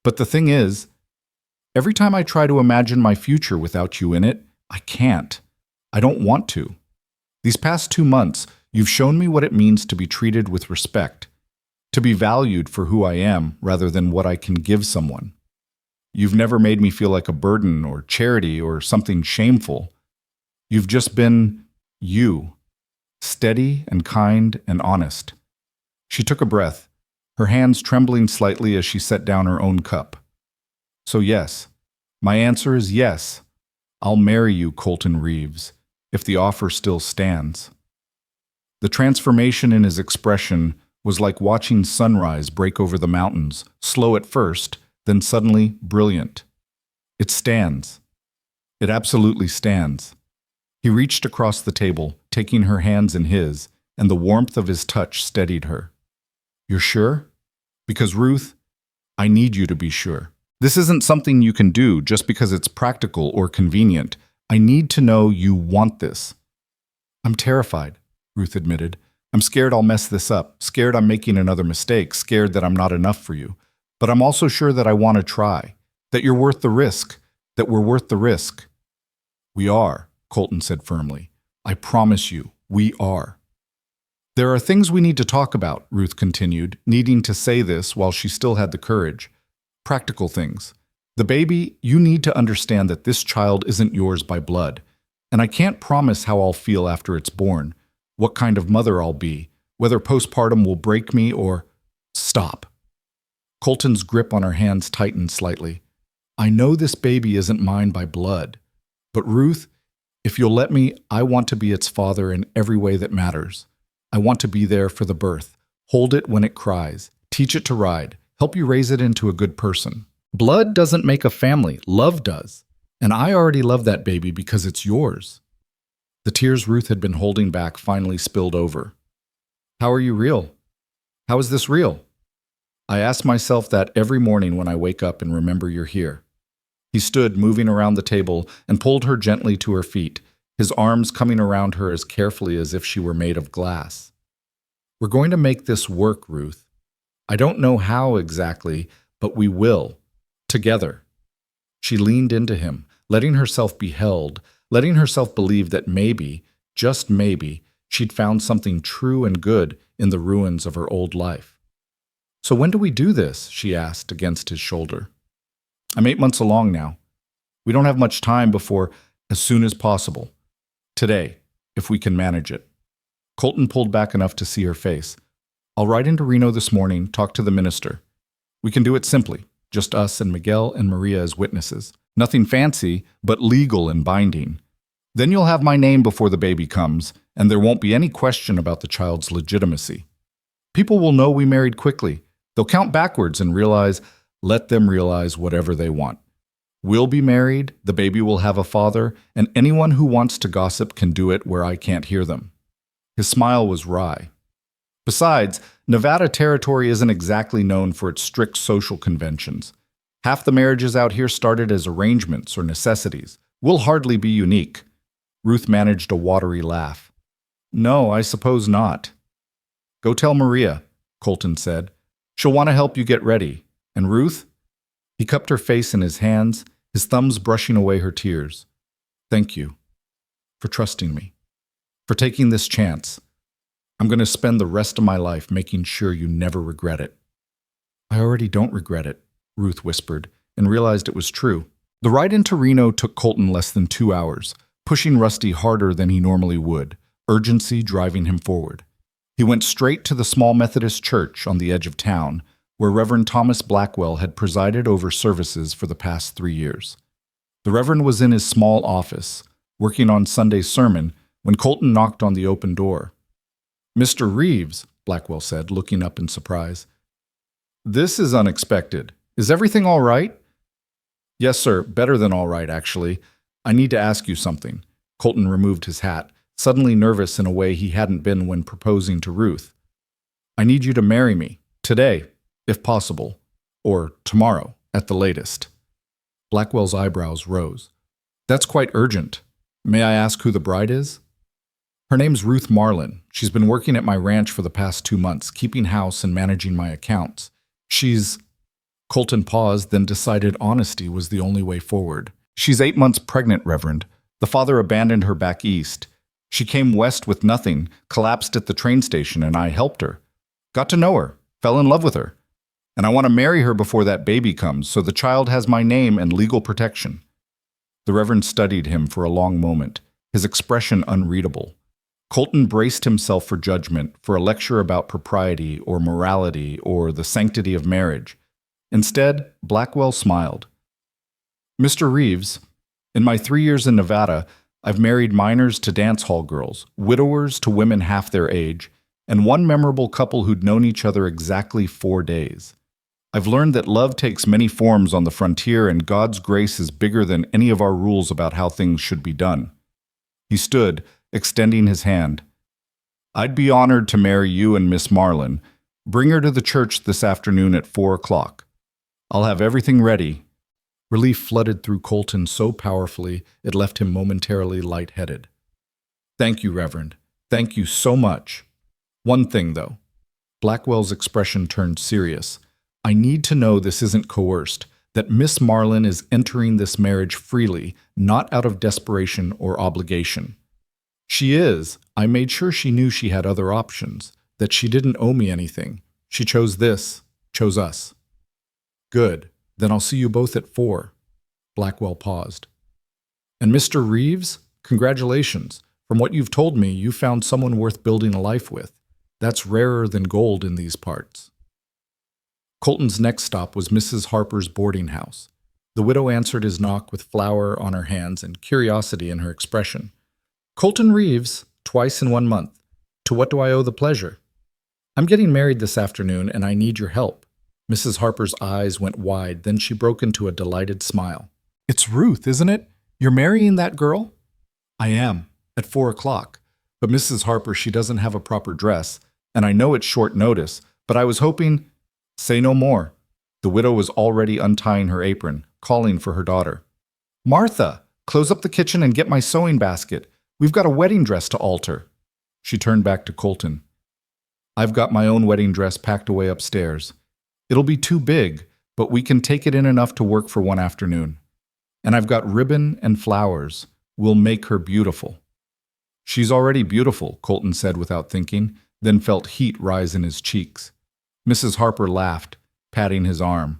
But the thing is, every time I try to imagine my future without you in it, I can't. I don't want to. These past 2 months, you've shown me what it means to be treated with respect, to be valued for who I am rather than what I can give someone. You've never made me feel like a burden or charity or something shameful. You've just been you, steady and kind and honest. She took a breath, her hands trembling slightly as she set down her own cup. So yes, my answer is yes. I'll marry you, Colton Reeves, if the offer still stands. The transformation in his expression was like watching sunrise break over the mountains, slow at first, then suddenly brilliant. It stands. It absolutely stands. He reached across the table, taking her hands in his, and the warmth of his touch steadied her. You're sure? Because Ruth, I need you to be sure. This isn't something you can do just because it's practical or convenient. I need to know you want this. I'm terrified, Ruth admitted. I'm scared I'll mess this up, scared I'm making another mistake, scared that I'm not enough for you. But I'm also sure that I want to try, that you're worth the risk, that we're worth the risk. We are, Colton said firmly. I promise you, we are. There are things we need to talk about, Ruth continued, needing to say this while she still had the courage. Practical things. The baby, you need to understand that this child isn't yours by blood. And I can't promise how I'll feel after it's born, what kind of mother I'll be, whether postpartum will break me or… Stop. Colton's grip on her hands tightened slightly. I know this baby isn't mine by blood. But Ruth, if you'll let me, I want to be its father in every way that matters. I want to be there for the birth, hold it when it cries, teach it to ride, help you raise it into a good person. Blood doesn't make a family, love does. And I already love that baby because it's yours. The tears Ruth had been holding back finally spilled over. How are you real? How is this real? I ask myself that every morning when I wake up and remember you're here. He stood, moving around the table, and pulled her gently to her feet, his arms coming around her as carefully as if she were made of glass. We're going to make this work, Ruth. I don't know how exactly, but we will. Together. She leaned into him, letting herself be held, letting herself believe that maybe, just maybe, she'd found something true and good in the ruins of her old life. So when do we do this? She asked against his shoulder. I'm 8 months along now. We don't have much time before as soon as possible. Today, if we can manage it. Colton pulled back enough to see her face. I'll ride into Reno this morning, talk to the minister. We can do it simply, just us and Miguel and Maria as witnesses. Nothing fancy, but legal and binding. Then you'll have my name before the baby comes, and there won't be any question about the child's legitimacy. People will know we married quickly. They'll count backwards and realize, let them realize whatever they want. We'll be married, the baby will have a father, and anyone who wants to gossip can do it where I can't hear them. His smile was wry. Besides, Nevada territory isn't exactly known for its strict social conventions. Half the marriages out here started as arrangements or necessities. We'll hardly be unique. Ruth managed a watery laugh. No, I suppose not. Go tell Maria, Colton said. She'll want to help you get ready. And Ruth? He cupped her face in his hands, his thumbs brushing away her tears. Thank you for trusting me, for taking this chance. I'm going to spend the rest of my life making sure you never regret it. I already don't regret it, Ruth whispered, and realized it was true. The ride into Reno took Colton less than 2 hours, pushing Rusty harder than he normally would, urgency driving him forward. He went straight to the small Methodist church on the edge of town, where Reverend Thomas Blackwell had presided over services for the past 3 years. The Reverend was in his small office, working on Sunday's sermon, when Colton knocked on the open door. Mr. Reeves, Blackwell said, looking up in surprise. This is unexpected. Is everything all right? Yes, sir. Better than all right, actually. I need to ask you something. Colton removed his hat, suddenly nervous in a way he hadn't been when proposing to Ruth. I need you to marry me, today, if possible, or tomorrow, at the latest. Blackwell's eyebrows rose. That's quite urgent. May I ask who the bride is? Her name's Ruth Marlin. She's been working at my ranch for the past 2 months, keeping house and managing my accounts. She's... Colton paused, then decided honesty was the only way forward. She's 8 months pregnant, Reverend. The father abandoned her back east. She came west with nothing, collapsed at the train station, and I helped her. Got to know her, fell in love with her. And I want to marry her before that baby comes, so the child has my name and legal protection. The Reverend studied him for a long moment, his expression unreadable. Colton braced himself for judgment, for a lecture about propriety or morality or the sanctity of marriage. Instead, Blackwell smiled. Mr. Reeves, in my 3 years in Nevada, I've married minors to dance hall girls, widowers to women half their age, and one memorable couple who'd known each other exactly 4 days. I've learned that love takes many forms on the frontier, and God's grace is bigger than any of our rules about how things should be done. He stood, extending his hand. I'd be honored to marry you and Miss Marlin. Bring her to the church this afternoon at 4 o'clock. I'll have everything ready. Relief flooded through Colton so powerfully it left him momentarily lightheaded. Thank you, Reverend. Thank you so much. One thing, though. Blackwell's expression turned serious. I need to know this isn't coerced, that Miss Marlin is entering this marriage freely, not out of desperation or obligation. She is. I made sure she knew she had other options, that she didn't owe me anything. She chose this, chose us. Good. Then I'll see you both at 4. Blackwell paused. And Mr. Reeves, congratulations. From what you've told me, you found someone worth building a life with. That's rarer than gold in these parts. Colton's next stop was Mrs. Harper's boarding house. The widow answered his knock with flour on her hands and curiosity in her expression. Colton Reeves, twice in 1 month. To what do I owe the pleasure? I'm getting married this afternoon, and I need your help. Mrs. Harper's eyes went wide, then she broke into a delighted smile. It's Ruth, isn't it? You're marrying that girl? I am, at 4 o'clock. But Mrs. Harper, she doesn't have a proper dress, and I know it's short notice, but I was hoping... Say no more. The widow was already untying her apron, calling for her daughter. Martha, close up the kitchen and get my sewing basket. We've got a wedding dress to alter. She turned back to Colton. I've got my own wedding dress packed away upstairs. It'll be too big, but we can take it in enough to work for one afternoon. And I've got ribbon and flowers. We'll make her beautiful. She's already beautiful, Colton said without thinking, then felt heat rise in his cheeks. Mrs. Harper laughed, patting his arm.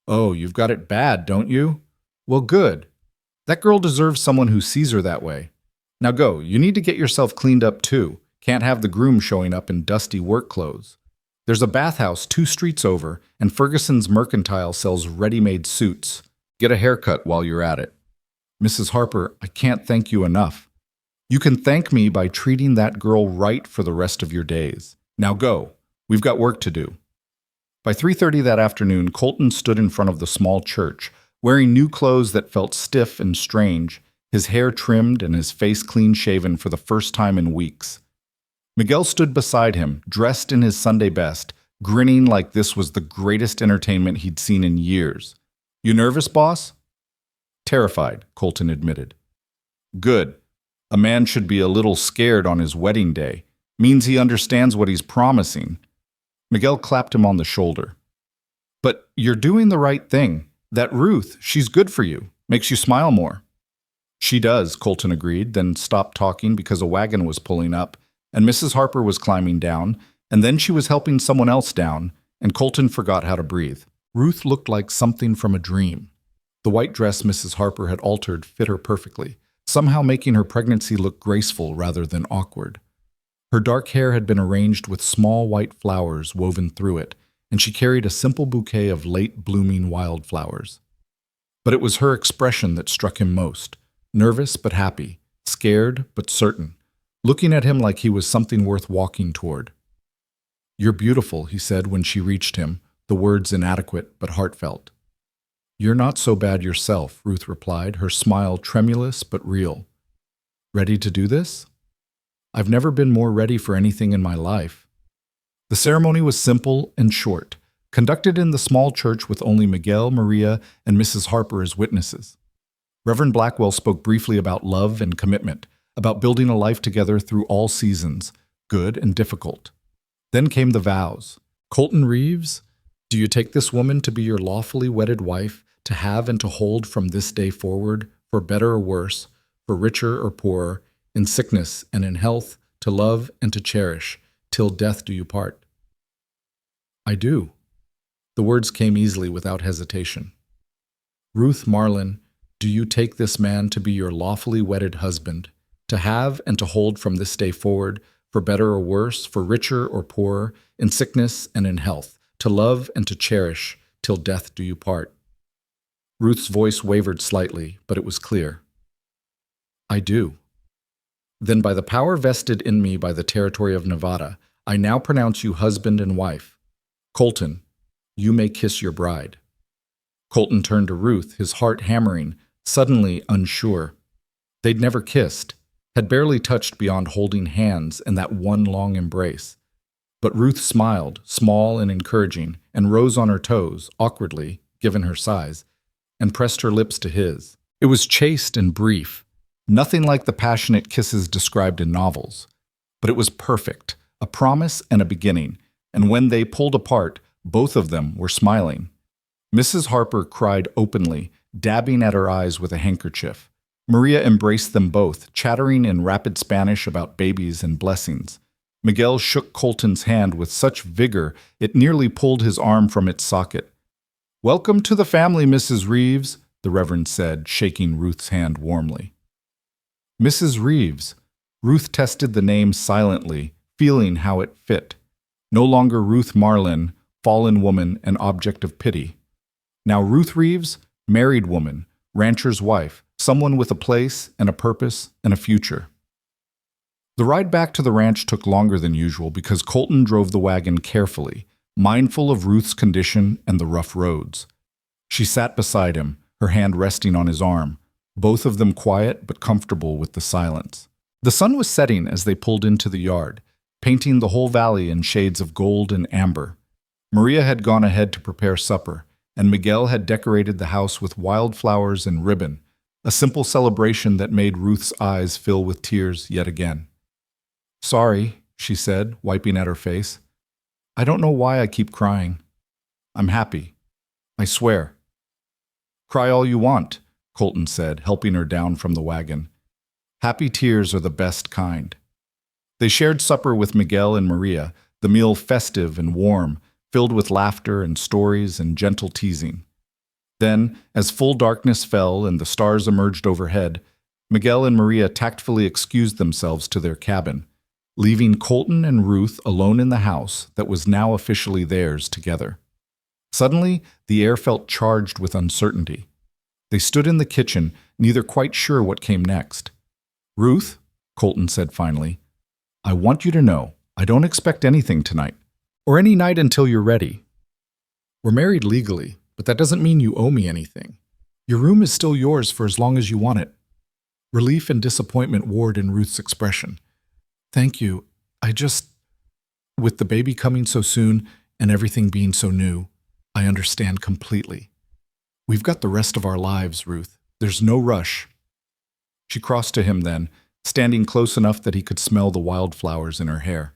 Oh, you've got it bad, don't you? Well, good. That girl deserves someone who sees her that way. Now go, you need to get yourself cleaned up too. Can't have the groom showing up in dusty work clothes. There's a bathhouse 2 streets over, and Ferguson's Mercantile sells ready-made suits. Get a haircut while you're at it. Mrs. Harper, I can't thank you enough. You can thank me by treating that girl right for the rest of your days. Now go. We've got work to do. By 3:30 that afternoon, Colton stood in front of the small church, wearing new clothes that felt stiff and strange, his hair trimmed and his face clean-shaven for the first time in weeks. Miguel stood beside him, dressed in his Sunday best, grinning like this was the greatest entertainment he'd seen in years. You nervous, boss? Terrified, Colton admitted. Good. A man should be a little scared on his wedding day. Means he understands what he's promising. Miguel clapped him on the shoulder. But you're doing the right thing. That Ruth, she's good for you. Makes you smile more. She does, Colton agreed, then stopped talking because a wagon was pulling up, and Mrs. Harper was climbing down, and then she was helping someone else down, and Colton forgot how to breathe. Ruth looked like something from a dream. The white dress Mrs. Harper had altered fit her perfectly, somehow making her pregnancy look graceful rather than awkward. Her dark hair had been arranged with small white flowers woven through it, and she carried a simple bouquet of late-blooming wildflowers. But it was her expression that struck him most, nervous but happy, scared but certain, looking at him like he was something worth walking toward. You're beautiful, he said when she reached him, the words inadequate but heartfelt. You're not so bad yourself, Ruth replied, her smile tremulous but real. Ready to do this? I've never been more ready for anything in my life. The ceremony was simple and short. conducted in the small church with only Miguel, Maria, and Mrs. Harper as witnesses. Reverend Blackwell spoke briefly about love and commitment, about building a life together through all seasons, good and difficult. Then came the vows. Colton Reeves, do you take this woman to be your lawfully wedded wife, to have and to hold from this day forward, for better or worse, for richer or poorer, in sickness and in health, to love and to cherish, till death do you part? I do. The words came easily without hesitation. Ruth Marlin, do you take this man to be your lawfully wedded husband, to have and to hold from this day forward, for better or worse, for richer or poorer, in sickness and in health, to love and to cherish, till death do you part? Ruth's voice wavered slightly, but it was clear. I do. Then by the power vested in me by the territory of Nevada, I now pronounce you husband and wife. Colton, you may kiss your bride. Colton turned to Ruth, his heart hammering, suddenly unsure. They'd never kissed, had barely touched beyond holding hands and that one long embrace. But Ruth smiled, small and encouraging, and rose on her toes, awkwardly, given her size, and pressed her lips to his. It was chaste and brief, nothing like the passionate kisses described in novels. But it was perfect, a promise and a beginning, and when they pulled apart, both of them were smiling. Mrs. Harper cried openly, dabbing at her eyes with a handkerchief. Maria embraced them both, chattering in rapid Spanish about babies and blessings. Miguel shook Colton's hand with such vigor it nearly pulled his arm from its socket. "Welcome to the family, Mrs. Reeves," the Reverend said, shaking Ruth's hand warmly. Mrs. Reeves. Ruth tested the name silently, feeling how it fit. No longer Ruth Marlin, fallen woman and object of pity. Now Ruth Reeves, married woman, rancher's wife, someone with a place and a purpose and a future. The ride back to the ranch took longer than usual because Colton drove the wagon carefully, mindful of Ruth's condition and the rough roads. She sat beside him, her hand resting on his arm, both of them quiet but comfortable with the silence. The sun was setting as they pulled into the yard, painting the whole valley in shades of gold and amber. Maria had gone ahead to prepare supper, and Miguel had decorated the house with wildflowers and ribbon, a simple celebration that made Ruth's eyes fill with tears yet again. "Sorry," she said, wiping at her face. "I don't know why I keep crying. I'm happy. I swear." "Cry all you want," Colton said, helping her down from the wagon. "Happy tears are the best kind." They shared supper with Miguel and Maria, the meal festive and warm, filled with laughter and stories and gentle teasing. Then, as full darkness fell and the stars emerged overhead, Miguel and Maria tactfully excused themselves to their cabin, leaving Colton and Ruth alone in the house that was now officially theirs together. Suddenly, the air felt charged with uncertainty. They stood in the kitchen, neither quite sure what came next. "Ruth," Colton said finally, "I want you to know I don't expect anything tonight, or any night until you're ready. We're married legally, but that doesn't mean you owe me anything. Your room is still yours for as long as you want it." Relief and disappointment warred in Ruth's expression. "Thank you. With the baby coming so soon and everything being so new, I understand completely. We've got the rest of our lives, Ruth. There's no rush." She crossed to him then, standing close enough that he could smell the wildflowers in her hair.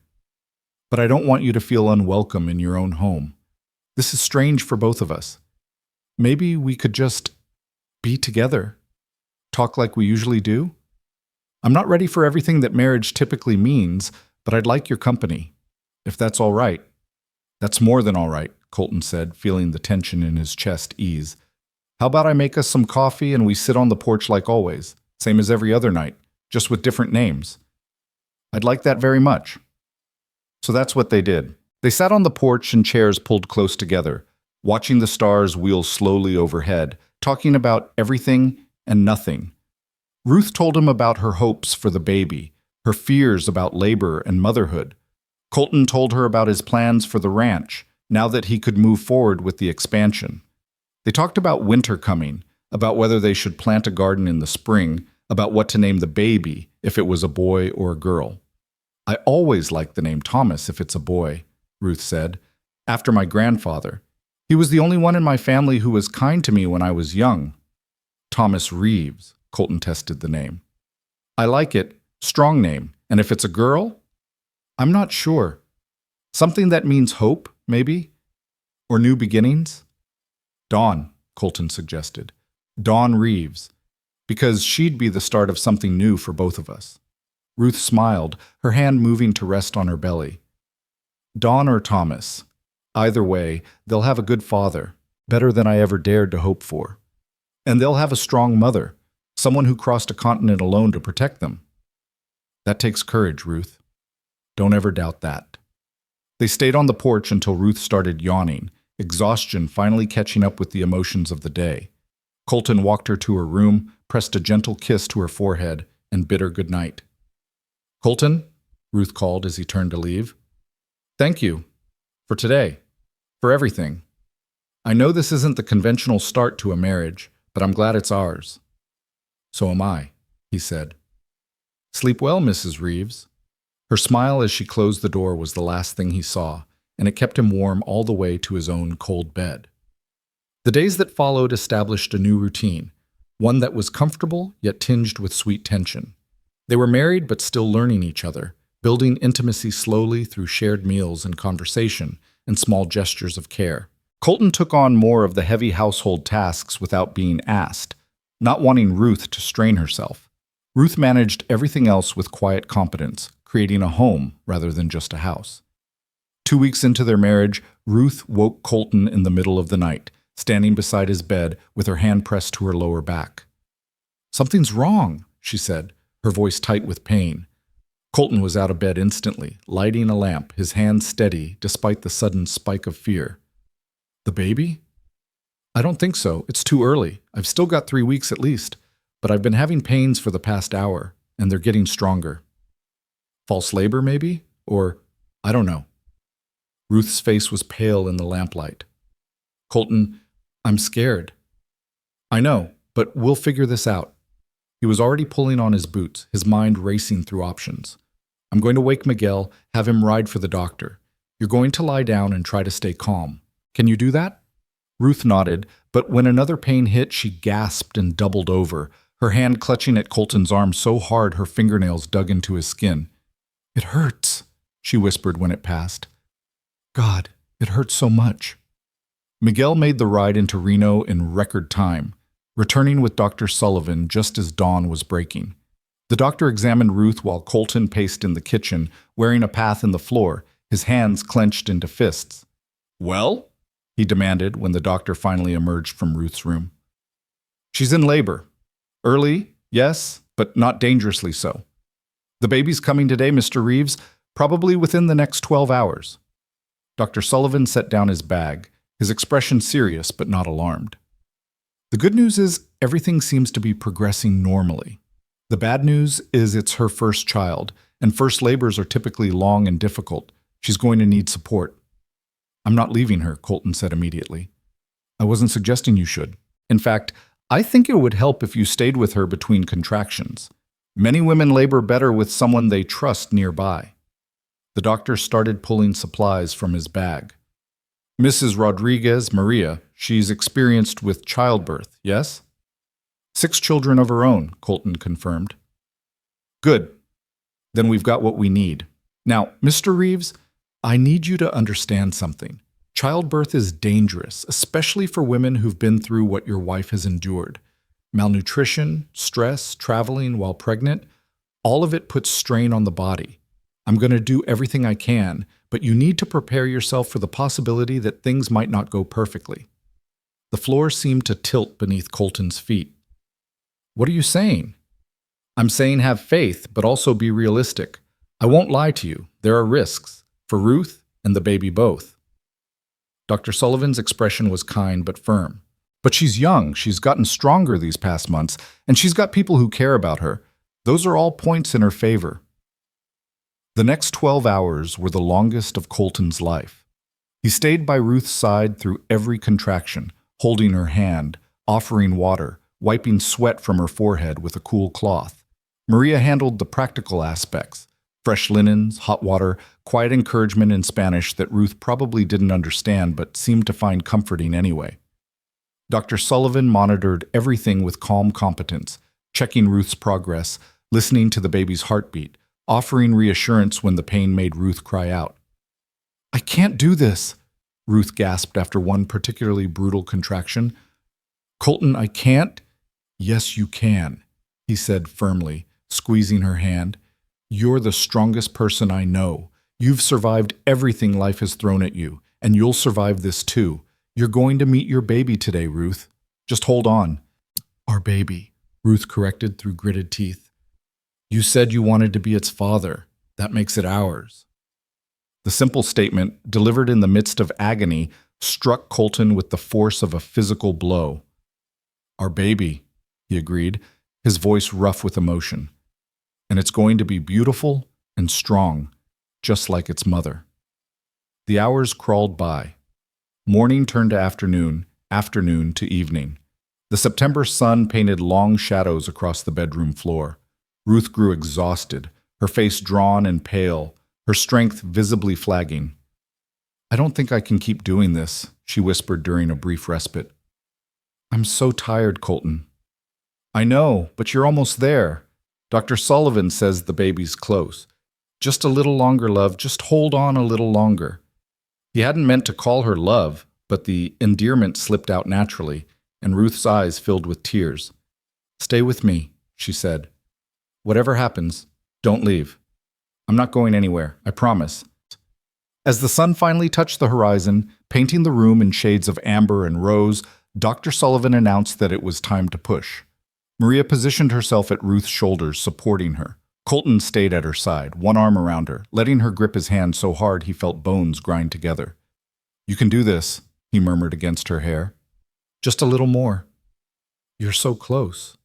"But I don't want you to feel unwelcome in your own home. This is strange for both of us. Maybe we could just be together, talk like we usually do. I'm not ready for everything that marriage typically means, but I'd like your company, if that's all right." "That's more than all right," Colton said, feeling the tension in his chest ease. "How about I make us some coffee and we sit on the porch like always, same as every other night, just with different names?" "I'd like that very much." So that's what they did. They sat on the porch in chairs pulled close together, watching the stars wheel slowly overhead, talking about everything and nothing. Ruth told him about her hopes for the baby, her fears about labor and motherhood. Colton told her about his plans for the ranch, now that he could move forward with the expansion. They talked about winter coming, about whether they should plant a garden in the spring, about what to name the baby, if it was a boy or a girl. "I always like the name Thomas if it's a boy," Ruth said. "After my grandfather. He was the only one in my family who was kind to me when I was young. Thomas Reeves, Colton tested the name. I like it. Strong name. And if it's a girl? I'm not sure. Something that means hope, maybe? Or new beginnings? Dawn, Colton suggested. Dawn Reeves. Because she'd be the start of something new for both of us. Ruth smiled, her hand moving to rest on her belly. Dawn or Thomas. Either way, they'll have a good father, better than I ever dared to hope for. And they'll have a strong mother, someone who crossed a continent alone to protect them. That takes courage, Ruth. Don't ever doubt that. They stayed on the porch until Ruth started yawning, exhaustion finally catching up with the emotions of the day. Colton walked her to her room, pressed a gentle kiss to her forehead, and bid her good night. Colton, Ruth called as he turned to leave. Thank you. For today. For everything. I know this isn't the conventional start to a marriage, but I'm glad it's ours. So am I, he said. Sleep well, Mrs. Reeves. Her smile as she closed the door was the last thing he saw, and it kept him warm all the way to his own cold bed. The days that followed established a new routine, one that was comfortable yet tinged with sweet tension. They were married but still learning each other, building intimacy slowly through shared meals and conversation and small gestures of care. Colton took on more of the heavy household tasks without being asked, not wanting Ruth to strain herself. Ruth managed everything else with quiet competence, creating a home rather than just a house. 2 weeks into their marriage, Ruth woke Colton in the middle of the night, standing beside his bed with her hand pressed to her lower back. Something's wrong, she said, her voice tight with pain. Colton was out of bed instantly, lighting a lamp, his hand steady despite the sudden spike of fear. The baby? I don't think so. It's too early. I've still got 3 weeks at least, but I've been having pains for the past hour, and they're getting stronger. False labor, maybe? Or, I don't know. Ruth's face was pale in the lamplight. Colton, I'm scared. I know, but we'll figure this out. He was already pulling on his boots, his mind racing through options. I'm going to wake Miguel, have him ride for the doctor. You're going to lie down and try to stay calm. Can you do that? Ruth nodded, but when another pain hit, she gasped and doubled over, her hand clutching at Colton's arm so hard her fingernails dug into his skin. It hurts, she whispered when it passed. God, it hurts so much. Miguel made the ride into Reno in record time, returning with Dr. Sullivan just as dawn was breaking. The doctor examined Ruth while Colton paced in the kitchen, wearing a path in the floor, his hands clenched into fists. Well? He demanded when the doctor finally emerged from Ruth's room. She's in labor. Early, yes, but not dangerously so. The baby's coming today, Mr. Reeves, probably within the next 12 hours. Dr. Sullivan set down his bag, his expression serious but not alarmed. The good news is everything seems to be progressing normally. The bad news is it's her first child, and first labors are typically long and difficult. She's going to need support. I'm not leaving her, Colton said immediately. I wasn't suggesting you should. In fact, I think it would help if you stayed with her between contractions. Many women labor better with someone they trust nearby. The doctor started pulling supplies from his bag. Mrs. Rodriguez Maria, she's experienced with childbirth, yes? 6 children of her own, Colton confirmed. Good. Then we've got what we need. Now, Mr. Reeves, I need you to understand something. Childbirth is dangerous, especially for women who've been through what your wife has endured. Malnutrition, stress, traveling while pregnant, all of it puts strain on the body. I'm going to do everything I can, but you need to prepare yourself for the possibility that things might not go perfectly. The floor seemed to tilt beneath Colton's feet. What are you saying? I'm saying have faith, but also be realistic. I won't lie to you. There are risks, for Ruth and the baby both. Dr. Sullivan's expression was kind but firm. But she's young, she's gotten stronger these past months, and she's got people who care about her. Those are all points in her favor. The next 12 hours were the longest of Colton's life. He stayed by Ruth's side through every contraction, holding her hand, offering water, wiping sweat from her forehead with a cool cloth. Maria handled the practical aspects, Fresh linens, hot water, quiet encouragement in Spanish that Ruth probably didn't understand but seemed to find comforting anyway. Dr. Sullivan monitored everything with calm competence, checking Ruth's progress, listening to the baby's heartbeat, offering reassurance when the pain made Ruth cry out. "I can't do this," Ruth gasped after one particularly brutal contraction. "Colton, I can't." "Yes, you can," he said firmly, squeezing her hand. "You're the strongest person I know. You've survived everything life has thrown at you, and you'll survive this too. You're going to meet your baby today, Ruth. Just hold on." "Our baby," Ruth corrected through gritted teeth. "You said you wanted to be its father. That makes it ours." The simple statement, delivered in the midst of agony, struck Colton with the force of a physical blow. "Our baby," he agreed, his voice rough with emotion. "And it's going to be beautiful and strong, just like its mother." The hours crawled by. Morning turned to afternoon, afternoon to evening. The September sun painted long shadows across the bedroom floor. Ruth grew exhausted, her face drawn and pale, her strength visibly flagging. "I don't think I can keep doing this," she whispered during a brief respite. "I'm so tired, Colton." "I know, but you're almost there. Dr. Sullivan says the baby's close. Just a little longer, love. Just hold on a little longer." He hadn't meant to call her love, but the endearment slipped out naturally, and Ruth's eyes filled with tears. "Stay with me," she said. "Whatever happens, don't leave. I'm not going anywhere, I promise." As the sun finally touched the horizon, painting the room in shades of amber and rose, Dr. Sullivan announced that it was time to push. Maria positioned herself at Ruth's shoulders, supporting her. Colton stayed at her side, one arm around her, letting her grip his hand so hard he felt bones grind together. "You can do this," he murmured against her hair. "Just a little more." "You're so close."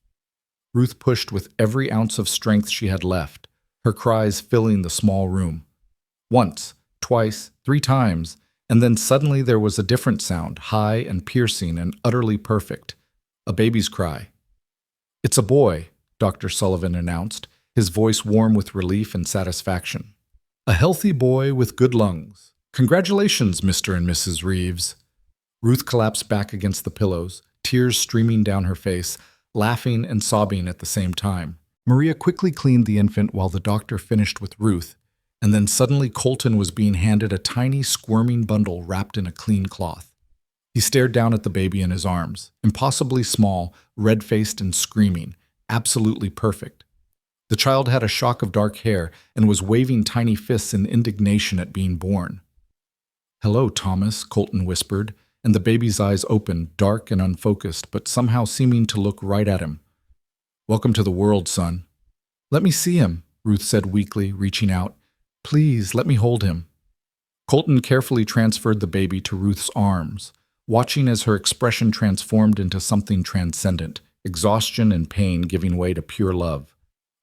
Ruth pushed with every ounce of strength she had left, her cries filling the small room. Once, twice, 3 times, and then suddenly there was a different sound, high and piercing and utterly perfect. A baby's cry. "It's a boy," Dr. Sullivan announced, his voice warm with relief and satisfaction. "A healthy boy with good lungs. Congratulations, Mr. and Mrs. Reeves." Ruth collapsed back against the pillows, tears streaming down her face, laughing and sobbing at the same time. Maria quickly cleaned the infant while the doctor finished with Ruth, and then suddenly Colton was being handed a tiny, squirming bundle wrapped in a clean cloth. He stared down at the baby in his arms, impossibly small, red-faced and screaming, absolutely perfect. The child had a shock of dark hair and was waving tiny fists in indignation at being born. "Hello, Thomas," Colton whispered, and the baby's eyes opened, dark and unfocused, but somehow seeming to look right at him. "Welcome to the world, son." "Let me see him," Ruth said weakly, reaching out. "Please, let me hold him." Colton carefully transferred the baby to Ruth's arms, watching as her expression transformed into something transcendent, exhaustion and pain giving way to pure love.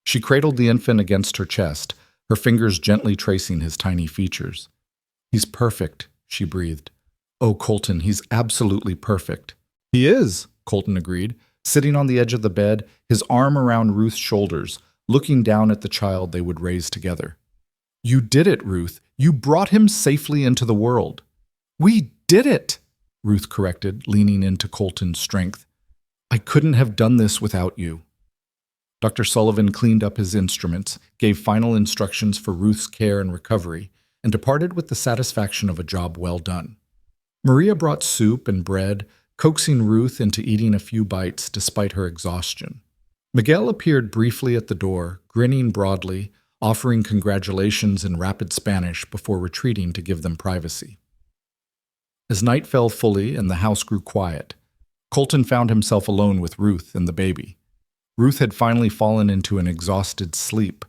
She cradled the infant against her chest, her fingers gently tracing his tiny features. "He's perfect," she breathed. "Oh, Colton, he's absolutely perfect." "He is," Colton agreed, sitting on the edge of the bed, his arm around Ruth's shoulders, looking down at the child they would raise together. "You did it, Ruth. You brought him safely into the world." "We did it," Ruth corrected, leaning into Colton's strength. "I couldn't have done this without you." Dr. Sullivan cleaned up his instruments, gave final instructions for Ruth's care and recovery, and departed with the satisfaction of a job well done. Maria brought soup and bread, coaxing Ruth into eating a few bites despite her exhaustion. Miguel appeared briefly at the door, grinning broadly, offering congratulations in rapid Spanish before retreating to give them privacy. As night fell fully and the house grew quiet, Colton found himself alone with Ruth and the baby. Ruth had finally fallen into an exhausted sleep.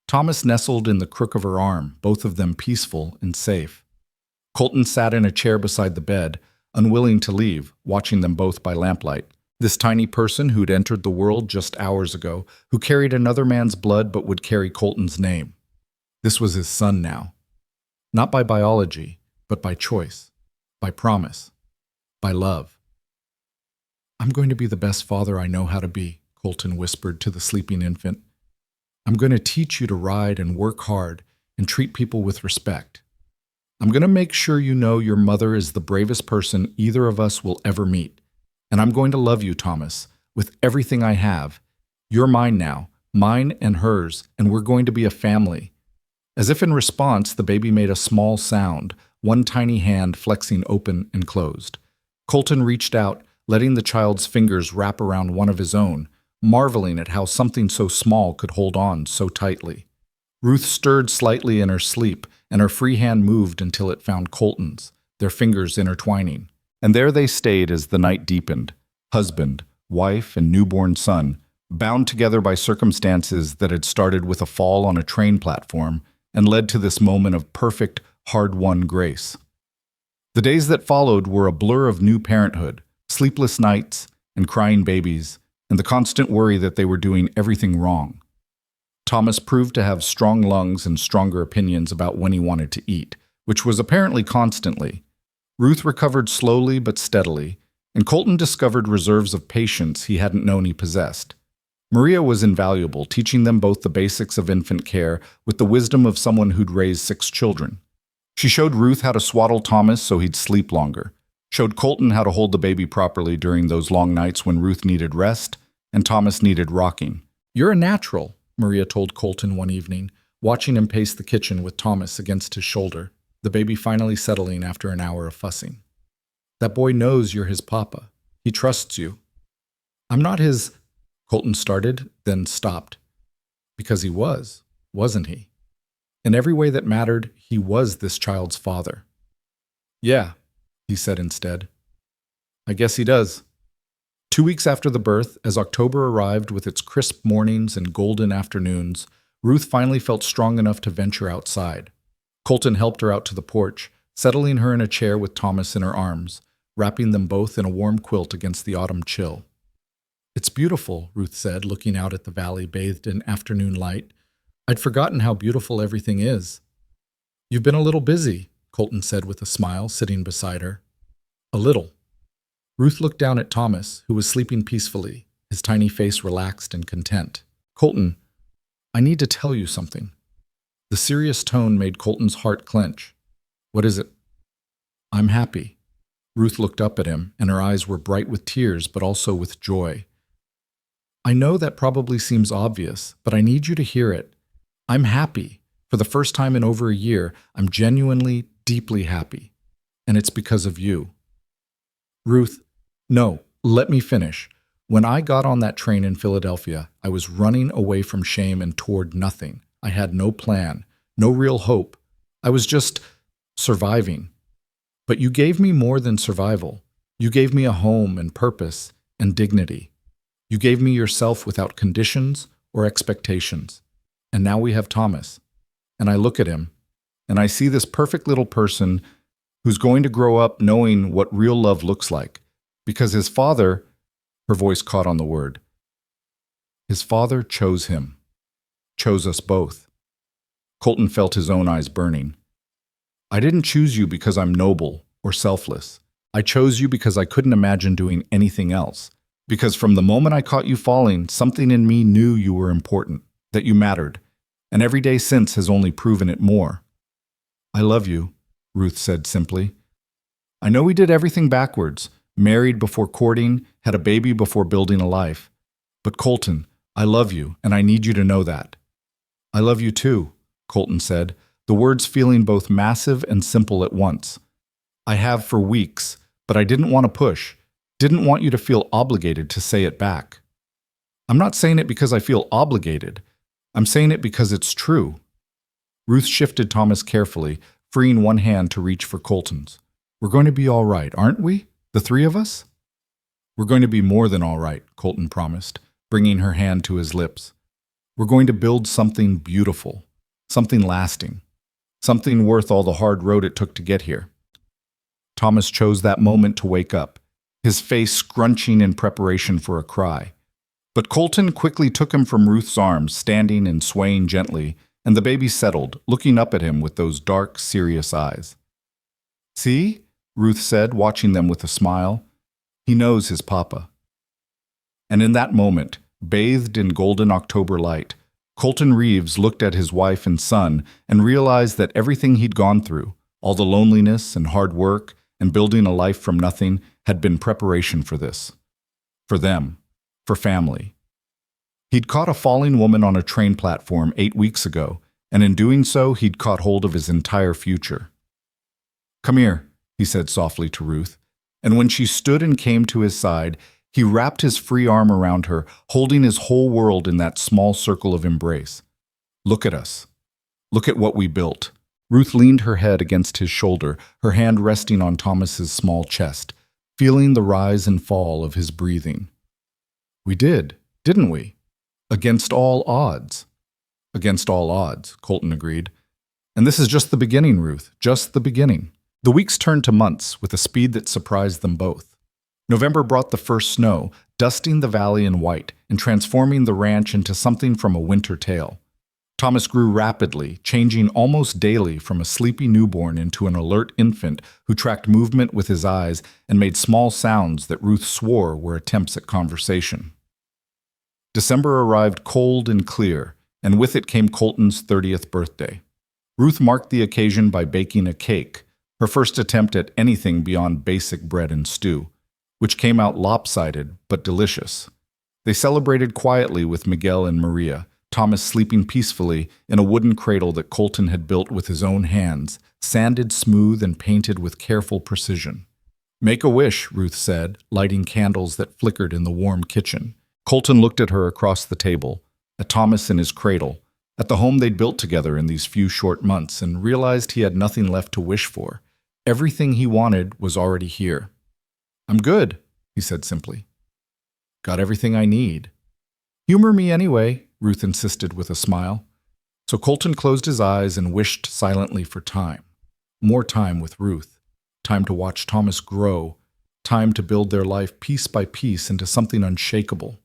Thomas nestled in the crook of her arm, both of them peaceful and safe. Colton sat in a chair beside the bed, unwilling to leave, watching them both by lamplight. This tiny person who'd entered the world just hours ago, who carried another man's blood but would carry Colton's name. This was his son now. Not by biology, but by choice, by promise, by love. "I'm going to be the best father I know how to be," Colton whispered to the sleeping infant. I'm going to teach you to ride and work hard and treat people with respect. I'm going to make sure you know your mother is the bravest person either of us will ever meet. And I'm going to love you, Thomas, with everything I have. You're mine now, mine and hers, and we're going to be a family." As if in response, the baby made a small sound, one tiny hand flexing open and closed. Colton reached out, letting the child's fingers wrap around one of his own, marveling at how something so small could hold on so tightly. Ruth stirred slightly in her sleep, and her free hand moved until it found Colton's, their fingers intertwining. And there they stayed as the night deepened, husband, wife, and newborn son, bound together by circumstances that had started with a fall on a train platform and led to this moment of perfect, hard-won grace. The days that followed were a blur of new parenthood, sleepless nights, and crying babies, and the constant worry that they were doing everything wrong. Thomas proved to have strong lungs and stronger opinions about when he wanted to eat, which was apparently constantly. Ruth recovered slowly but steadily, and Colton discovered reserves of patience he hadn't known he possessed. Maria was invaluable, teaching them both the basics of infant care with the wisdom of someone who'd raised 6 children. She showed Ruth how to swaddle Thomas so he'd sleep longer, showed Colton how to hold the baby properly during those long nights when Ruth needed rest and Thomas needed rocking. "You're a natural," Maria told Colton one evening, watching him pace the kitchen with Thomas against his shoulder, the baby finally settling after an hour of fussing. "That boy knows you're his papa. He trusts you." "I'm not his—" Colton started, then stopped. Because he was, wasn't he? In every way that mattered, he was this child's father. "Yeah," he said instead. "I guess he does." 2 weeks after the birth, as October arrived with its crisp mornings and golden afternoons, Ruth finally felt strong enough to venture outside. Colton helped her out to the porch, settling her in a chair with Thomas in her arms, wrapping them both in a warm quilt against the autumn chill. "It's beautiful," Ruth said, looking out at the valley bathed in afternoon light. "I'd forgotten how beautiful everything is." "You've been a little busy," Colton said with a smile, sitting beside her. "A little." Ruth looked down at Thomas, who was sleeping peacefully, his tiny face relaxed and content. "Colton, I need to tell you something." The serious tone made Colton's heart clench. "What is it?" "I'm happy." Ruth looked up at him, and her eyes were bright with tears, but also with joy. "I know that probably seems obvious, but I need you to hear it. I'm happy. For the first time in over a year, I'm genuinely, deeply happy. And it's because of you." "Ruth, no, let me finish. When I got on that train in Philadelphia, I was running away from shame and toward nothing. I had no plan, no real hope. I was just surviving. But you gave me more than survival. You gave me a home and purpose and dignity. You gave me yourself without conditions or expectations. And now we have Thomas. And I look at him, and I see this perfect little person who's going to grow up knowing what real love looks like. Because his father," her voice caught on the word, "his father chose him. Chose us both." Colton felt his own eyes burning. "I didn't choose you because I'm noble or selfless. I chose you because I couldn't imagine doing anything else. Because from the moment I caught you falling, something in me knew you were important, that you mattered, and every day since has only proven it more." "I love you," Ruth said simply. "I know we did everything backwards, married before courting, had a baby before building a life. But Colton, I love you, and I need you to know that." "I love you too," Colton said, the words feeling both massive and simple at once. "I have for weeks, but I didn't want to push. Didn't want you to feel obligated to say it back." "I'm not saying it because I feel obligated. I'm saying it because it's true." Ruth shifted Thomas carefully, freeing one hand to reach for Colton's. "We're going to be all right, aren't we? The 3 of us?" "We're going to be more than all right," Colton promised, bringing her hand to his lips. "We're going to build something beautiful, something lasting, something worth all the hard road it took to get here." Thomas chose that moment to wake up, his face scrunching in preparation for a cry. But Colton quickly took him from Ruth's arms, standing and swaying gently, and the baby settled, looking up at him with those dark, serious eyes. "See?" Ruth said, watching them with a smile. "He knows his papa." And in that moment, bathed in golden October light, Colton Reeves looked at his wife and son and realized that everything he'd gone through, all the loneliness and hard work and building a life from nothing, had been preparation for this. For them. For family. He'd caught a falling woman on a train platform 8 weeks ago, and in doing so, he'd caught hold of his entire future. "Come here," he said softly to Ruth, and when she stood and came to his side, he wrapped his free arm around her, holding his whole world in that small circle of embrace. "Look at us. Look at what we built." Ruth leaned her head against his shoulder, her hand resting on Thomas's small chest, feeling the rise and fall of his breathing. "We did, didn't we? Against all odds." "Against all odds," Colton agreed. "And this is just the beginning, Ruth, just the beginning." The weeks turned to months with a speed that surprised them both. November brought the first snow, dusting the valley in white and transforming the ranch into something from a winter tale. Thomas grew rapidly, changing almost daily from a sleepy newborn into an alert infant who tracked movement with his eyes and made small sounds that Ruth swore were attempts at conversation. December arrived cold and clear, and with it came Colton's 30th birthday. Ruth marked the occasion by baking a cake, her first attempt at anything beyond basic bread and stew, which came out lopsided but delicious. They celebrated quietly with Miguel and Maria, Thomas sleeping peacefully in a wooden cradle that Colton had built with his own hands, sanded smooth and painted with careful precision. "Make a wish," Ruth said, lighting candles that flickered in the warm kitchen. Colton looked at her across the table, at Thomas in his cradle, at the home they'd built together in these few short months, and realized he had nothing left to wish for. Everything he wanted was already here. "I'm good," he said simply. "Got everything I need." "Humor me anyway," Ruth insisted with a smile. So Colton closed his eyes and wished silently for time. More time with Ruth. Time to watch Thomas grow. Time to build their life piece by piece into something unshakable.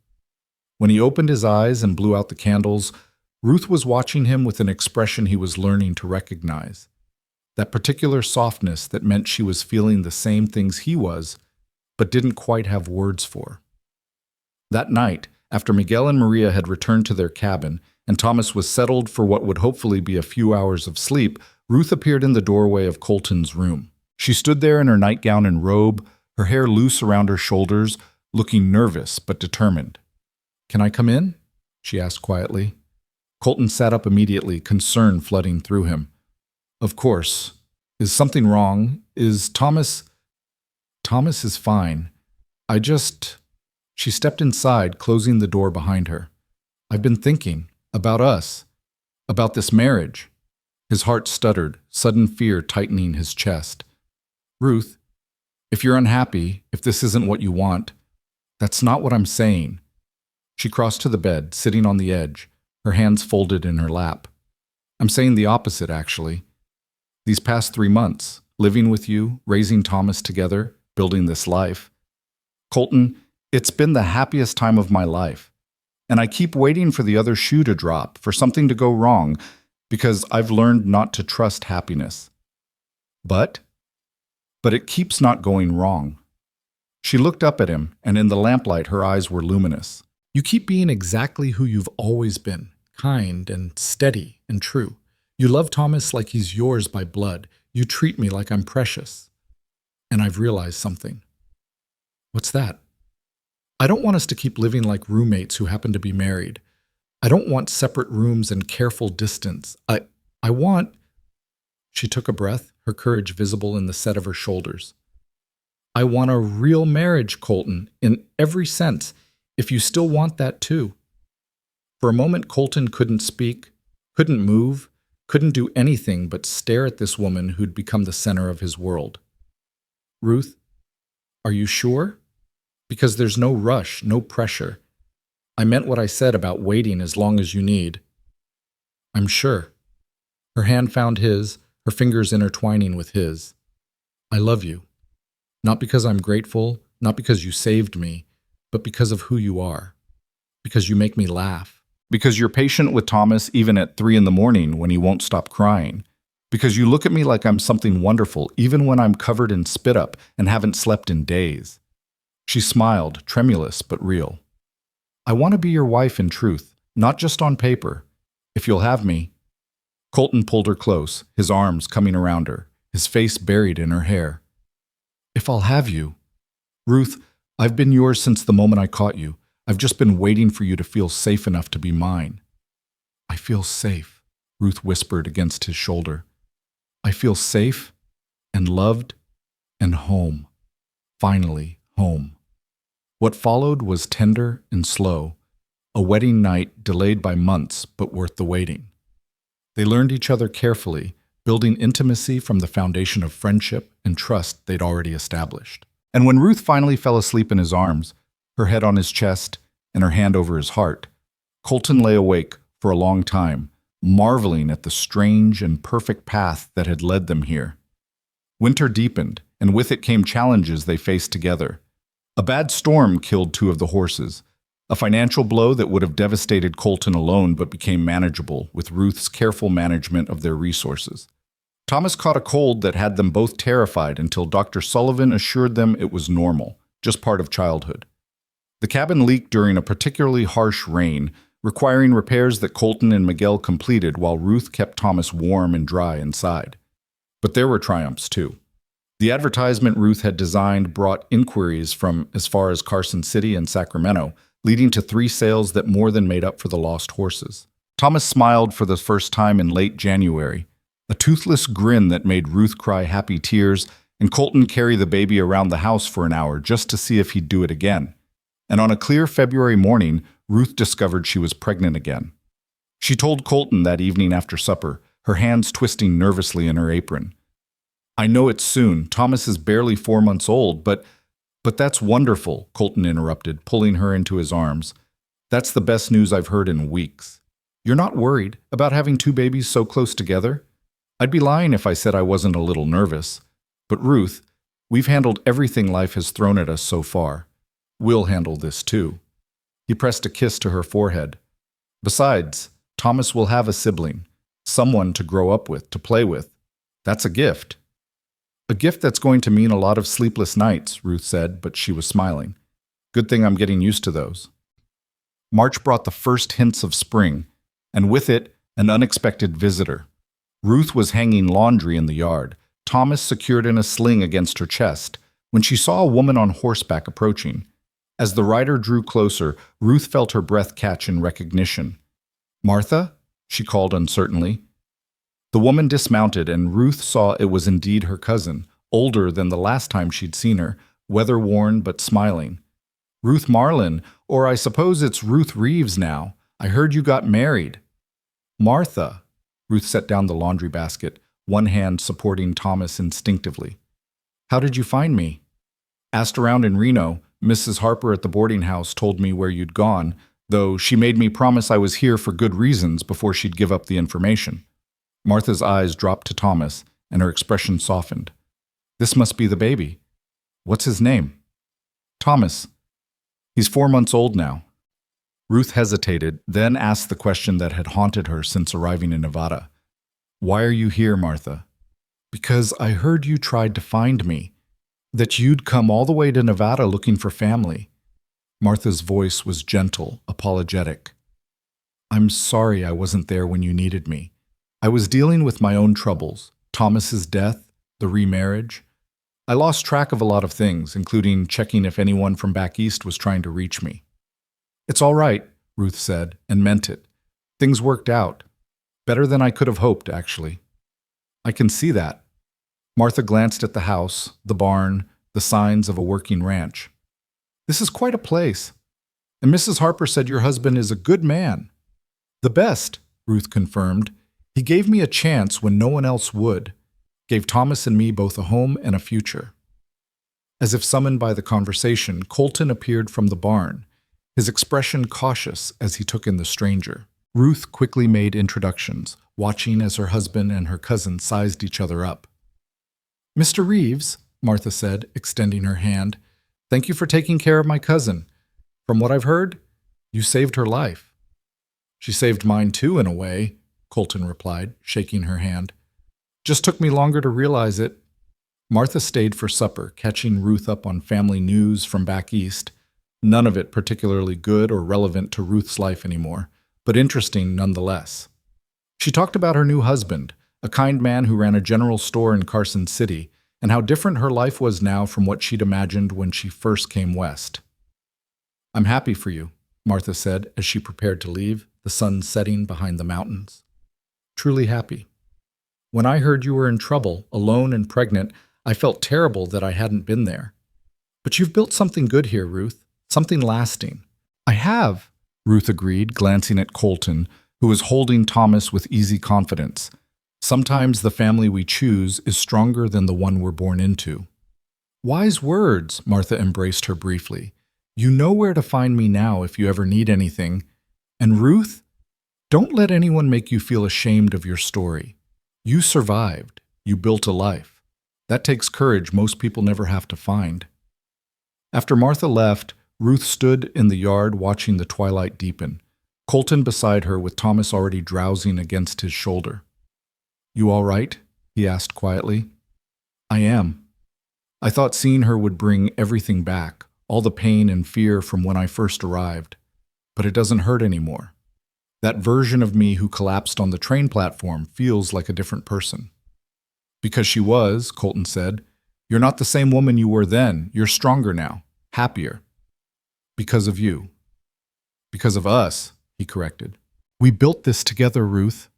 When he opened his eyes and blew out the candles, Ruth was watching him with an expression he was learning to recognize. That particular softness that meant she was feeling the same things he was, but didn't quite have words for. That night, after Miguel and Maria had returned to their cabin, and Thomas was settled for what would hopefully be a few hours of sleep, Ruth appeared in the doorway of Colton's room. She stood there in her nightgown and robe, her hair loose around her shoulders, looking nervous but determined. "Can I come in?" she asked quietly. Colton sat up immediately, concern flooding through him. "Of course. Is something wrong? Is Thomas—" "Thomas is fine. I just—" She stepped inside, closing the door behind her. "I've been thinking about us, about this marriage." His heart stuttered, sudden fear tightening his chest. "Ruth, if you're unhappy, if this isn't what you want, that's not what I'm saying." She crossed to the bed, sitting on the edge, her hands folded in her lap. "I'm saying the opposite, actually. These past 3 months, living with you, raising Thomas together, building this life. Colton, it's been the happiest time of my life. And I keep waiting for the other shoe to drop, for something to go wrong, because I've learned not to trust happiness. But it keeps not going wrong." She looked up at him, and in the lamplight her eyes were luminous. "You keep being exactly who you've always been, kind and steady and true. You love Thomas like he's yours by blood. You treat me like I'm precious. And I've realized something." "What's that?" "I don't want us to keep living like roommates who happen to be married. I don't want separate rooms and careful distance. I want—" She took a breath, her courage visible in the set of her shoulders. "I want a real marriage, Colton, in every sense, if you still want that too." For a moment, Colton couldn't speak, couldn't move, couldn't do anything but stare at this woman who'd become the center of his world. "Ruth, are you sure? Because there's no rush, no pressure. I meant what I said about waiting as long as you need." "I'm sure." Her hand found his, her fingers intertwining with his. "I love you. Not because I'm grateful, not because you saved me, but because of who you are. Because you make me laugh. Because you're patient with Thomas even at 3 a.m. when he won't stop crying. Because you look at me like I'm something wonderful even when I'm covered in spit up and haven't slept in days." She smiled, tremulous but real. "I want to be your wife in truth, not just on paper. If you'll have me. Colton pulled her close, his arms coming around her, his face buried in her hair. If I'll have you. Ruth, I've been yours since the moment I caught you. I've just been waiting for you to feel safe enough to be mine. I feel safe, Ruth whispered against his shoulder. I feel safe and loved and home. Finally, home. What followed was tender and slow, a wedding night delayed by months but worth the waiting. They learned each other carefully, building intimacy from the foundation of friendship and trust they'd already established. And when Ruth finally fell asleep in his arms, her head on his chest and her hand over his heart, Colton lay awake for a long time, marveling at the strange and perfect path that had led them here. Winter deepened, and with it came challenges they faced together. A bad storm killed 2 of the horses, a financial blow that would have devastated Colton alone but became manageable with Ruth's careful management of their resources. Thomas caught a cold that had them both terrified until Dr. Sullivan assured them it was normal, just part of childhood. The cabin leaked during a particularly harsh rain, requiring repairs that Colton and Miguel completed while Ruth kept Thomas warm and dry inside. But there were triumphs, too. The advertisement Ruth had designed brought inquiries from as far as Carson City and Sacramento, leading to 3 sales that more than made up for the lost horses. Thomas smiled for the first time in late January, a toothless grin that made Ruth cry happy tears, and Colton carry the baby around the house for an hour just to see if he'd do it again. And on a clear February morning, Ruth discovered she was pregnant again. She told Colton that evening after supper, her hands twisting nervously in her apron. I know it's soon. Thomas is barely 4 months old, but that's wonderful, Colton interrupted, pulling her into his arms. That's the best news I've heard in weeks. You're not worried about having 2 babies so close together? I'd be lying if I said I wasn't a little nervous. But Ruth, we've handled everything life has thrown at us so far. We'll handle this too. He pressed a kiss to her forehead. Besides, Thomas will have a sibling, someone to grow up with, to play with. That's a gift. A gift that's going to mean a lot of sleepless nights, Ruth said, but she was smiling. Good thing I'm getting used to those. March brought the first hints of spring, and with it, an unexpected visitor. Ruth was hanging laundry in the yard, Thomas secured in a sling against her chest, when she saw a woman on horseback approaching. As the rider drew closer, Ruth felt her breath catch in recognition. Martha? She called uncertainly. The woman dismounted, and Ruth saw it was indeed her cousin, older than the last time she'd seen her, weather-worn but smiling. Ruth Marlin, or I suppose it's Ruth Reeves now. I heard you got married. Martha. Ruth set down the laundry basket, one hand supporting Thomas instinctively. How did you find me? Asked around in Reno. Mrs. Harper at the boarding house told me where you'd gone, though she made me promise I was here for good reasons before she'd give up the information. Martha's eyes dropped to Thomas, and her expression softened. This must be the baby. What's his name? Thomas. He's 4 months old now. Ruth hesitated, then asked the question that had haunted her since arriving in Nevada. Why are you here, Martha? Because I heard you tried to find me, that you'd come all the way to Nevada looking for family. Martha's voice was gentle, apologetic. I'm sorry I wasn't there when you needed me. I was dealing with my own troubles, Thomas's death, the remarriage. I lost track of a lot of things, including checking if anyone from back east was trying to reach me. It's all right, Ruth said, and meant it. Things worked out. Better than I could have hoped, actually. I can see that. Martha glanced at the house, the barn, the signs of a working ranch. This is quite a place. And Mrs. Harper said your husband is a good man. The best, Ruth confirmed. He gave me a chance when no one else would. Gave Thomas and me both a home and a future. As if summoned by the conversation, Colton appeared from the barn, his expression cautious as he took in the stranger. Ruth quickly made introductions, watching as her husband and her cousin sized each other up. Mr. Reeves, Martha said, extending her hand, thank you for taking care of my cousin. From what I've heard, you saved her life. She saved mine too, in a way, Colton replied, shaking her hand. Just took me longer to realize it. Martha stayed for supper, catching Ruth up on family news from back east. None of it particularly good or relevant to Ruth's life anymore, but interesting nonetheless. She talked about her new husband, a kind man who ran a general store in Carson City, and how different her life was now from what she'd imagined when she first came west. "I'm happy for you," Martha said as she prepared to leave, the sun setting behind the mountains. "Truly happy. When I heard you were in trouble, alone and pregnant, I felt terrible that I hadn't been there. But you've built something good here, Ruth, something lasting." "I have," Ruth agreed, glancing at Colton, who was holding Thomas with easy confidence. "Sometimes the family we choose is stronger than the one we're born into." "Wise words," Martha embraced her briefly. "You know where to find me now if you ever need anything. And Ruth, don't let anyone make you feel ashamed of your story. You survived. You built a life. That takes courage most people never have to find." After Martha left, Ruth stood in the yard watching the twilight deepen, Colton beside her with Thomas already drowsing against his shoulder. "You all right?" he asked quietly. "I am. I thought seeing her would bring everything back, all the pain and fear from when I first arrived. But it doesn't hurt anymore. That version of me who collapsed on the train platform feels like a different person." "Because she was," Colton said. "You're not the same woman you were then. You're stronger now, happier." "Because of you." "Because of us," he corrected. "We built this together, Ruth."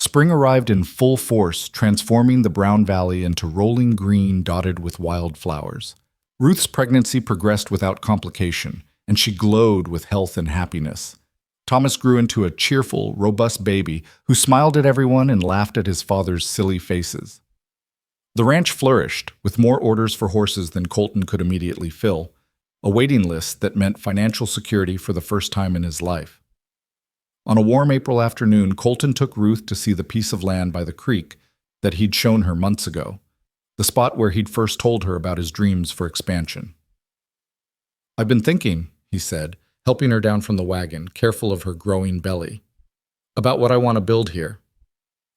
Spring arrived in full force, transforming the Brown Valley into rolling green dotted with wildflowers. Ruth's pregnancy progressed without complication, and she glowed with health and happiness. Thomas grew into a cheerful, robust baby who smiled at everyone and laughed at his father's silly faces. The ranch flourished, with more orders for horses than Colton could immediately fill, a waiting list that meant financial security for the first time in his life. On a warm April afternoon, Colton took Ruth to see the piece of land by the creek that he'd shown her months ago, the spot where he'd first told her about his dreams for expansion. "I've been thinking," he said, helping her down from the wagon, careful of her growing belly, "about what I want to build here."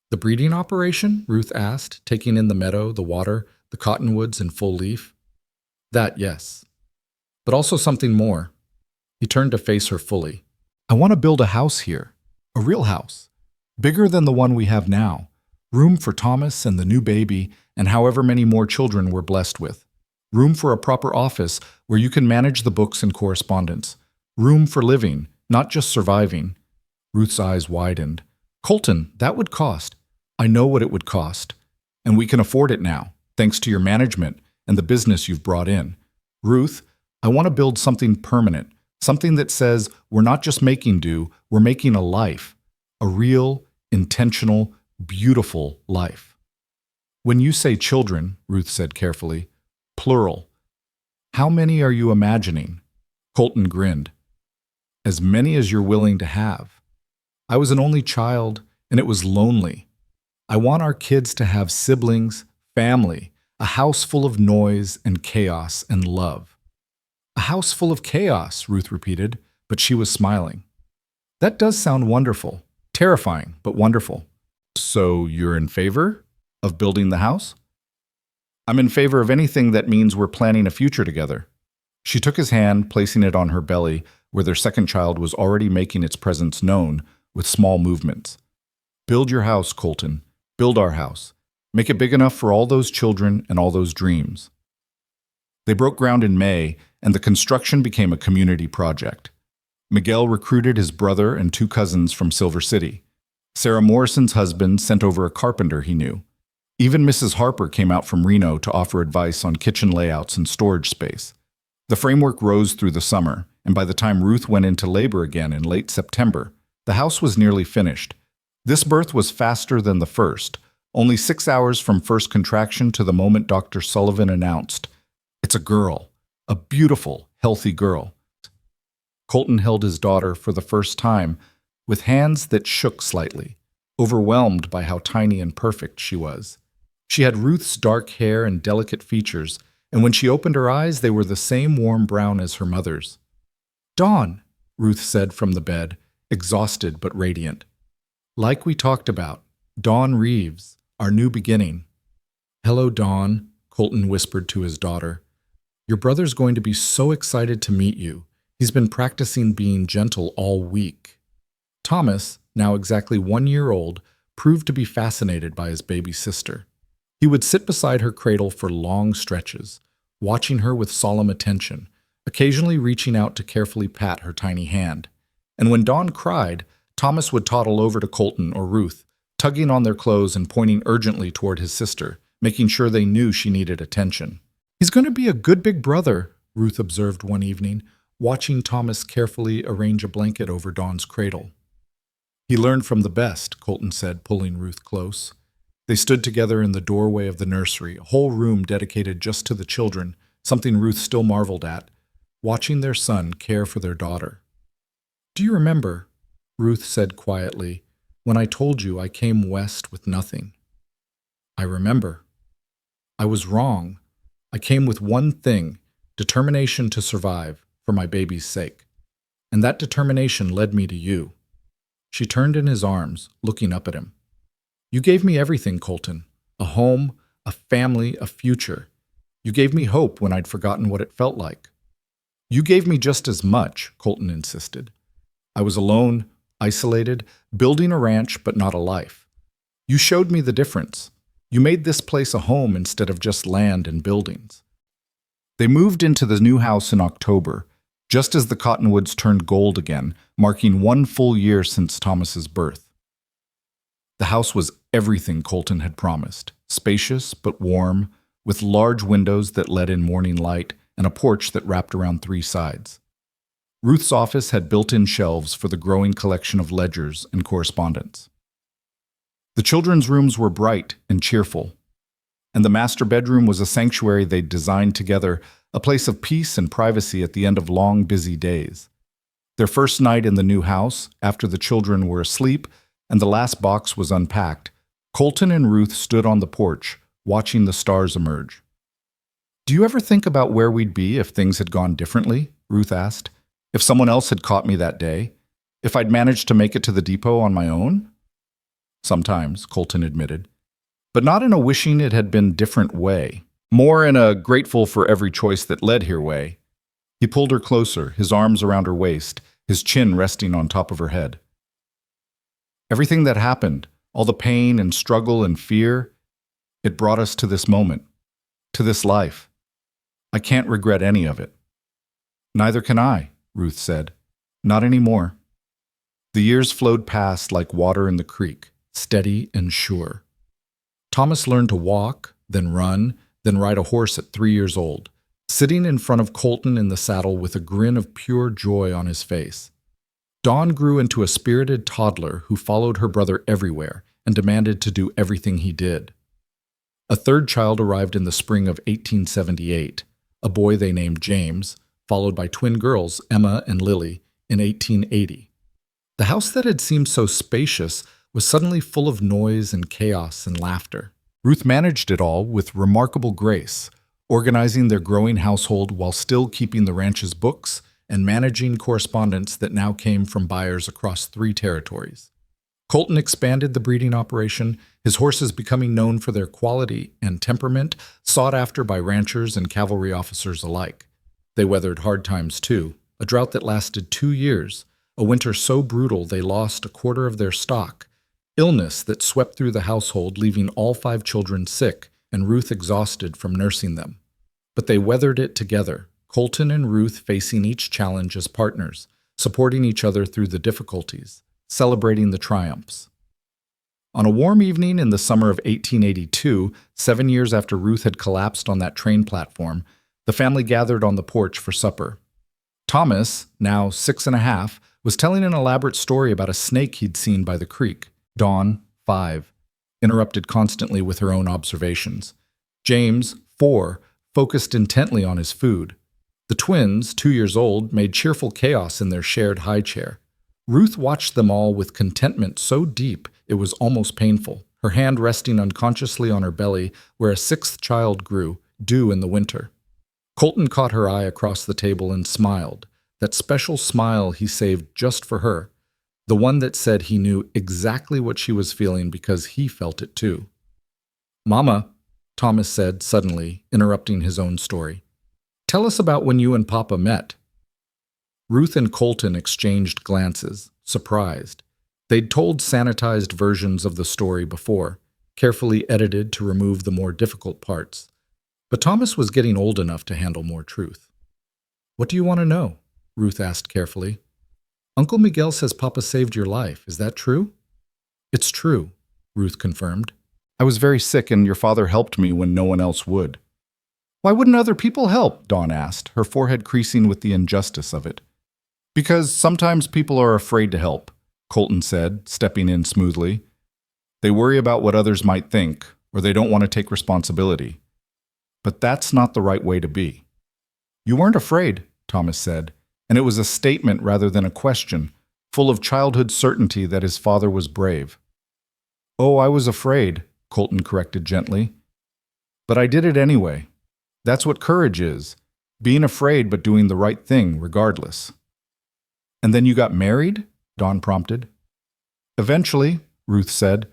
"The breeding operation?" Ruth asked, taking in the meadow, the water, the cottonwoods in full leaf. "That, yes. But also something more." He turned to face her fully. "I want to build a house here, a real house, bigger than the one we have now, room for Thomas and the new baby and however many more children we're blessed with, room for a proper office where you can manage the books and correspondence, room for living, not just surviving." Ruth's eyes widened. "Colton, that would cost. I know what it would cost. And we can afford it now, thanks to your management and the business you've brought in. Ruth, I want to build something permanent, something that says we're not just making do, we're making a life, a real, intentional, beautiful life." "When you say children," Ruth said carefully, "plural, how many are you imagining?" Colton grinned. "As many as you're willing to have. I was an only child, and it was lonely. I want our kids to have siblings, family, a house full of noise and chaos and love." "A house full of chaos," Ruth repeated, but she was smiling. "That does sound wonderful. Terrifying, but wonderful." "So you're in favor of building the house?" "I'm in favor of anything that means we're planning a future together." She took his hand, placing it on her belly, where their second child was already making its presence known with small movements. "Build your house, Colton. Build our house. Make it big enough for all those children and all those dreams." They broke ground in May, and the construction became a community project. Miguel recruited his brother and 2 cousins from Silver City. Sarah Morrison's husband sent over a carpenter he knew. Even Mrs. Harper came out from Reno to offer advice on kitchen layouts and storage space. The framework rose through the summer, and by the time Ruth went into labor again in late September, the house was nearly finished. This birth was faster than the first, only 6 hours from first contraction to the moment Dr. Sullivan announced, "It's a girl, a beautiful, healthy girl." Colton held his daughter for the first time with hands that shook slightly, overwhelmed by how tiny and perfect she was. She had Ruth's dark hair and delicate features, and when she opened her eyes, they were the same warm brown as her mother's. "Dawn," Ruth said from the bed, exhausted but radiant. "Like we talked about, Dawn Reeves, our new beginning." "Hello, Dawn," Colton whispered to his daughter. "Your brother's going to be so excited to meet you. He's been practicing being gentle all week." Thomas, now exactly 1 year old, proved to be fascinated by his baby sister. He would sit beside her cradle for long stretches, watching her with solemn attention, occasionally reaching out to carefully pat her tiny hand. And when Dawn cried, Thomas would toddle over to Colton or Ruth, tugging on their clothes and pointing urgently toward his sister, making sure they knew she needed attention. "He's going to be a good big brother," Ruth observed one evening, watching Thomas carefully arrange a blanket over Dawn's cradle. "He learned from the best," Colton said, pulling Ruth close. They stood together in the doorway of the nursery, a whole room dedicated just to the children, something Ruth still marveled at, watching their son care for their daughter. "Do you remember," Ruth said quietly, "when I told you I came west with nothing?" "I remember. I was wrong. I came with one thing, determination to survive, for my baby's sake. And that determination led me to you." She turned in his arms, looking up at him. "You gave me everything, Colton. A home, a family, a future. You gave me hope when I'd forgotten what it felt like." "You gave me just as much," Colton insisted. "I was alone, isolated, building a ranch but not a life. You showed me the difference. You made this place a home instead of just land and buildings." They moved into the new house in October, just as the cottonwoods turned gold again, marking 1 full year since Thomas's birth. The house was everything Colton had promised, spacious but warm, with large windows that let in morning light and a porch that wrapped around 3 sides. Ruth's office had built-in shelves for the growing collection of ledgers and correspondence. The children's rooms were bright and cheerful, and the master bedroom was a sanctuary they'd designed together, a place of peace and privacy at the end of long, busy days. Their first night in the new house, after the children were asleep and the last box was unpacked, Colton and Ruth stood on the porch, watching the stars emerge. "Do you ever think about where we'd be if things had gone differently?" Ruth asked. "If someone else had caught me that day? If I'd managed to make it to the depot on my own?" "Sometimes," Colton admitted. "But not in a wishing it had been different way. More in a grateful for every choice that led here way." He pulled her closer, his arms around her waist, his chin resting on top of her head. "Everything that happened, all the pain and struggle and fear, it brought us to this moment, to this life. I can't regret any of it." "Neither can I," Ruth said. "Not anymore." The years flowed past like water in the creek, steady and sure. Thomas learned to walk, then run, then ride a horse at 3 years old, sitting in front of Colton in the saddle with a grin of pure joy on his face. Dawn grew into a spirited toddler who followed her brother everywhere and demanded to do everything he did. A third child arrived in the spring of 1878, a boy they named James, followed by twin girls, Emma and Lily, in 1880. The house that had seemed so spacious was suddenly full of noise and chaos and laughter. Ruth managed it all with remarkable grace, organizing their growing household while still keeping the ranch's books and managing correspondence that now came from buyers across 3 territories. Colton expanded the breeding operation, his horses becoming known for their quality and temperament, sought after by ranchers and cavalry officers alike. They weathered hard times too, a drought that lasted 2 years, a winter so brutal they lost a quarter of their stock, illness that swept through the household, leaving all 5 children sick and Ruth exhausted from nursing them. But they weathered it together, Colton and Ruth facing each challenge as partners, supporting each other through the difficulties, celebrating the triumphs. On a warm evening in the summer of 1882, 7 years after Ruth had collapsed on that train platform, the family gathered on the porch for supper. Thomas, now 6.5, was telling an elaborate story about a snake he'd seen by the creek. Dawn, 5, interrupted constantly with her own observations. James, 4, focused intently on his food. The twins, 2 years old, made cheerful chaos in their shared high chair. Ruth watched them all with contentment so deep it was almost painful, her hand resting unconsciously on her belly where a 6th child grew, due in the winter. Colton caught her eye across the table and smiled, that special smile he saved just for her, the one that said he knew exactly what she was feeling because he felt it too. "Mama," Thomas said suddenly, interrupting his own story, "tell us about when you and Papa met." Ruth and Colton exchanged glances, surprised. They'd told sanitized versions of the story before, carefully edited to remove the more difficult parts. But Thomas was getting old enough to handle more truth. "What do you want to know?" Ruth asked carefully. "Uncle Miguel says Papa saved your life. Is that true?" "It's true," Ruth confirmed. I was very sick and your father helped me when no one else would. Why wouldn't other people help? Dawn asked, her forehead creasing with the injustice of it. Because sometimes people are afraid to help, Colton said, stepping in smoothly. They worry about what others might think, or they don't want to take responsibility. But that's not the right way to be. You weren't afraid, Thomas said, and it was a statement rather than a question, full of childhood certainty that his father was brave. Oh, I was afraid, Colton corrected gently. But I did it anyway. That's what courage is, being afraid but doing the right thing regardless. And then you got married? Dawn prompted. Eventually, Ruth said.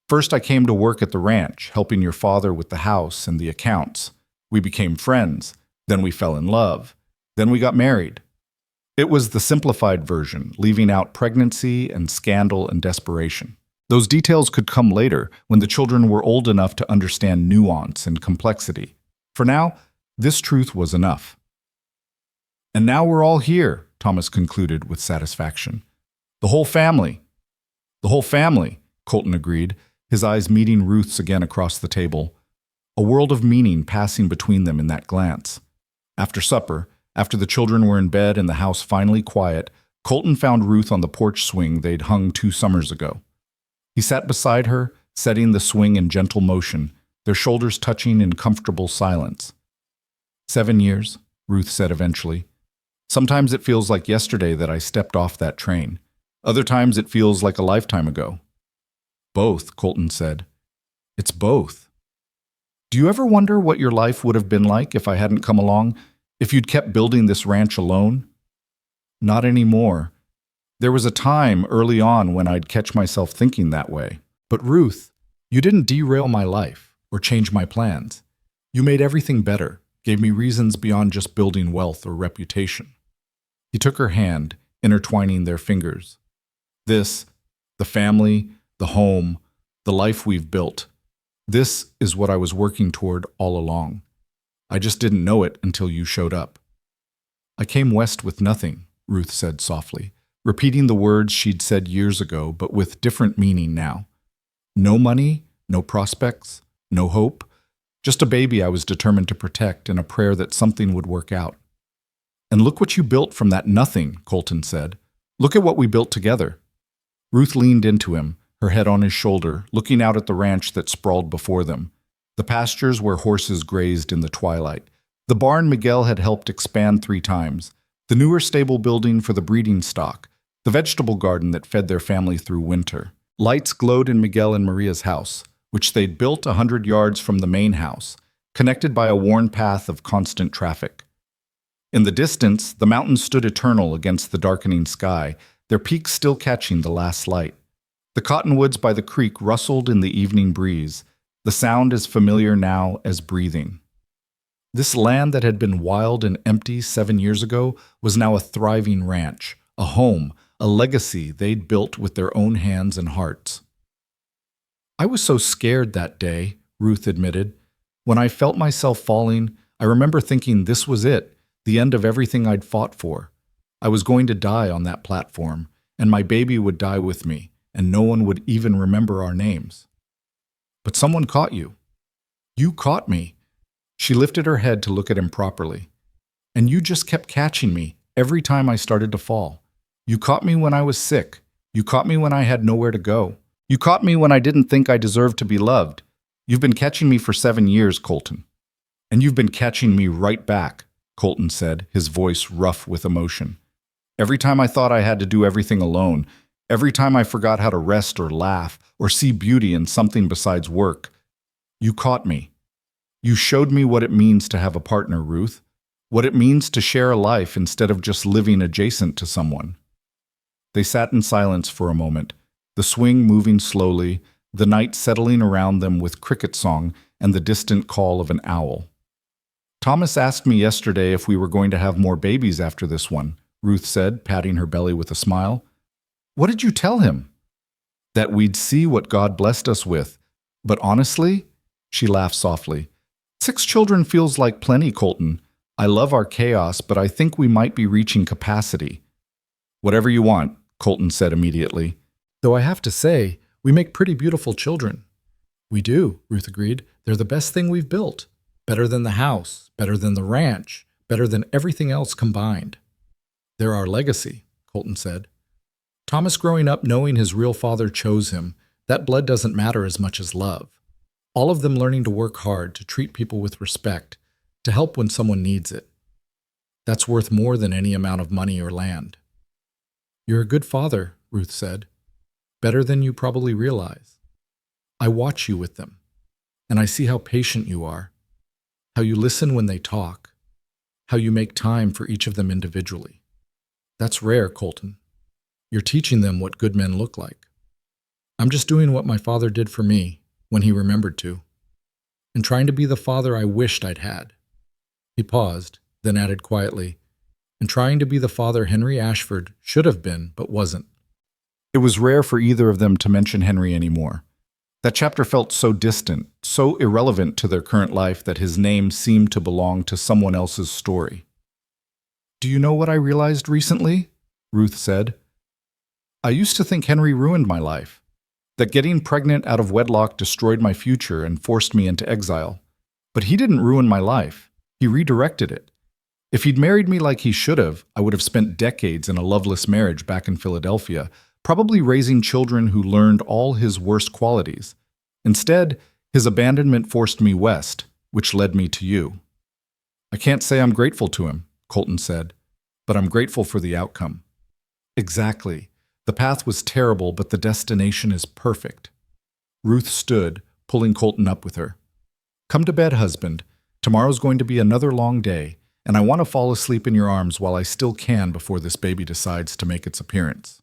First I came to work at the ranch, helping your father with the house and the accounts. We became friends. Then we fell in love. Then we got married. It was the simplified version, leaving out pregnancy and scandal and desperation. Those details could come later, when the children were old enough to understand nuance and complexity. For now, this truth was enough. And now we're all here, Thomas concluded with satisfaction. The whole family. The whole family, Colton agreed, his eyes meeting Ruth's again across the table. A world of meaning passing between them in that glance. After supper, after the children were in bed and the house finally quiet, Colton found Ruth on the porch swing they'd hung 2 summers ago. He sat beside her, setting the swing in gentle motion, their shoulders touching in comfortable silence. 7 years, Ruth said eventually. Sometimes it feels like yesterday that I stepped off that train. Other times it feels like a lifetime ago. Both, Colton said. It's both. Do you ever wonder what your life would have been like if I hadn't come along, if you'd kept building this ranch alone? Not anymore. There was a time early on when I'd catch myself thinking that way. But Ruth, you didn't derail my life or change my plans. You made everything better, gave me reasons beyond just building wealth or reputation. He took her hand, intertwining their fingers. This, the family, the home, the life we've built, this is what I was working toward all along. I just didn't know it until you showed up. I came west with nothing, Ruth said softly, repeating the words she'd said years ago, but with different meaning now. No money, no prospects, no hope, just a baby I was determined to protect and a prayer that something would work out. And look what you built from that nothing, Colton said. Look at what we built together. Ruth leaned into him, her head on his shoulder, looking out at the ranch that sprawled before them, the pastures where horses grazed in the twilight, the barn Miguel had helped expand 3 times, the newer stable building for the breeding stock, the vegetable garden that fed their family through winter. Lights glowed in Miguel and Maria's house, which they'd built 100 yards from the main house, connected by a worn path of constant traffic. In the distance, the mountains stood eternal against the darkening sky, their peaks still catching the last light. The cottonwoods by the creek rustled in the evening breeze, the sound as familiar now as breathing. This land that had been wild and empty 7 years ago was now a thriving ranch, a home, a legacy they'd built with their own hands and hearts. I was so scared that day, Ruth admitted. When I felt myself falling, I remember thinking this was it, the end of everything I'd fought for. I was going to die on that platform, and my baby would die with me, and no one would even remember our names. But someone caught you. You caught me. She lifted her head to look at him properly. And you just kept catching me every time I started to fall. You caught me when I was sick. You caught me when I had nowhere to go. You caught me when I didn't think I deserved to be loved. You've been catching me for 7 years, Colton. And you've been catching me right back, Colton said, his voice rough with emotion. Every time I thought I had to do everything alone, every time I forgot how to rest or laugh or see beauty in something besides work, you caught me. You showed me what it means to have a partner, Ruth, what it means to share a life instead of just living adjacent to someone. They sat in silence for a moment, the swing moving slowly, the night settling around them with cricket song and the distant call of an owl. Thomas asked me yesterday if we were going to have more babies after this one, Ruth said, patting her belly with a smile. What did you tell him? That we'd see what God blessed us with. But honestly, she laughed softly. 6 children feels like plenty, Colton. I love our chaos, but I think we might be reaching capacity. Whatever you want, Colton said immediately. Though I have to say, we make pretty beautiful children. We do, Ruth agreed. They're the best thing we've built. Better than the house, better than the ranch, better than everything else combined. They're our legacy, Colton said. Thomas growing up knowing his real father chose him, that blood doesn't matter as much as love. All of them learning to work hard, to treat people with respect, to help when someone needs it. That's worth more than any amount of money or land. You're a good father, Ruth said. Better than you probably realize. I watch you with them, and I see how patient you are, how you listen when they talk, how you make time for each of them individually. That's rare, Colton. You're teaching them what good men look like. I'm just doing what my father did for me when he remembered to, and trying to be the father I wished I'd had. He paused, then added quietly, and trying to be the father Henry Ashford should have been but wasn't. It was rare for either of them to mention Henry anymore. That chapter felt so distant, so irrelevant to their current life that his name seemed to belong to someone else's story. Do you know what I realized recently? Ruth said. I used to think Henry ruined my life, that getting pregnant out of wedlock destroyed my future and forced me into exile. But he didn't ruin my life. He redirected it. If he'd married me like he should have, I would have spent decades in a loveless marriage back in Philadelphia, probably raising children who learned all his worst qualities. Instead, his abandonment forced me west, which led me to you. I can't say I'm grateful to him, Colton said, but I'm grateful for the outcome. Exactly. The path was terrible, but the destination is perfect. Ruth stood, pulling Colton up with her. Come to bed, husband. Tomorrow's going to be another long day, and I want to fall asleep in your arms while I still can before this baby decides to make its appearance.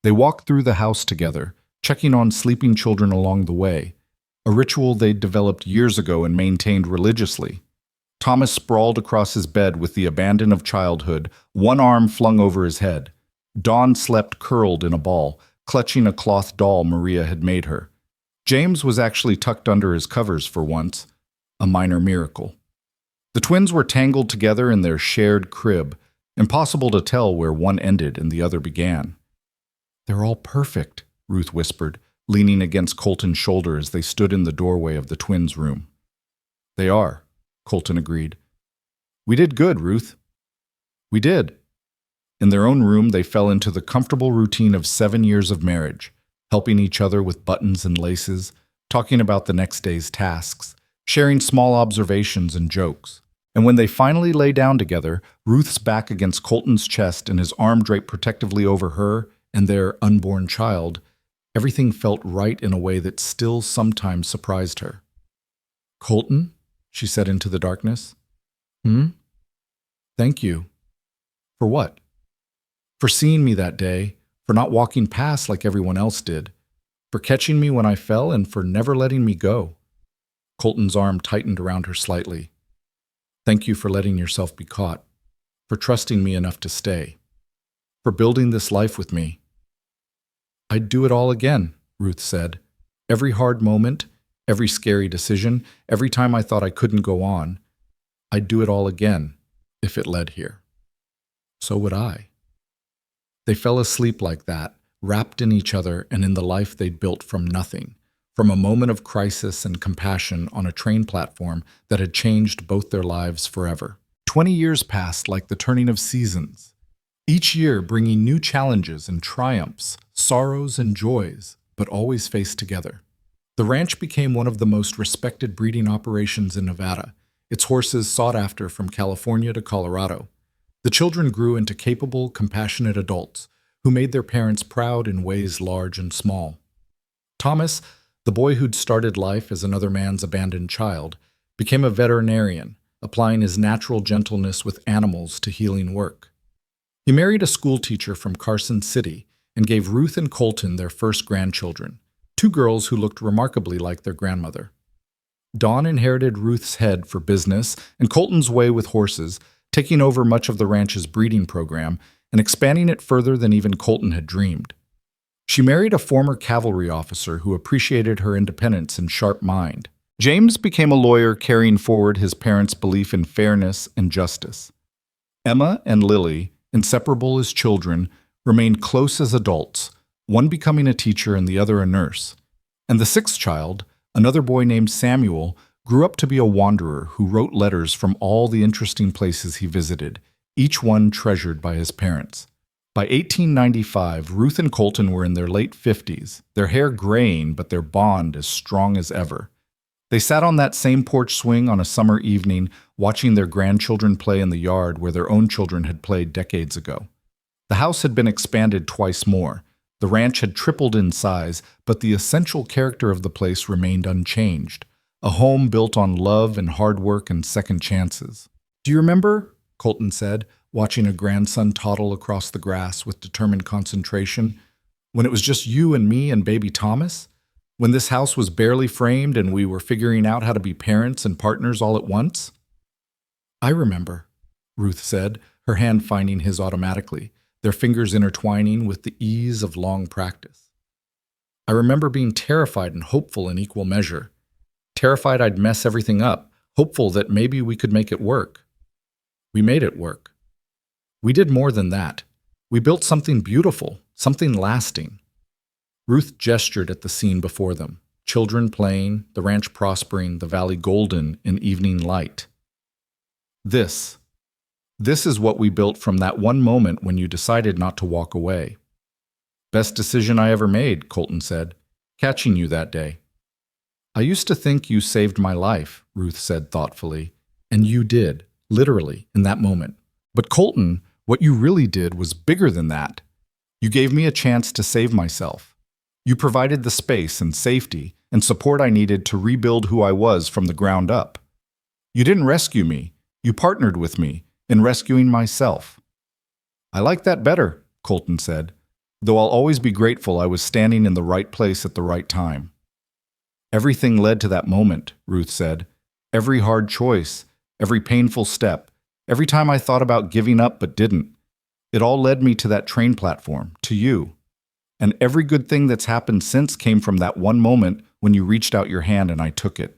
They walked through the house together, checking on sleeping children along the way, a ritual they'd developed years ago and maintained religiously. Thomas sprawled across his bed with the abandon of childhood, one arm flung over his head. Dawn slept curled in a ball, clutching a cloth doll Maria had made her. James was actually tucked under his covers for once, a minor miracle. The twins were tangled together in their shared crib, impossible to tell where one ended and the other began. They're all perfect, Ruth whispered, leaning against Colton's shoulder as they stood in the doorway of the twins' room. They are, Colton agreed. We did good, Ruth. We did. In their own room, they fell into the comfortable routine of 7 years of marriage, helping each other with buttons and laces, talking about the next day's tasks, sharing small observations and jokes. And when they finally lay down together, Ruth's back against Colton's chest and his arm draped protectively over her and their unborn child, everything felt right in a way that still sometimes surprised her. Colton? She said into the darkness. Thank you. For what? For seeing me that day, for not walking past like everyone else did, for catching me when I fell and for never letting me go. Colton's arm tightened around her slightly. Thank you for letting yourself be caught, for trusting me enough to stay, for building this life with me. I'd do it all again, Ruth said. Every hard moment, every scary decision, every time I thought I couldn't go on, I'd do it all again if it led here. So would I. They fell asleep like that, wrapped in each other and in the life they'd built from nothing, from a moment of crisis and compassion on a train platform that had changed both their lives forever. 20 years passed like the turning of seasons, each year bringing new challenges and triumphs, sorrows and joys, but always faced together. The ranch became one of the most respected breeding operations in Nevada, its horses sought after from California to Colorado. The children grew into capable, compassionate adults who made their parents proud in ways large and small. Thomas, the boy who'd started life as another man's abandoned child, became a veterinarian, applying his natural gentleness with animals to healing work. He married a schoolteacher from Carson City and gave Ruth and Colton their first grandchildren, 2 girls who looked remarkably like their grandmother. Dawn inherited Ruth's head for business and Colton's way with horses, taking over much of the ranch's breeding program and expanding it further than even Colton had dreamed. She married a former cavalry officer who appreciated her independence and sharp mind. James became a lawyer carrying forward his parents' belief in fairness and justice. Emma and Lily, inseparable as children, remained close as adults, one becoming a teacher and the other a nurse. And the sixth child, another boy named Samuel, grew up to be a wanderer who wrote letters from all the interesting places he visited, each one treasured by his parents. By 1895, Ruth and Colton were in their late 50s, their hair graying but their bond as strong as ever. They sat on that same porch swing on a summer evening, watching their grandchildren play in the yard where their own children had played decades ago. The house had been expanded twice more. The ranch had tripled in size, but the essential character of the place remained unchanged. A home built on love and hard work and second chances. "Do you remember," Colton said, watching a grandson toddle across the grass with determined concentration, "when it was just you and me and baby Thomas? When this house was barely framed and we were figuring out how to be parents and partners all at once?" "I remember," Ruth said, her hand finding his automatically, their fingers intertwining with the ease of long practice. "I remember being terrified and hopeful in equal measure. Terrified I'd mess everything up, hopeful that maybe we could make it work. We made it work. We did more than that. We built something beautiful, something lasting." Ruth gestured at the scene before them, children playing, the ranch prospering, the valley golden in evening light. This is what we built from that one moment when you decided not to walk away." "Best decision I ever made," Colton said, "catching you that day." "I used to think you saved my life," Ruth said thoughtfully, "and you did, literally, in that moment. But Colton, what you really did was bigger than that. You gave me a chance to save myself. You provided the space and safety and support I needed to rebuild who I was from the ground up. You didn't rescue me. You partnered with me in rescuing myself." "I like that better," Colton said, "though I'll always be grateful I was standing in the right place at the right time." "Everything led to that moment," Ruth said. "Every hard choice, every painful step, every time I thought about giving up but didn't. It all led me to that train platform, to you. And every good thing that's happened since came from that one moment when you reached out your hand and I took it."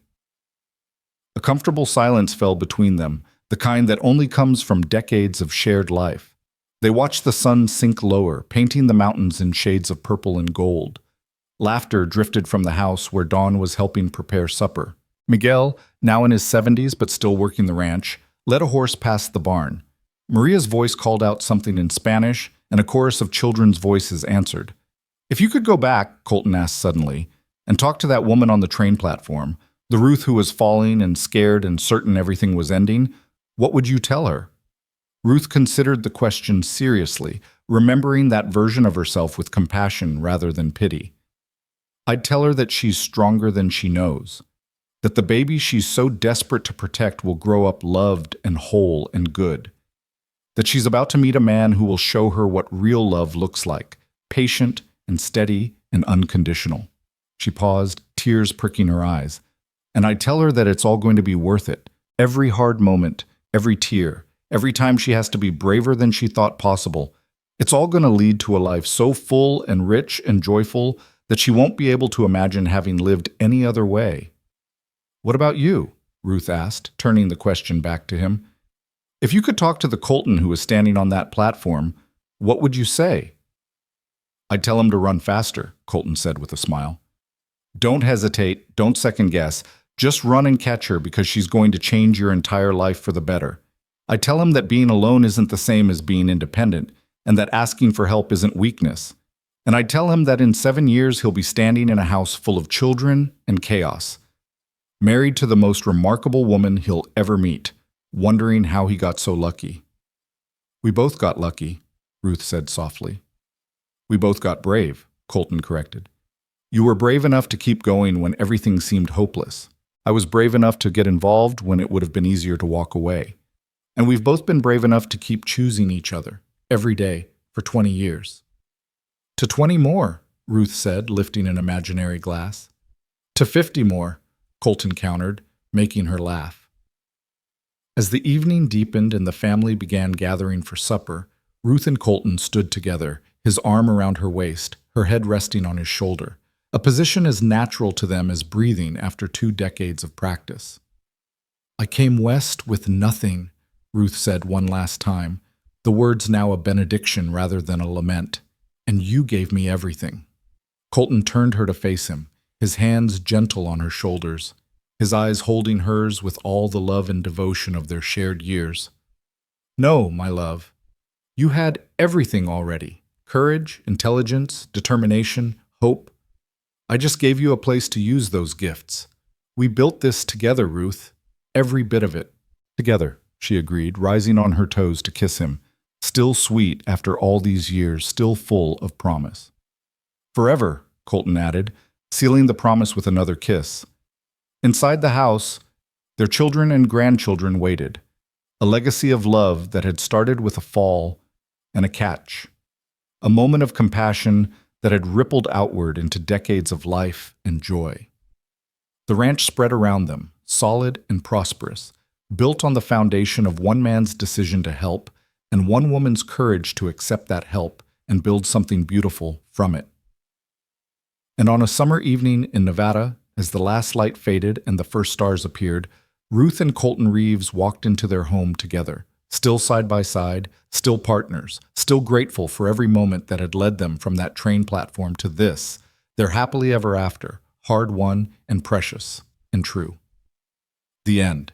A comfortable silence fell between them, the kind that only comes from decades of shared life. They watched the sun sink lower, painting the mountains in shades of purple and gold. Laughter drifted from the house where Dawn was helping prepare supper. Miguel, now in his 70s but still working the ranch, led a horse past the barn. Maria's voice called out something in Spanish, and a chorus of children's voices answered. "If you could go back," Colton asked suddenly, "and talk to that woman on the train platform, the Ruth who was falling and scared and certain everything was ending, what would you tell her?" Ruth considered the question seriously, remembering that version of herself with compassion rather than pity. "I'd tell her that she's stronger than she knows, that the baby she's so desperate to protect will grow up loved and whole and good, that she's about to meet a man who will show her what real love looks like, patient and steady and unconditional." She paused, tears pricking her eyes. "And I'd tell her that it's all going to be worth it, every hard moment, every tear, every time she has to be braver than she thought possible. It's all going to lead to a life so full and rich and joyful that she won't be able to imagine having lived any other way." "What about you?" Ruth asked, turning the question back to him. "If you could talk to the Colton who was standing on that platform, what would you say?" "I'd tell him to run faster," Colton said with a smile. "Don't hesitate, don't second guess. Just run and catch her because she's going to change your entire life for the better. I'd tell him that being alone isn't the same as being independent, and that asking for help isn't weakness. And I'd tell him that in 7 years he'll be standing in a house full of children and chaos, married to the most remarkable woman he'll ever meet, wondering how he got so lucky." "We both got lucky," Ruth said softly. "We both got brave," Colton corrected. "You were brave enough to keep going when everything seemed hopeless. I was brave enough to get involved when it would have been easier to walk away. And we've both been brave enough to keep choosing each other, every day, for 20 years. "To 20 more," Ruth said, lifting an imaginary glass. "To 50 more," Colton countered, making her laugh. As the evening deepened and the family began gathering for supper, Ruth and Colton stood together, his arm around her waist, her head resting on his shoulder, a position as natural to them as breathing after 2 decades of practice. "I came west with nothing," Ruth said one last time, the words now a benediction rather than a lament, "and you gave me everything." Colton turned her to face him, his hands gentle on her shoulders, his eyes holding hers with all the love and devotion of their shared years. "No, my love. You had everything already. Courage, intelligence, determination, hope. I just gave you a place to use those gifts. We built this together, Ruth. Every bit of it." "Together," she agreed, rising on her toes to kiss him, still sweet after all these years, still full of promise. "Forever," Colton added, sealing the promise with another kiss. Inside the house, their children and grandchildren waited, a legacy of love that had started with a fall and a catch, a moment of compassion that had rippled outward into decades of life and joy. The ranch spread around them, solid and prosperous, built on the foundation of one man's decision to help and one woman's courage to accept that help and build something beautiful from it. And on a summer evening in Nevada, as the last light faded and the first stars appeared, Ruth and Colton Reeves walked into their home together, still side by side, still partners, still grateful for every moment that had led them from that train platform to this, their happily ever after, hard-won and precious and true. The end.